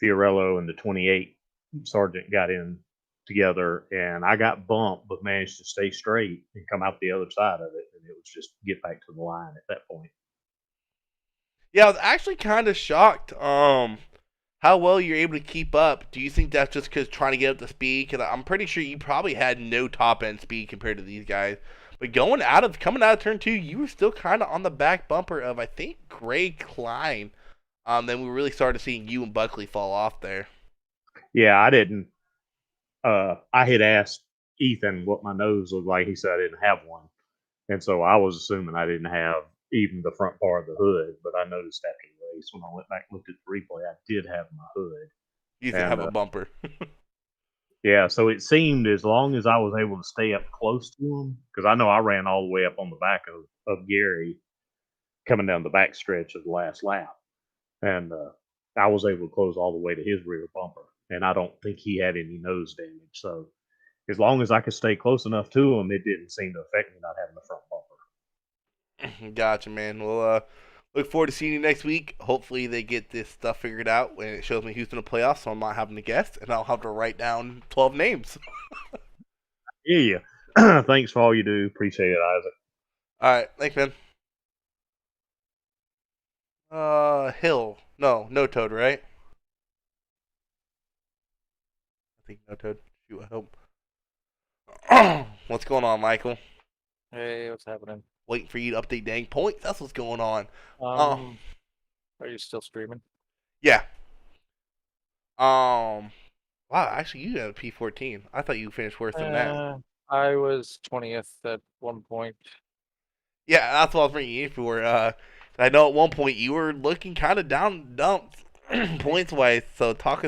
Fiorello and the 28 Sergeant got in together, and I got bumped, but managed to stay straight and come out the other side of it. And it was just get back to the line at that point.
Yeah, I was actually kind of shocked. How well you're able to keep up. Do you think that's just because trying to get up to speed? Because I'm pretty sure you probably had no top end speed compared to these guys. But coming out of turn 2, you were still kind of on the back bumper of, I think, Gray Klein. Then we really started seeing you and Buckley fall off there.
Yeah, I didn't. I had asked Ethan what my nose looked like. He said I didn't have one, and so I was assuming I didn't have even the front part of the hood. But I noticed after the race when I went back and looked at the replay, I did have my hood.
You didn't have a bumper.
Yeah, so it seemed as long as I was able to stay up close to him, because I know I ran all the way up on the back of Gary coming down the back stretch of the last lap, and I was able to close all the way to his rear bumper, and I don't think he had any nose damage. So as long as I could stay close enough to him, it didn't seem to affect me not having the front bumper.
Gotcha, man. Well, look forward to seeing you next week. Hopefully they get this stuff figured out when it shows me who's in the playoffs, so I'm not having to guess, and I'll have to write down 12 names.
Yeah. Thanks for all you do. Appreciate it, Isaac.
All right, thanks, man. Hill. No Toad, right? I think no Toad. Shoot, I hope. What's going on, Michael?
Hey, what's happening?
Waiting for you to update dang points. That's what's going on.
Are you still streaming?
Yeah. Wow, actually, you had a P14. I thought you finished worse than that.
I was 20th at one point.
Yeah, that's what I was bringing you for. I know at one point you were looking kind of dumped points wise. So talk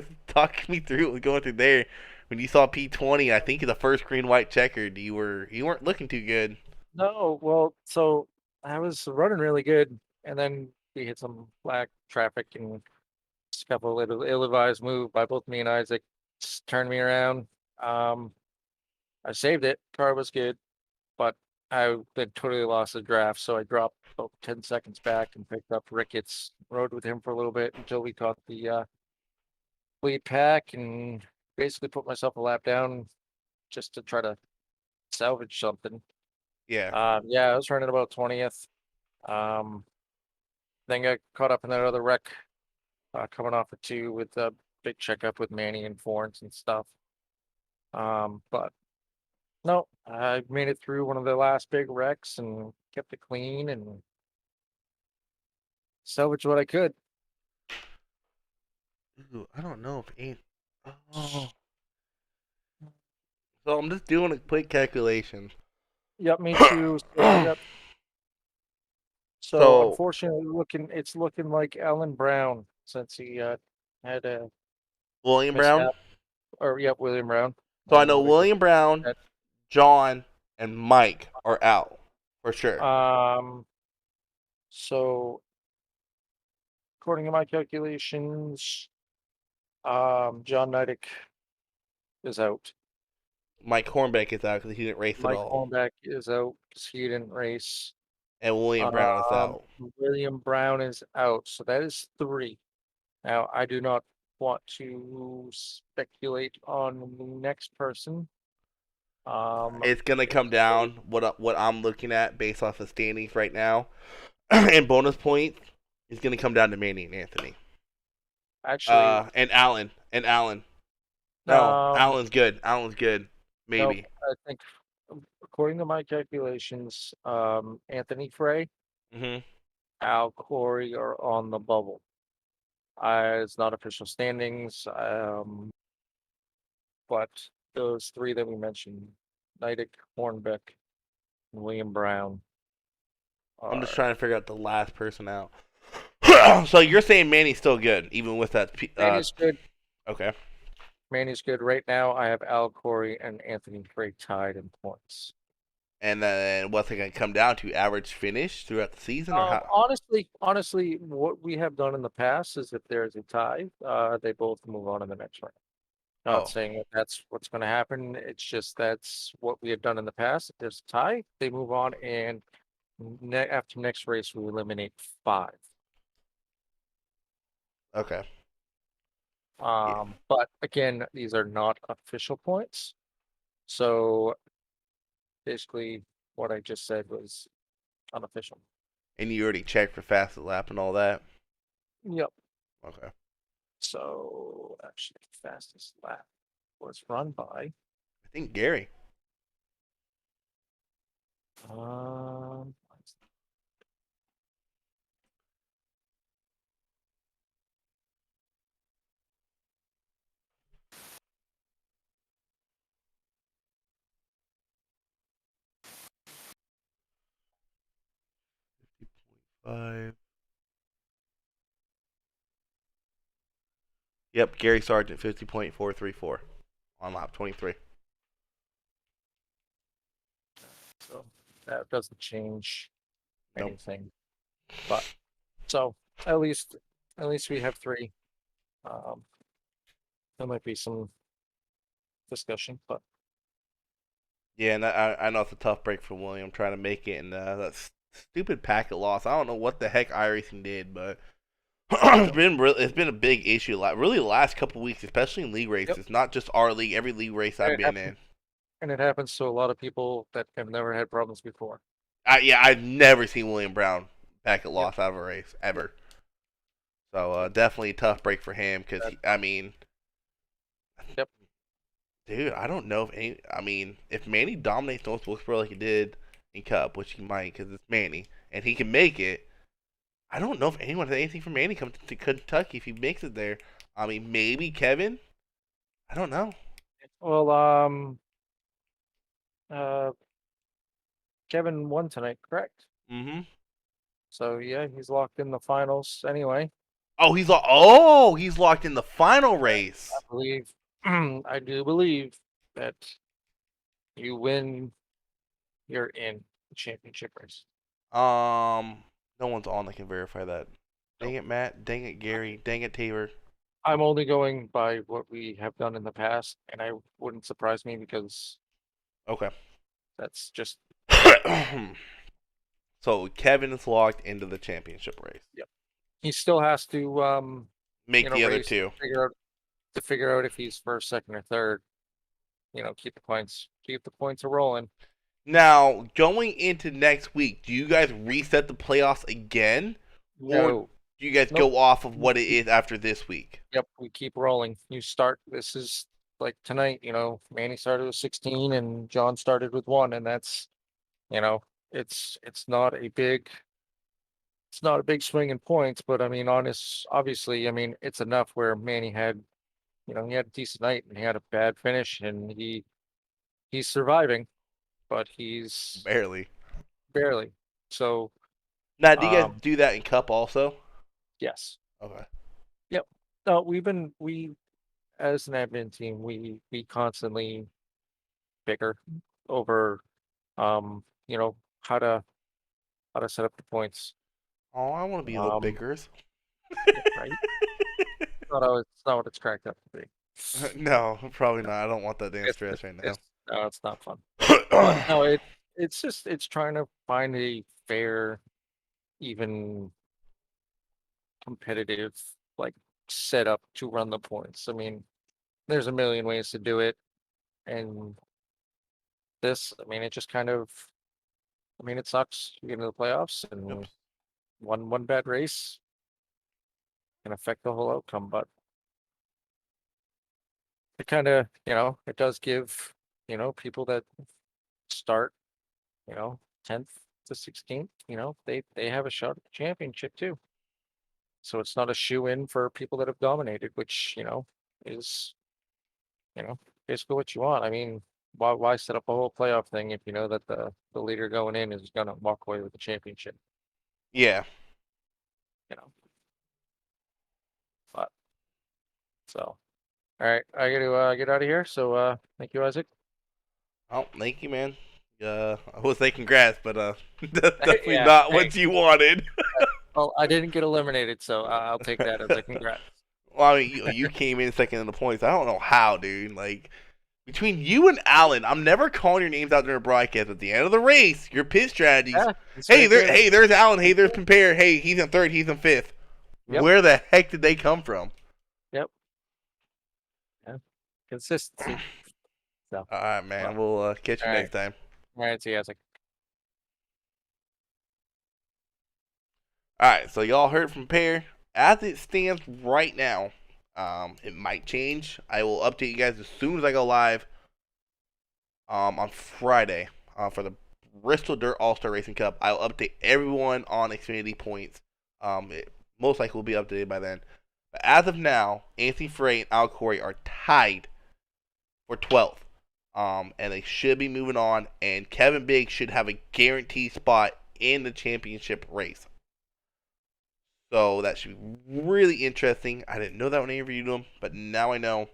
me through going through there. When you saw P20, I think the first green white checkered, you weren't looking too good.
No, well, so I was running really good, and then we hit some black traffic and just a couple of ill-advised move by both me and Isaac just turned me around. I saved it. Car was good, but I then totally lost the draft, so I dropped about 10 seconds back and picked up Ricketts. Rode with him for a little bit until we caught the lead pack and basically put myself a lap down just to try to salvage something.
Yeah.
Yeah, I was running about 20th. Then got caught up in that other wreck, coming off of 2 with a big checkup with Manny and Forens and stuff. But no, I made it through one of the last big wrecks and kept it clean and salvaged what I could.
Ooh, I don't know if ain't. Oh. So I'm just doing a quick calculation.
Yep, me too. So unfortunately, it's looking like Alan Brown since he had a
William Brown.
William Brown.
So I know William Brown, John, and Mike are out for sure.
So according to my calculations, John Neidick is out.
Mike Hornbeck is out because he didn't race at all.
Mike Hornbeck is out because he didn't race.
And William Brown is out.
William Brown is out, so that is 3. Now, I do not want to speculate on the next person.
It's gonna come down what I'm looking at based off the standings right now, and bonus points is gonna come down to Manny and Anthony.
Actually,
and Allen. No, Allen's good. Maybe.
Nope, I think, according to my calculations, Anthony Frey, Al Corey are on the bubble. It's not official standings, but those 3 that we mentioned, Neidick, Hornbeck, and William Brown.
I'm just trying to figure out the last person out. So you're saying Manny's still good, even with that?
Manny's good.
Okay.
Manny's good. Right now, I have Al Corey and Anthony Frey tied in points.
And then what's it going to come down to? Average finish throughout the season? Or how?
Honestly, what we have done in the past is if there's a tie, they both move on in the next round. Not saying that that's what's going to happen. It's just that's what we have done in the past. If there's a tie, they move on, and After next race, we eliminate 5.
Okay.
But again, these are not official points. So basically, what I just said was unofficial.
And you already checked for fastest lap and all that?
Yep.
Okay.
So actually, fastest lap was run by.
I think Gary.
Um,
5. Yep, Gary Sargent, 50.434 on lap 23.
so that doesn't change
Nope.
anything. But so at least we have 3. There might be some discussion, but
Yeah, and I know it's a tough break for William trying to make it, and that stupid packet loss. I don't know what the heck iRacing did, but it's been a big issue. Really, the last couple weeks, especially in league races, not just our league, every league race I've been in.
And it happens to a lot of people that have never had problems before.
Yeah, I've never seen William Brown packet loss out of a race ever. So definitely a tough break for him because
Yep.
Dude, I don't know if Manny dominates North Wilkesboro like he did in Cup, which he might because it's Manny, and he can make it. I don't know if anyone has anything for Manny coming to Kentucky if he makes it there. I mean, maybe Kevin. I don't know.
Well, Kevin won tonight, correct?
Mm-hmm.
So yeah, he's locked in the finals anyway.
Oh, he's locked in the final race.
I believe, I do believe that you win, you're in the championship race.
No one's on that can verify that. Dang it, Matt. Dang it, Gary. Dang it, Tabor.
I'm only going by what we have done in the past, and I wouldn't surprise me because
Okay.
that's just
So Kevin is locked into the championship race.
Yep. He still has to
make the other 2.
Figure out if he's first, second, or third. Keep the points a rolling.
Now, going into next week, do you guys reset the playoffs again?
No.
Or do you guys go off of what it is after this week?
Yep, we keep rolling. This is like tonight, Manny started with 16 and John started with 1, and that's, it's not a big swing in points, but I mean, obviously, it's enough where Manny had, he had a decent night and he had a bad finish and he's surviving, but he's barely. So
now, do you guys do that in Cup also?
Yes.
Okay.
Yep. No, we as an admin team, we constantly bicker over how to set up the points.
Oh, I want to be a little bickers.
Right? It's not what it's cracked up to be.
No, probably not. I don't want that damn stress right now.
No, it's not fun. But no, it's trying to find a fair, even competitive setup to run the points. I mean, there's a million ways to do it, and it just kind of, it sucks. You get into the playoffs and one bad race can affect the whole outcome, but it kind of, it does give, people that start, 10th to 16th, they have a shot at the championship too. So it's not a shoe in for people that have dominated, which, is, basically what you want. I mean, why set up a whole playoff thing if you know that the leader going in is gonna walk away with the championship?
Yeah.
But so, all right, I got to get out of here. So thank you, Isaac.
Oh, thank you, man. I would say congrats, but that's definitely
Yeah,
not what you wanted.
Well, I didn't get eliminated, so I'll take that as a congrats.
Well, I mean, you came in second in the points. I don't know how, dude. Like, Between you and Alan, I'm never calling your names out during a broadcast. At the end of the race, your pit strategies.
Yeah,
There's Alan. Hey, there's Compare. Hey, he's in third. He's in fifth.
Yep.
Where the heck did they come from?
Yep. Yeah. Consistency. So.
All right, man. We'll catch you next time.
All right. See you guys.
All right. So y'all heard from Pear. As it stands right now, it might change. I will update you guys as soon as I go live. On Friday, for the Bristol Dirt All-Star Racing Cup, I'll update everyone on Xfinity points. It most likely will be updated by then. But as of now, Anthony Frey and Al Corey are tied for 12th. And they should be moving on. And Kevin Biggs should have a guaranteed spot in the championship race. So that should be really interesting. I didn't know that when I interviewed him, but now I know.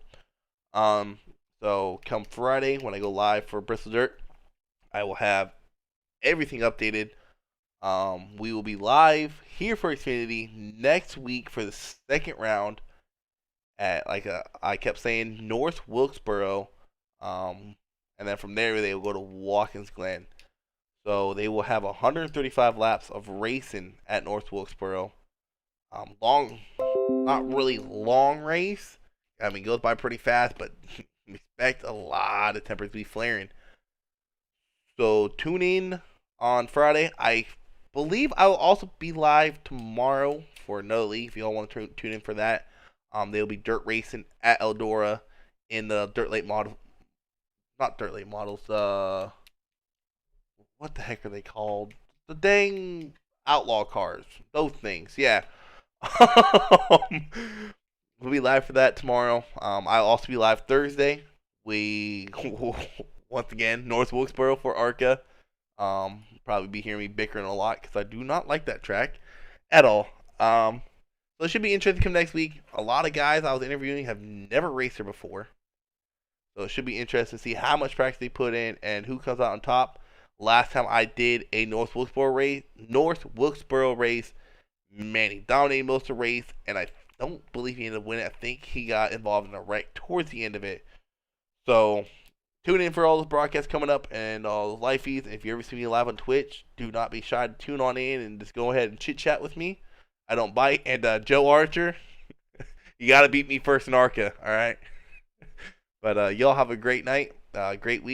So come Friday when I go live for Bristol Dirt, I will have everything updated. We will be live here for Xfinity next week for the second round at I kept saying North Wilkesboro, and then from there they will go to Watkins Glen. So they will have 135 laps of racing at North Wilkesboro. Not really long race. I mean, it goes by pretty fast, but expect a lot of tempers to be flaring. So tune in on Friday. I believe I will also be live tomorrow for another league. If you all want to tune in for that, they'll be dirt racing at Eldora in the dirt late model. Not dirt late models. What the heck are they called? The dang outlaw cars. Those things. Yeah. We'll be live for that tomorrow. I'll also be live Thursday. We once again North Wilkesboro for ARCA. Probably be hearing me bickering a lot because I do not like that track at all. So it should be interesting to come next week. A lot of guys I was interviewing have never raced there before, so it should be interesting to see how much practice they put in and who comes out on top. Last time I did a North Wilkesboro race, man, he dominated most of the race, and I don't believe he ended up winning. I think he got involved in a wreck towards the end of it. So tune in for all the broadcasts coming up and all the live feeds. If you ever see me live on Twitch, do not be shy to tune on in and just go ahead and chit chat with me. I don't bite. And Joe Archer, you got to beat me first in ARCA, all right? But y'all have a great night, great week.